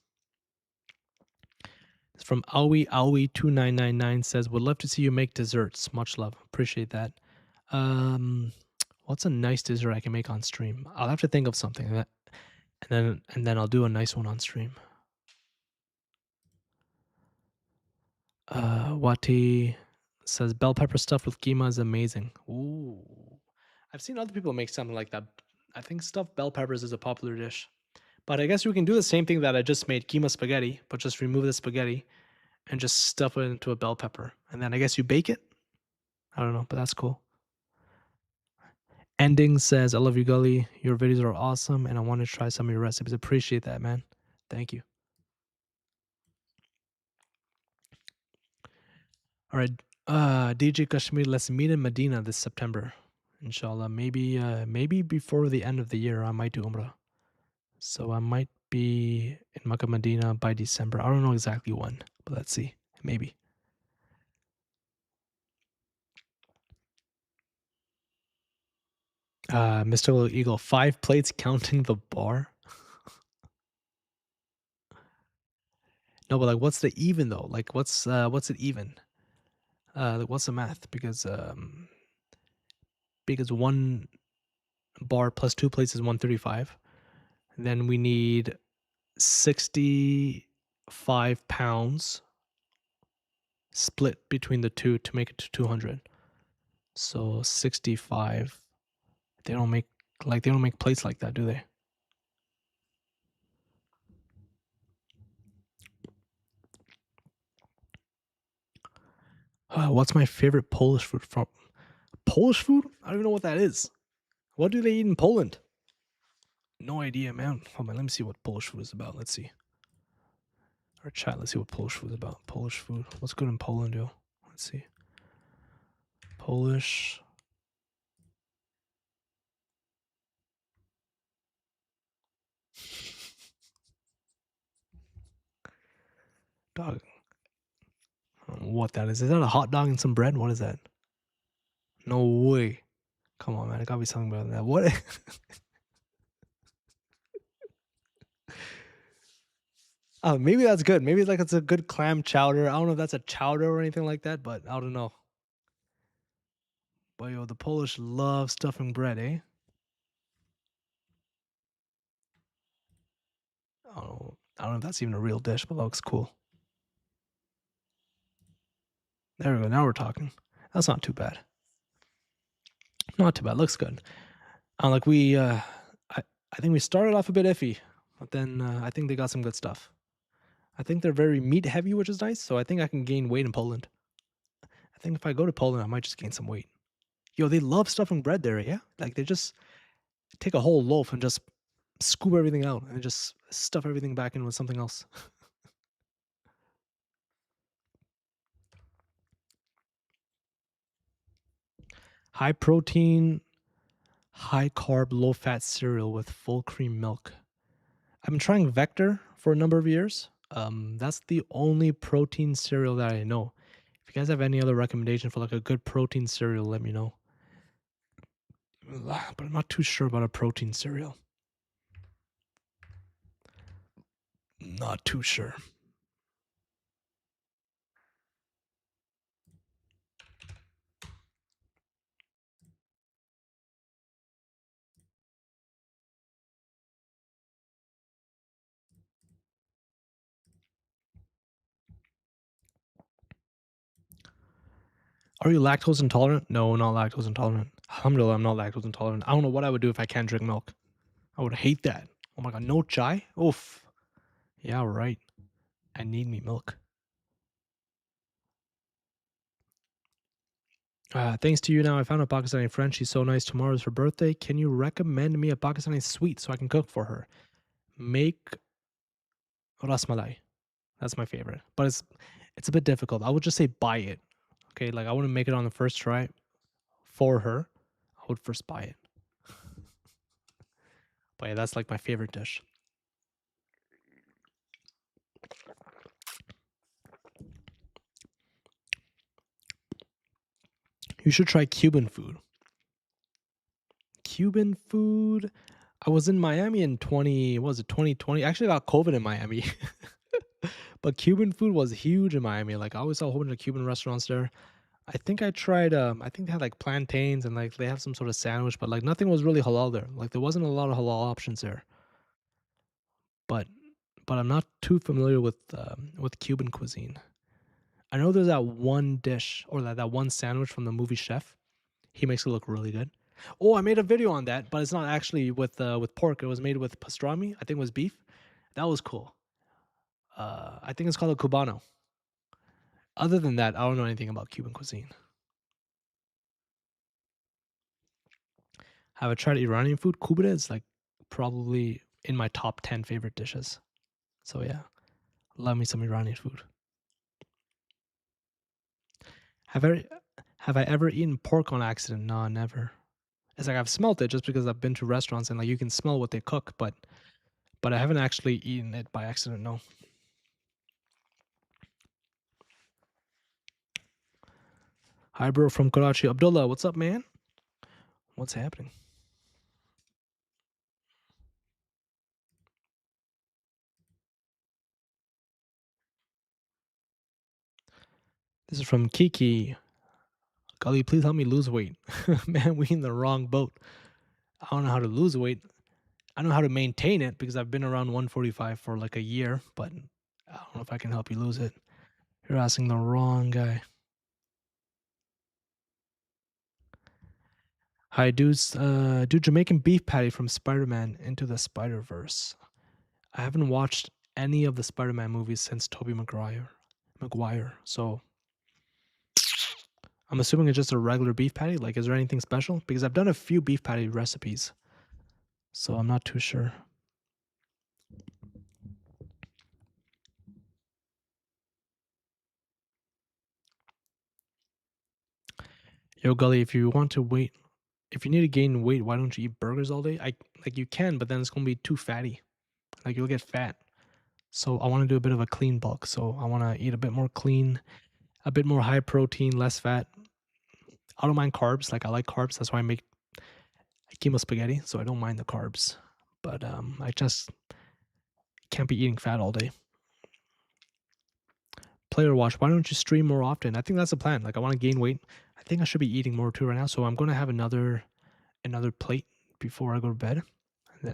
It's from Aoi2999 says, would love to see you make desserts. Much love. Appreciate that. What's a nice dessert I can make on stream? I'll have to think of something that, and then I'll do a nice one on stream. Wati says bell pepper stuffed with keema is amazing. Ooh. I've seen other people make something like that. I think stuffed bell peppers is a popular dish. But I guess we can do the same thing that I just made, keema spaghetti, but just remove the spaghetti and just stuff it into a bell pepper. And then I guess you bake it? I don't know, but that's cool. Ending says, I love you, Gully. Your videos are awesome, and I want to try some of your recipes. Appreciate that, man. Thank you. All right. DJ Kashmir, let's meet in Medina this September. Inshallah. Maybe before the end of the year I might do Umrah. So I might be in Makkah Medina by December. I don't know exactly when, but let's see. Maybe. Mystical Eagle, 5 plates counting the bar. No, but like, what's the even though? Like, what's it even? Like, what's the math? Because 1 bar plus 2 plates is 135. Then we need 65 pounds split between the two to make it to 200. So 65. They don't make plates like that, do they? What's my favorite Polish food from Polish food? I don't even know what that is. What do they eat in Poland? No idea, man. Hold on, let me see what Polish food is about. Let's see. Our chat, let's see what Polish food is about. Polish food. What's good in Poland, yo? Let's see. Polish. Dog. I don't know what that is. Is that a hot dog and some bread? What is that? No way. Come on, man. It gotta be something better than that. What? Oh, maybe that's good. Maybe it's a good clam chowder. I don't know if that's a chowder or anything like that, but I don't know. But yo, the Polish love stuffing bread, eh? I don't know if that's even a real dish, but that looks cool. There we go. Now we're talking. That's not too bad. Not too bad. Looks good. Like I think we started off a bit iffy, but then I think they got some good stuff. I think they're very meat heavy, which is nice. So I think I can gain weight in Poland. I think if I go to Poland, I might just gain some weight. Yo, they love stuffing bread there, yeah? Like they just take a whole loaf and just scoop everything out and just stuff everything back in with something else. High protein, high carb, low fat cereal with full cream milk. I've been trying Vector for a number of years. That's the only protein cereal that I know. If you guys have any other recommendation for like a good protein cereal, let me know. But I'm not too sure about a protein cereal. Not too sure. Are you lactose intolerant? No, not lactose intolerant. Alhamdulillah, I'm not lactose intolerant. I don't know what I would do if I can't drink milk. I would hate that. Oh my god, no chai? Oof. Yeah, right. I need me milk. Thanks to you now, I found a Pakistani friend. She's so nice. Tomorrow's her birthday. Can you recommend me a Pakistani sweet so I can cook for her? Make rasmalai. That's my favorite. But it's a bit difficult. I would just say buy it. Okay, like I wouldn't make it on the first try for her. I would first buy it. But yeah, that's like my favorite dish. You should try Cuban food. Cuban food. I was in Miami in 2020? Actually, I got COVID in Miami. But Cuban food was huge in Miami. Like I always saw a whole bunch of Cuban restaurants there. I think I tried I think they had like plantains and like they have some sort of sandwich, but like nothing was really halal there. Like there wasn't a lot of halal options there. But I'm not too familiar with Cuban cuisine. I know there's that one dish or that one sandwich from the movie Chef. He makes it look really good. Oh, I made a video on that, but it's not actually with pork. It was made with pastrami. I think it was beef. That was cool. I think it's called a cubano. Other than that, I don't know anything about Cuban cuisine. Have I tried Iranian food? Kubra is like probably in my top 10 favorite dishes. So yeah, love me some Iranian food. Have I have I ever eaten pork on accident? No, never. It's like I've smelt it just because I've been to restaurants and like you can smell what they cook, but I haven't actually eaten it by accident. No. Hi, bro, from Karachi. Abdullah, what's up, man? What's happening? This is from Kiki. Gully, please help me lose weight. Man, we in the wrong boat. I don't know how to lose weight. I know how to maintain it because I've been around 145 for like a year, but I don't know if I can help you lose it. You're asking the wrong guy. Hi, dudes. Do Jamaican beef patty from Spider-Man Into the Spider-Verse. I haven't watched any of the Spider-Man movies since Tobey Maguire. So I'm assuming it's just a regular beef patty. Like, is there anything special? Because I've done a few beef patty recipes, so I'm not too sure. Yo, Gully, if you need to gain weight, why don't you eat burgers all day? Like you can, but then it's gonna be too fatty. Like you'll get fat. So I want to do a bit of a clean bulk. So I want to eat a bit more clean, a bit more high protein, less fat. I don't mind carbs. Like I like carbs. That's why I make keto spaghetti. So I don't mind the carbs. But I just can't be eating fat all day. Player watch. Why don't you stream more often? I think that's the plan. Like I want to gain weight. I think I should be eating more too right now. So I'm gonna have another plate before I go to bed,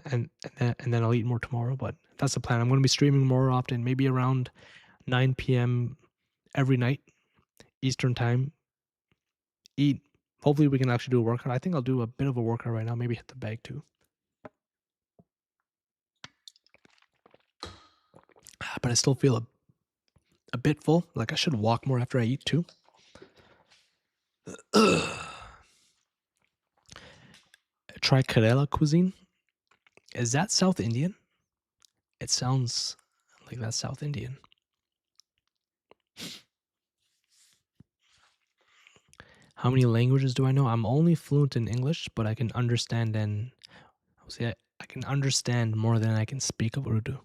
and then I'll eat more tomorrow. But that's the plan. I'm gonna be streaming more often. Maybe around 9 p.m. every night, Eastern time. Eat. Hopefully we can actually do a workout. I think I'll do a bit of a workout right now. Maybe hit the bag too. But I still feel a bit full. Like I should walk more after I eat too. Try Kerala cuisine. Is that South Indian? It sounds like that's South Indian. How many languages do I know? I'm only fluent in English, but I can understand I can understand more than I can speak of Urdu.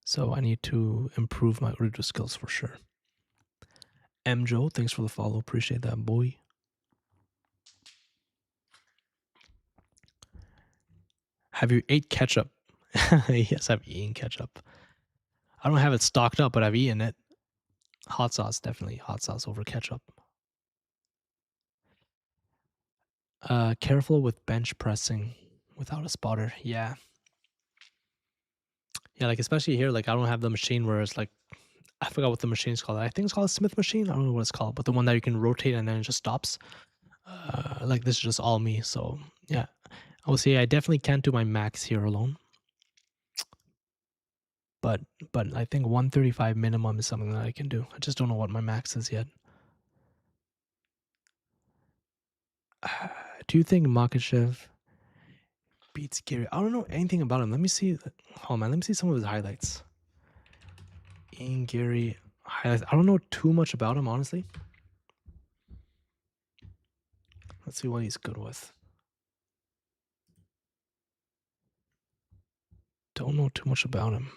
So I need to improve my Urdu skills for sure. M. Joe, thanks for the follow. Appreciate that, boy. Have you ate ketchup? Yes, I've eaten ketchup. I don't have it stocked up, but I've eaten it. Hot sauce, definitely. Hot sauce over ketchup. Careful with bench pressing without a spotter. Yeah. Yeah, like especially here, like I don't have the machine where it's like, I forgot what the machine's called. I think it's called a Smith machine. I don't know what it's called, but the one that you can rotate and then it just stops. Like this is just all me. So yeah, I will say I definitely can't do my max here alone. But I think 135 minimum is something that I can do. I just don't know what my max is yet. Do you think Makachev beats Gary? I don't know anything about him. Let me see. Oh man, let me see some of his highlights. Ian Gary highlights. I don't know too much about him, honestly. Let's see what he's good with. Don't know too much about him.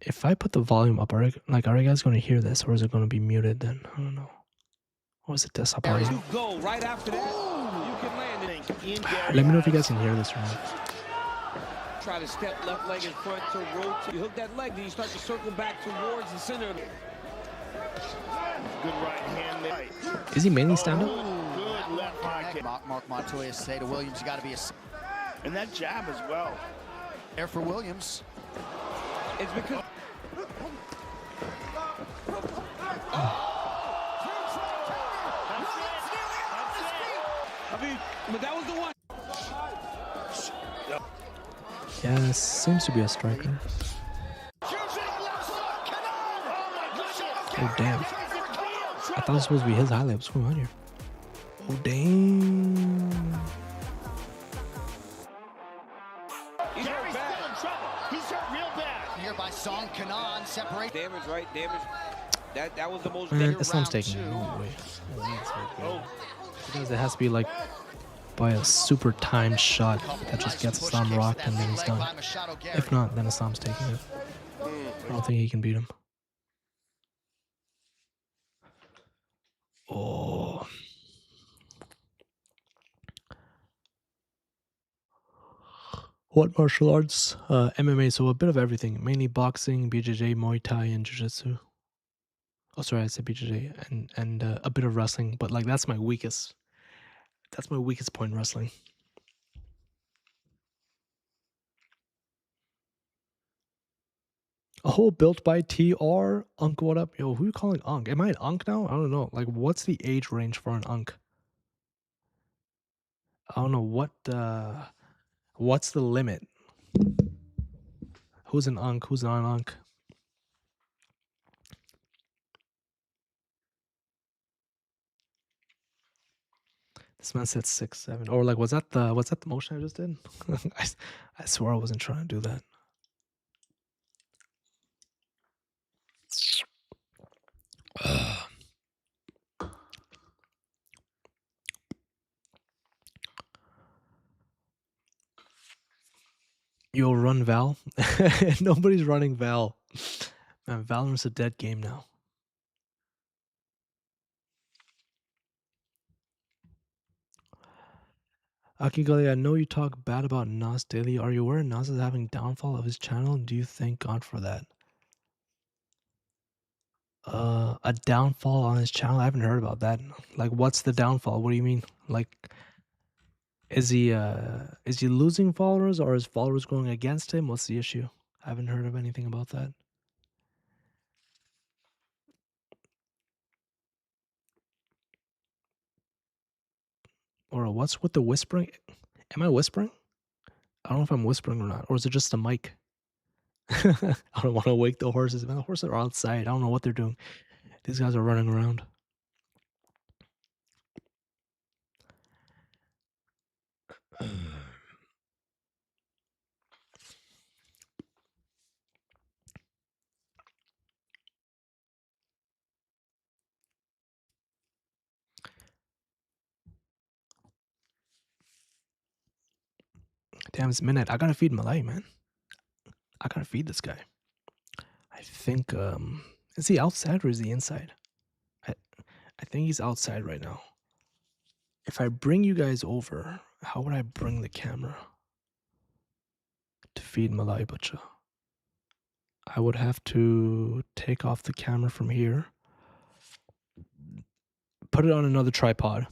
If I put the volume up, are you guys going to hear this, or is it going to be muted then? I don't know. Or is it this up already? Right after that, you can land it. Let me know if you guys can hear this or not. Try to step left leg in front to rotate. You hook that leg, then you start to circle back towards the center. Good right hand there. Is he mainly stand-up? Good left high kick. Mark Montoya say to Williams, you got to be a... And that jab as well. There for Williams. It's because... I mean, but that was the one. Yeah, seems to be a striker. Oh, damn. I thought it was supposed to be his highlight. What's going on here? Oh, damn. He's hurt bad. In trouble. He's hurt real bad. Here by Song Kanan, separate. Damage, right? Damage. That was the most Man, dangerous Islam's round taking it. two. No way. Oh. Because it has to be like by a super timed shot that just gets Islam rocked and then he's done. If not, then Islam's taking it. I don't think he can beat him. Oh. What martial arts? MMA, so a bit of everything. Mainly boxing, BJJ, Muay Thai, and Jiu-Jitsu. Oh, sorry, I said BJJ and a bit of wrestling, but like that's my weakest. That's my weakest point in wrestling. Oh, built by TR. Unk, what up? Yo, who you calling Unk? Am I an Unk now? I don't know. Like, what's the age range for an Unk? I don't know what's the limit? Who's an Unk? Who's not an Unk? This man said 6, 7. Or like, was that the motion I just did? I swear I wasn't trying to do that. You'll run Val? Nobody's running Val. Man, Valorant's a dead game now. Akigoli, I know you talk bad about Nas daily. Are you aware Nas is having downfall of his channel? Do you thank God for that? A downfall on his channel? I haven't heard about that. Like, what's the downfall? What do you mean? Like, is he losing followers or is followers going against him? What's the issue? I haven't heard of anything about that. Or what's with the whispering? Am I whispering? I don't know if I'm whispering or not. Or is it just a mic? I don't want to wake the horses. Man, the horses are outside. I don't know what they're doing. These guys are running around. Damn, it's midnight. I gotta feed Malay, man. I gotta feed this guy. I think, is he outside or is he inside? I think he's outside right now. If I bring you guys over, how would I bring the camera to feed Malay Bacha? I would have to take off the camera from here, put it on another tripod,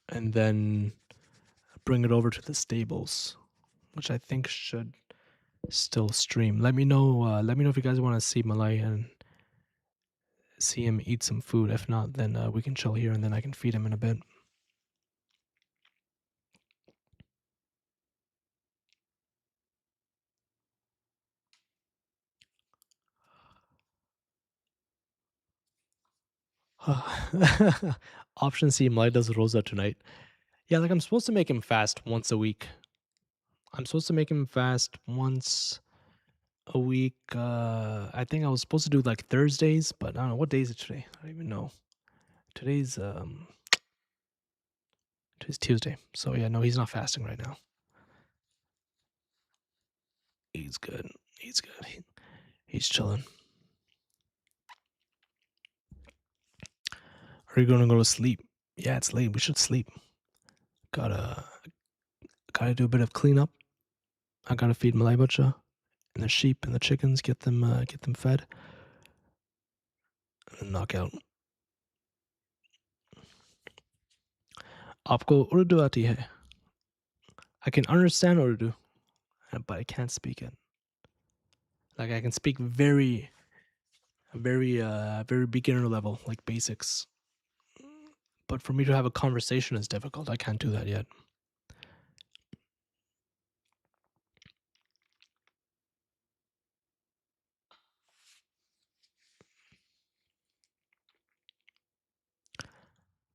and then bring it over to the stables, which I think should still stream. Let me know if you guys want to see Malay and see him eat some food. If not, then we can chill here and then I can feed him in a bit. Option C, Malay does Rosa tonight. Yeah, like I'm supposed to make him fast once a week. I'm supposed to make him fast once a week. I think I was supposed to do like Thursdays, but I don't know what day is it today. I don't even know. Today's Tuesday. So yeah, no, he's not fasting right now. He's good. He's good. He's chilling. Are you gonna go to sleep? Yeah, it's late. We should sleep. Gotta do a bit of cleanup. I gotta feed Malay Bacha and the sheep and the chickens. Get them fed. And knock out. Aapko Urdu aati hai? I can understand Urdu, but I can't speak it. Like I can speak very beginner level, like basics. But for me to have a conversation is difficult. I can't do that yet.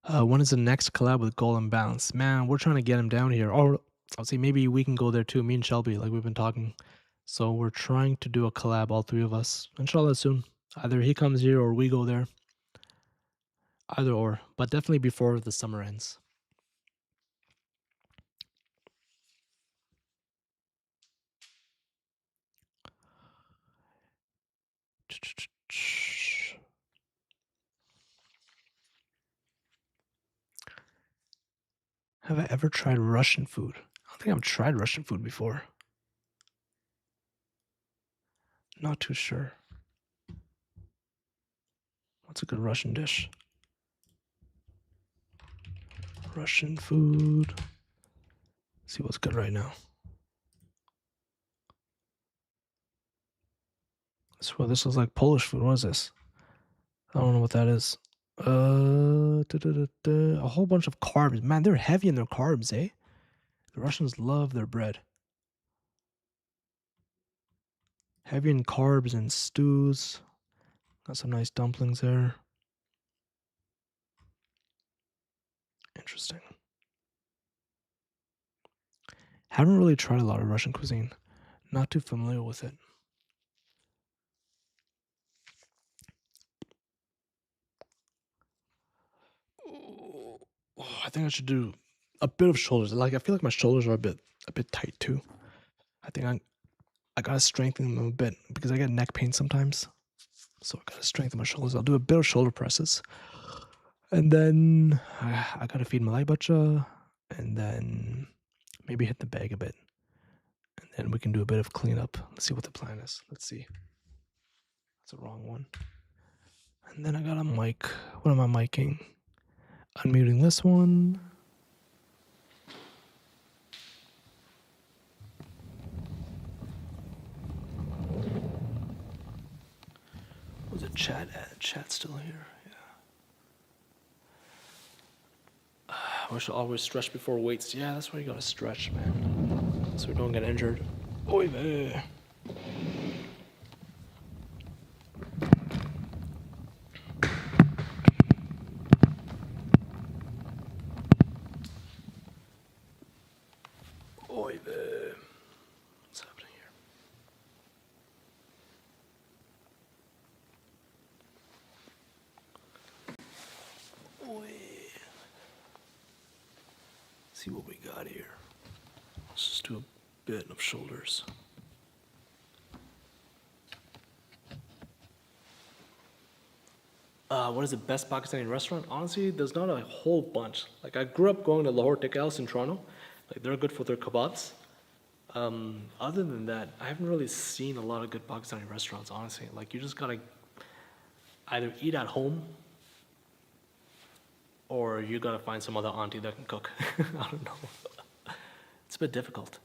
When is the next collab with Golden Balance? Man, we're trying to get him down here. Or I'll say maybe we can go there too. Me and Shelby, like we've been talking. So we're trying to do a collab, all three of us. Inshallah soon. Either he comes here or we go there. Either or. But definitely before the summer ends. Have I ever tried Russian food? I don't think I've tried Russian food before. Not too sure. What's a good Russian dish? Russian food. Let's see what's good right now. This looks like Polish food. What is this? I don't know what that is. A whole bunch of carbs. Man, they're heavy in their carbs, eh? The Russians love their bread. Heavy in carbs and stews. Got some nice dumplings there. Interesting. Haven't really tried a lot of Russian cuisine. Not too familiar with it. I think I should do a bit of shoulders. Like I feel like my shoulders are a bit tight too. I think I gotta strengthen them a bit because I get neck pain sometimes. So I gotta strengthen my shoulders. I'll do a bit of shoulder presses. And then I gotta feed my bacha, and then maybe hit the bag a bit. And then we can do a bit of cleanup. Let's see what the plan is. Let's see. That's the wrong one. And then I got a mic. What am I miking? Unmuting this one. Was it chat? Chat still here? Yeah. We should always stretch before weights. Yeah, that's why you gotta stretch, man. So we don't get injured. Oy vey. Oy vey. What's happening here? Oy. See what we got here. Let's just do a bit of shoulders. What is the best Pakistani restaurant? Honestly, there's not a whole bunch. Like I grew up going to Lahore Tikka House in Toronto. Like they're good for their kebabs. Other than that, I haven't really seen a lot of good Pakistani restaurants, honestly. Like you just gotta either eat at home or you gotta find some other auntie that can cook. I don't know. It's a bit difficult.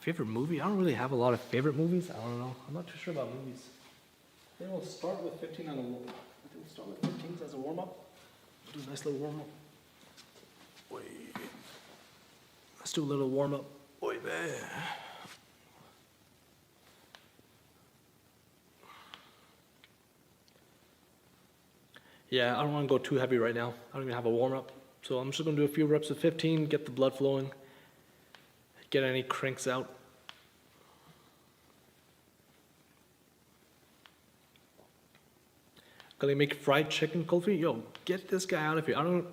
Favorite movie? I don't really have a lot of favorite movies. I don't know. I'm not too sure about movies. I think we'll start with 15 on the wall. I think we'll start with 15 as a warm-up. Do a nice little warm-up. Wait. Let's do a little warm-up. Wait, man. Yeah, I don't want to go too heavy right now. I don't even have a warm-up. So I'm just going to do a few reps of 15, get the blood flowing, get any cranks out. Gonna make fried chicken, Kulfi? Yo, get this guy out of here. I don't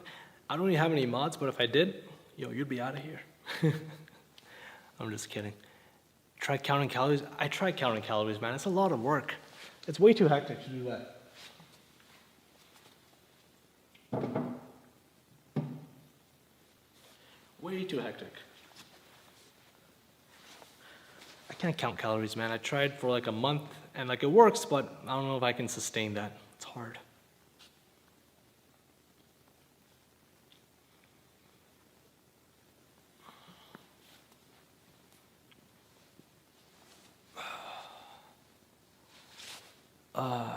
even have any mods, but if I did, yo, you'd be out of here. I'm just kidding. Try counting calories? I tried counting calories, man. It's a lot of work. It's way too hectic to do that. Way too hectic. I can't count calories, man. I tried for like a month and like it works, but I don't know if I can sustain that. It's hard.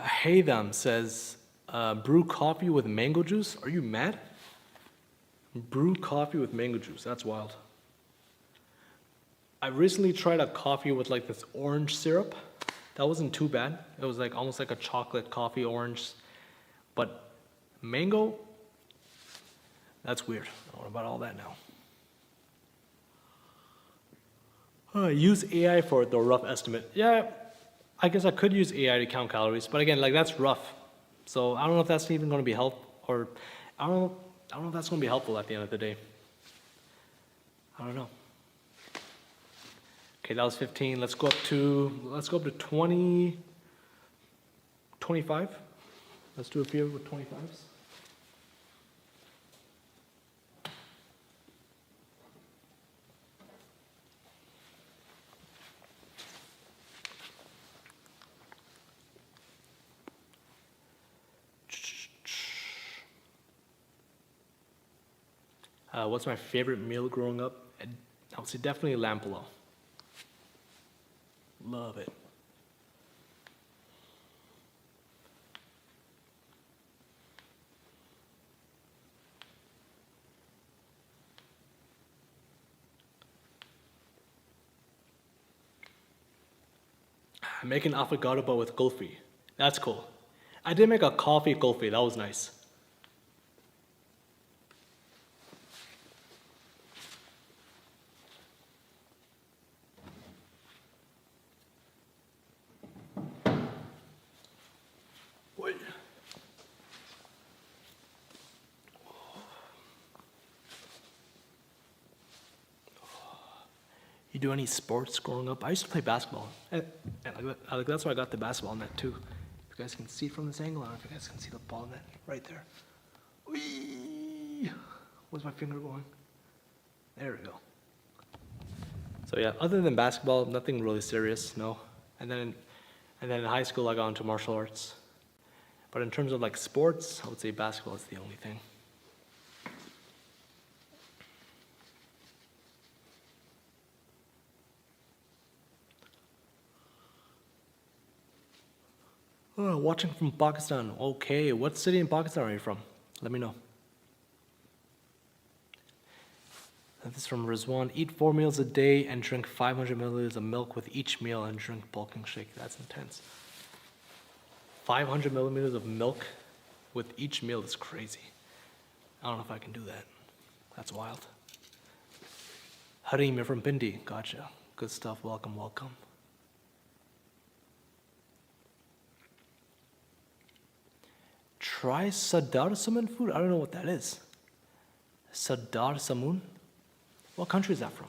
Hey them says, brew coffee with mango juice? Are you mad? Brew coffee with mango juice, that's wild. I recently tried a coffee with like this orange syrup. That wasn't too bad. It was like almost like a chocolate coffee orange. But mango, that's weird. What about all that now? Use AI for the rough estimate. Yeah, I guess I could use AI to count calories, but again, like that's rough. So I don't know if that's even going to be helpful, or I don't know if that's going to be helpful at the end of the day. I don't know. Okay, that was 15. Let's go up to 20, 25. Let's do a few with 25s. What's my favorite meal growing up? I would say definitely lamb pillau. Love it. I'm making affogato but with kulfi. That's cool. I did make a coffee kulfi. That was nice. Wait. You do any sports growing up? I used to play basketball. And that's why I got the basketball net too. If you guys can see from this angle, I don't know if you guys can see the ball net right there. Whee! Where's my finger going? There we go. So yeah, other than basketball, nothing really serious, no. And then in high school, I got into martial arts. But in terms of like sports, I would say basketball is the only thing. Oh, watching from Pakistan. Okay, what city in Pakistan are you from? Let me know. This is from Rizwan. Eat 4 meals a day and drink 500 milliliters of milk with each meal and drink bulking shake. That's intense. 500 milliliters of milk with each meal is crazy. I don't know if I can do that. That's wild. Harim, you're from Pindi. Gotcha. Good stuff. Welcome, welcome. Try Sadar Samun food? I don't know what that is. Sadar Samun? What country is that from?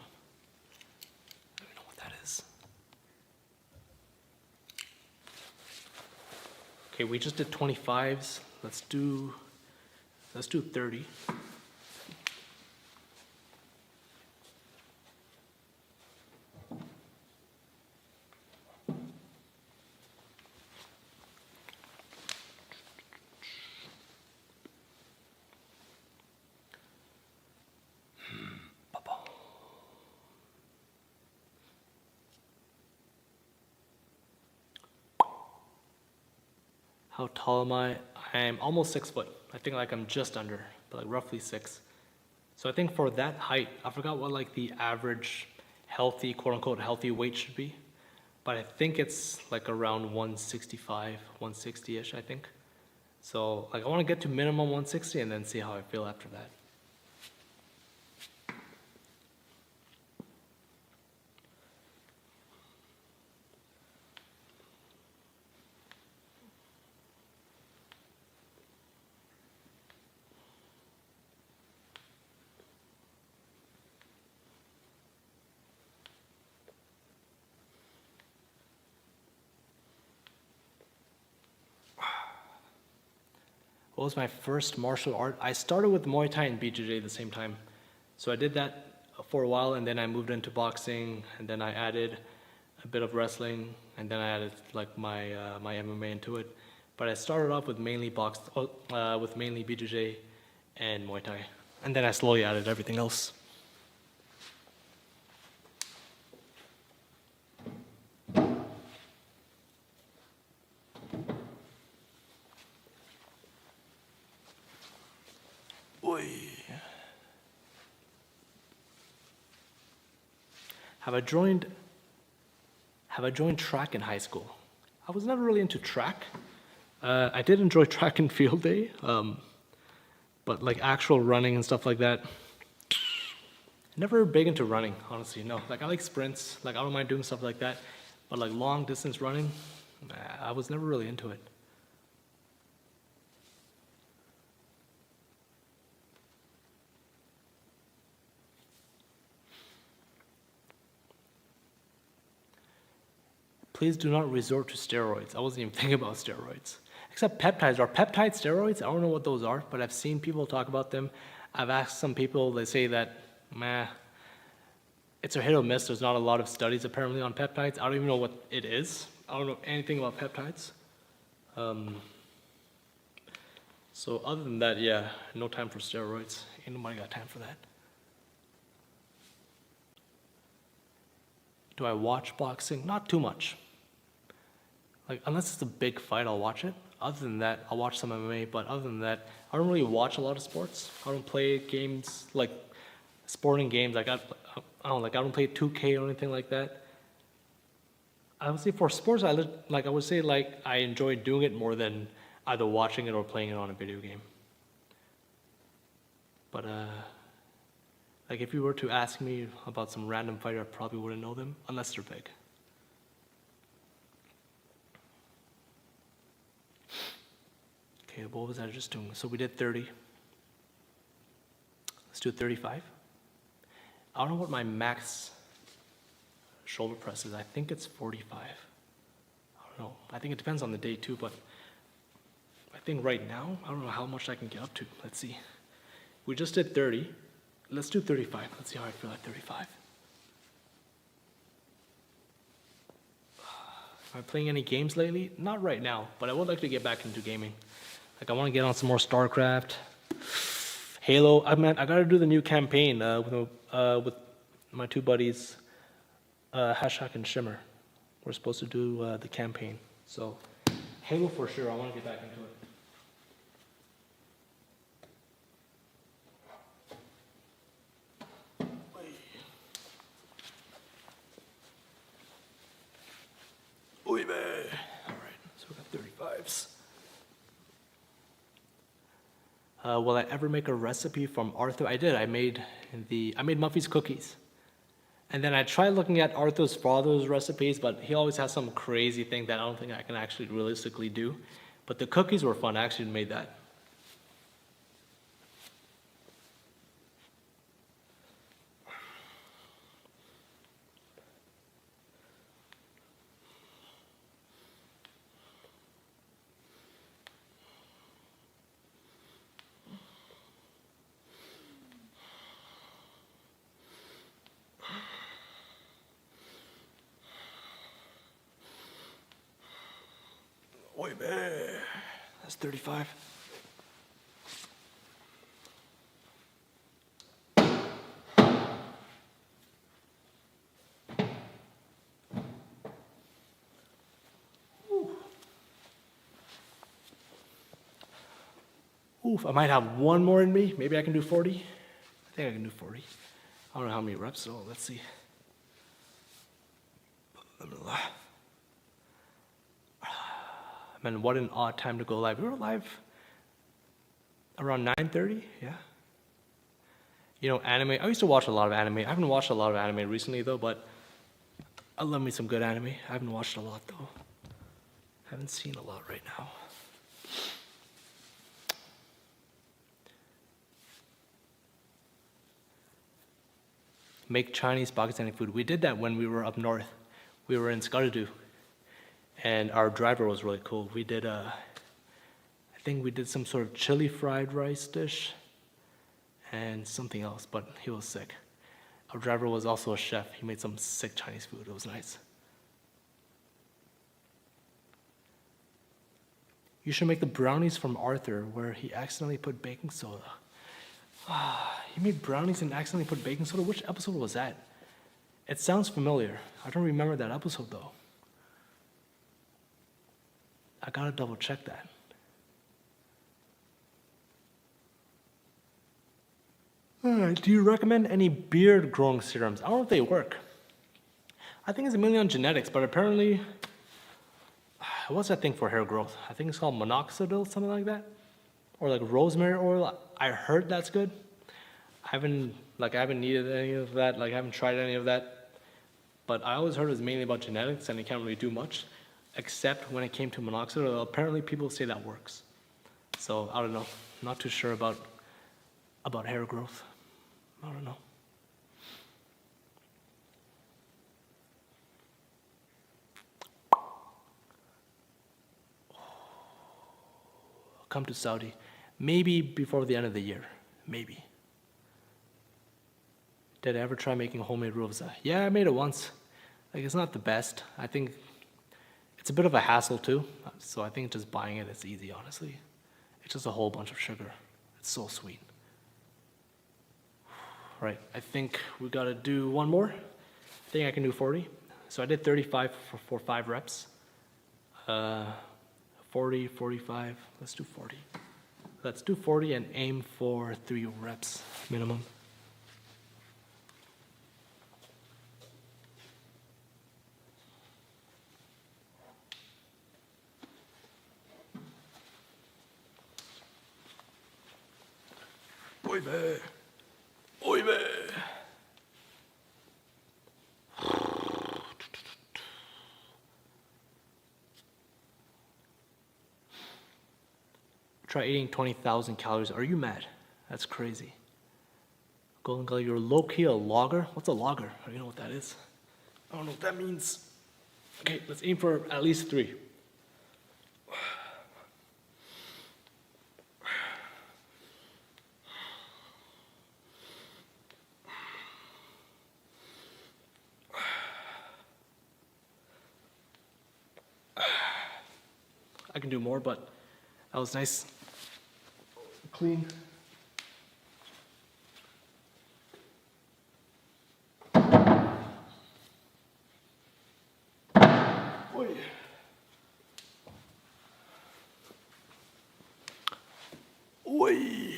I don't know what that is. Okay, we just did 25s. Let's do 30. How tall am I? I'm almost 6 foot. I think like I'm just under, but like roughly 6. So I think for that height, I forgot what like the average healthy, quote unquote, healthy weight should be. But I think it's like around 165, 160-ish, I think. So like I want to get to minimum 160 and then see how I feel after that. What was my first martial art? I started with Muay Thai and BJJ at the same time. So I did that for a while and then I moved into boxing and then I added a bit of wrestling and then I added like my MMA into it. But I started off with mainly mainly BJJ and Muay Thai. And then I slowly added everything else. Have I joined track in high school? I was never really into track. I did enjoy track and field day, but like actual running and stuff like that, never big into running, honestly, no. Like I like sprints, like I don't mind doing stuff like that, but like long distance running, I was never really into it. please do not resort to steroids. I wasn't even thinking about steroids. Except peptides. Are peptide steroids? I don't know what those are, but I've seen people talk about them. I've asked some people, they say that, meh, it's a hit or miss. There's not a lot of studies apparently on peptides. I don't even know what it is. I don't know anything about peptides. So other than that, yeah, no time for steroids. Ain't nobody got time for that. Do I watch boxing? Not too much. Like, unless it's a big fight, I'll watch it. Other than that, I'll watch some MMA, but other than that, I don't really watch a lot of sports. I don't play games, like sporting games. I don't play 2K or anything like that. I would say for sports, I would say I enjoy doing it more than either watching it or playing it on a video game. But like if you were to ask me about some random fighter, I probably wouldn't know them unless they're big. Okay, what was I just doing? So we did 30. Let's do 35. I don't know what my max shoulder press is. I think it's 45. I don't know. I think it depends on the day too, but I think right now, I don't know how much I can get up to. Let's see. We just did 30. Let's do 35. Let's see how I feel at 35. Am I playing any games lately? Not right now, but I would like to get back into gaming. Like I want to get on some more StarCraft, Halo. I gotta do the new campaign with my two buddies, Hashak and Shimmer. We're supposed to do the campaign. So Halo for sure. I want to get back into it. Oy vey. All right, so we got 35s. Will I ever make a recipe from Arthur? I did. I made Muffy's cookies. And then I tried looking at Arthur's father's recipes, but he always has some crazy thing that I don't think I can actually realistically do. But the cookies were fun. I actually made that. Oy vey. That's 35. Oof, I might have one more in me. Maybe I can do 40. I think I can do 40. I don't know how many reps, so let's see. Man, what an odd time to go live. We were live around 9:30, yeah. You know, anime, I used to watch a lot of anime. I haven't watched a lot of anime recently though, but I love me some good anime. I haven't watched a lot though. Haven't seen a lot right now. Make Chinese Pakistani food. We did that when we were up north. We were in Skardu. And our driver was really cool. We did I think we did some sort of chili fried rice dish and something else, but he was sick. Our driver was also a chef. He made some sick Chinese food. It was nice. You should make the brownies from Arthur where he accidentally put baking soda. He made brownies and accidentally put baking soda? Which episode was that? It sounds familiar. I don't remember that episode though. I gotta double check that. Do you recommend any beard growing serums? I don't know if they work. I think it's mainly on genetics, but apparently, what's that thing for hair growth? I think it's called minoxidil, something like that. Or like rosemary oil. I heard that's good. I haven't needed any of that. Like I haven't tried any of that. But I always heard it was mainly about genetics and it can't really do much. Except when it came to minoxidil, apparently people say that works. So I don't know. Not too sure about hair growth. I don't know. come to Saudi. Maybe before the end of the year. Maybe. Did I ever try making homemade rufza? Yeah, I made it once. Like, it's not the best. I think it's a bit of a hassle too. So I think just buying it is easy, honestly. It's just a whole bunch of sugar. It's so sweet. Right, I think we gotta do one more. I think I can do 40. So I did 35 for 5 reps. 40, 45, let's do 40. Let's do 40 and aim for 3 reps minimum. Oi, bae. Oi, bae. Try eating 20,000 calories. Are you mad? That's crazy. Golden Gully, you're low-key a logger? What's a logger? I don't know what that is. I don't know what that means. Okay, let's aim for at least 3. I can do more, but that was nice. Clean. Oi. Oi.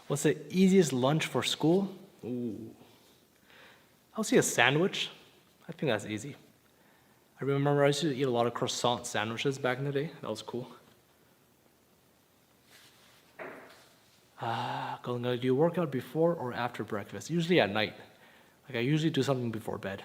What's the easiest lunch for school? Ooh. I'll see a sandwich. I think that's easy. I remember I used to eat a lot of croissant sandwiches back in the day. That was cool. Golden Gully, do you work out before or after breakfast? Usually at night. Like, I usually do something before bed.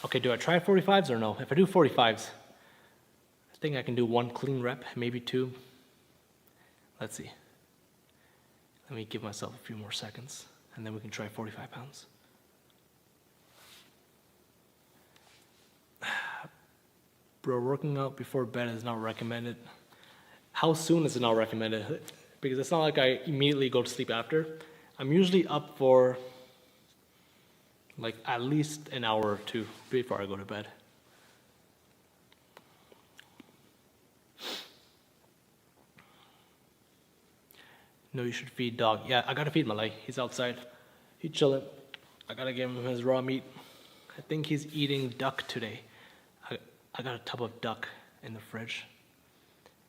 Okay, do I try 45s or no? If I do 45s, I think I can do 1 clean rep, maybe 2. Let's see. Let me give myself a few more seconds, and then we can try 45 pounds. Bro, working out before bed is not recommended. How soon is it not recommended? Because it's not like I immediately go to sleep after. I'm usually up for like at least an hour or 2 before I go to bed. No, you should feed dog. Yeah, I gotta feed Malay. He's outside. He's chilling. I gotta give him his raw meat. I think he's eating duck today. I got a tub of duck in the fridge.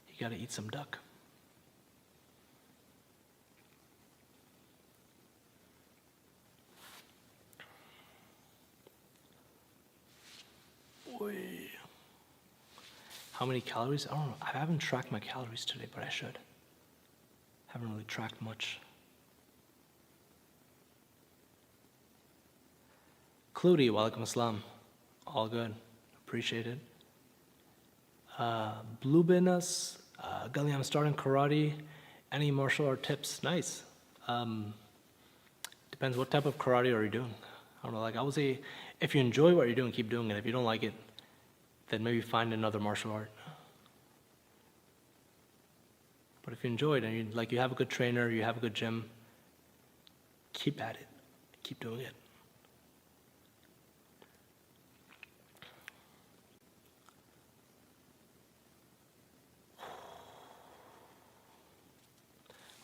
You gotta eat some duck. Oy. How many calories? I don't know. I haven't tracked my calories today, but I should. Haven't really tracked much. Cludy, walaikum assalam. All good. Appreciate it. Blue Binas, Gully, I'm starting karate. Any martial art tips? Nice. Depends what type of karate are you doing. I don't know, like I would say, if you enjoy what you're doing, keep doing it. If you don't like it, then maybe find another martial art. But if you enjoy it and you have a good trainer, you have a good gym, keep at it. Keep doing it.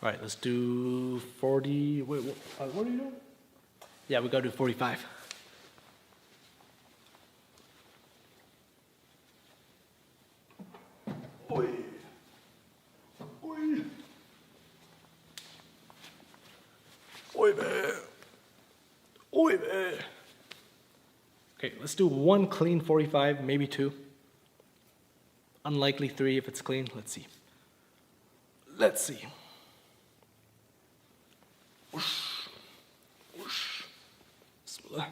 All right, let's do 40. Wait, what are you doing? Yeah, we gotta do 45. Oi. Oi. Oi, man. Oi, man. Okay, let's do 1 clean 45, maybe 2. Unlikely 3 if it's clean. Let's see. Let's see. Whoosh. Whoosh. Bismillah.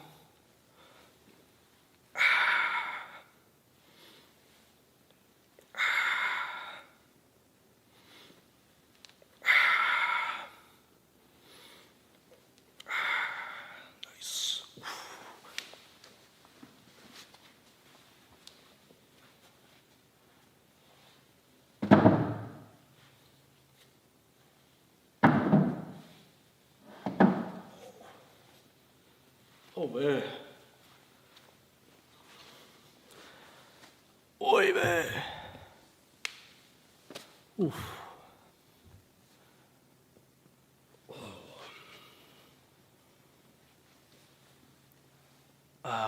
Oh man. Oy man. Oof.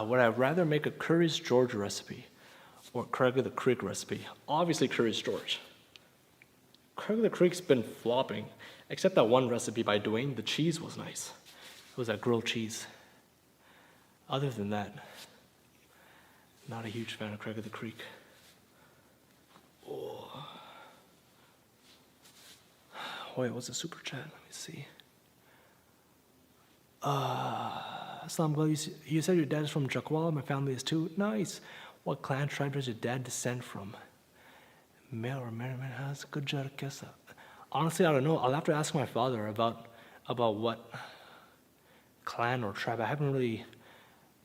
Would I rather make a Curious George recipe or Craig of the Creek recipe? Obviously Curious George. Craig of the Creek's been flopping, except that one recipe by Dwayne. The cheese was nice. It was that grilled cheese. Other than that, not a huge fan of Craig of the Creek. Oh. Wait, what's a super chat? Let me see. Islam, well, you said your dad is from Jakwal. My family is too. Nice. What clan tribe does your dad descend from? Male or married man has good Jarakesa. Honestly, I don't know. I'll have to ask my father about what clan or tribe. I haven't really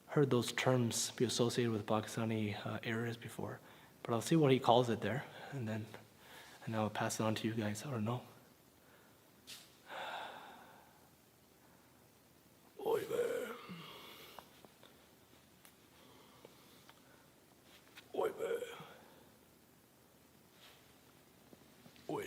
heard those terms be associated with Pakistani areas before, but I'll see what he calls it there, and I'll pass it on to you guys. I don't know. Oy vey. Oy vey. Oy.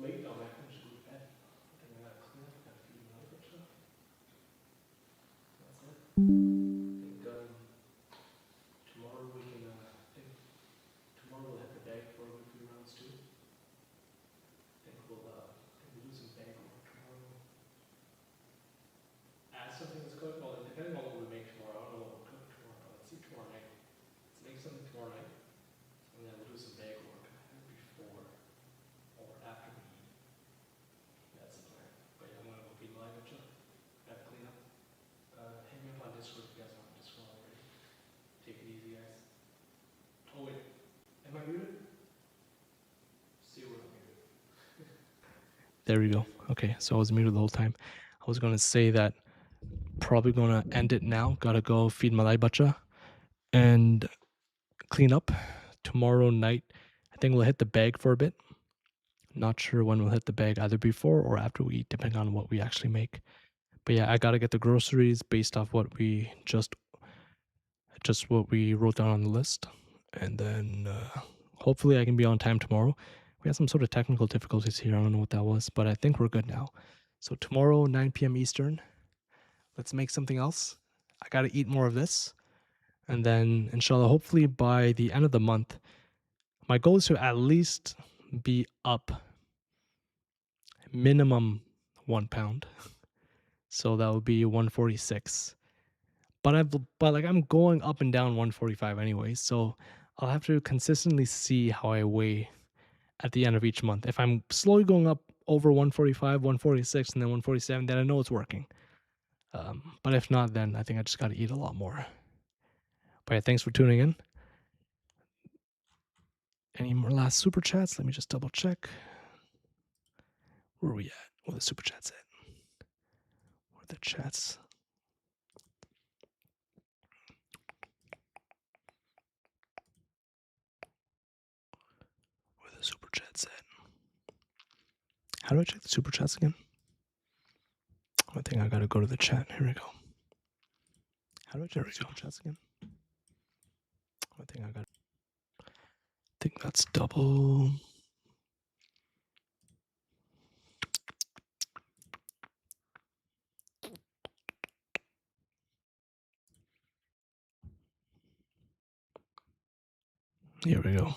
Late now, I finished with bed. I think I gotta clean up, gotta feed my other stuff. That's it. I think tomorrow we can, tomorrow we'll hit the bag for a few rounds too. I think we'll do some bag work tomorrow. Add something that's cooked, well, depending on what we make tomorrow, I don't know what we'll cook tomorrow. Let's see tomorrow night. Let's make something tomorrow night, and then we'll do some bag work before or after we eat. That's the plan. But yeah, I'm gonna go feed my butcher. Gotta clean up. Hit me up on Discord if you guys want to Discord already. Take it easy, guys. Oh wait, am I muted? See where I'm muted. There we go. Okay, so I was muted the whole time. I was gonna say that probably gonna end it now. Gotta go feed Malay Bacha and clean up. Tomorrow night, I think we'll hit the bag for a bit. Not sure when we'll hit the bag, either before or after we eat, depending on what we actually make. But yeah, I gotta get the groceries based off what we just what we wrote down on the list, and then hopefully I can be on time tomorrow. We had some sort of technical difficulties here. I don't know what that was, but I think we're good now. So tomorrow, 9 p.m. Eastern, let's make something else. I gotta eat more of this, and then inshallah, hopefully by the end of the month, my goal is to at least be up minimum 1 pound. So that would be 146. But I'm going up and down 145 anyway, so I'll have to consistently see how I weigh at the end of each month. If I'm slowly going up over 145, 146, and then 147, then I know it's working. But if not, then I think I just got to eat a lot more. But yeah, thanks for tuning in. Any more last super chats? Let me just double check. Where are we at? Where the super chats at? Where are the chats? Where the super chats at? How do I check the super chats again? I think I gotta go to the chat. Here we go. How do I check the super chats again? I think that's double. Here we go.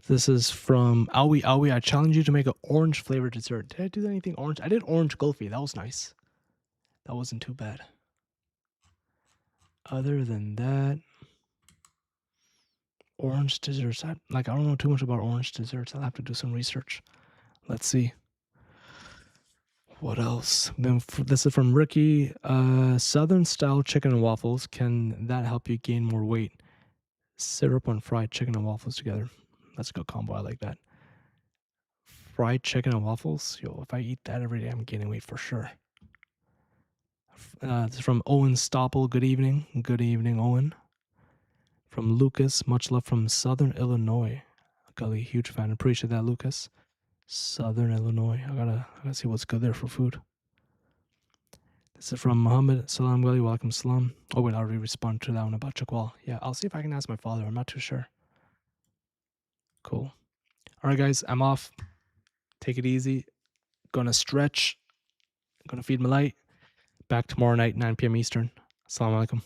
This is from Aoi Aoi. I challenge you to make an orange flavored dessert. Did I do anything orange? I did orange kulfi. That was nice. That wasn't too bad. Other than that, orange desserts. I don't know too much about orange desserts. I'll have to do some research. Let's see. What else? Then this is from Ricky. Southern style chicken and waffles. Can that help you gain more weight? Syrup on fried chicken and waffles together. That's a good combo. I like that. Fried chicken and waffles. Yo, if I eat that every day, I'm gaining weight for sure. This is from Owen Stopple. Good evening. Good evening, Owen. From Lucas. Much love from Southern Illinois. Gully, huge fan. Appreciate that, Lucas. Southern Illinois. I gotta see what's good there for food. This is from Muhammad. Salam Gully. Welcome, salam. Oh wait, I already responded to that one about Chakwal. Yeah, I'll see if I can ask my father. I'm not too sure. Cool. All right, guys, I'm off. Take it easy. Gonna stretch. Gonna feed my light. Back tomorrow night, 9 p.m. Eastern. Assalamu alaikum.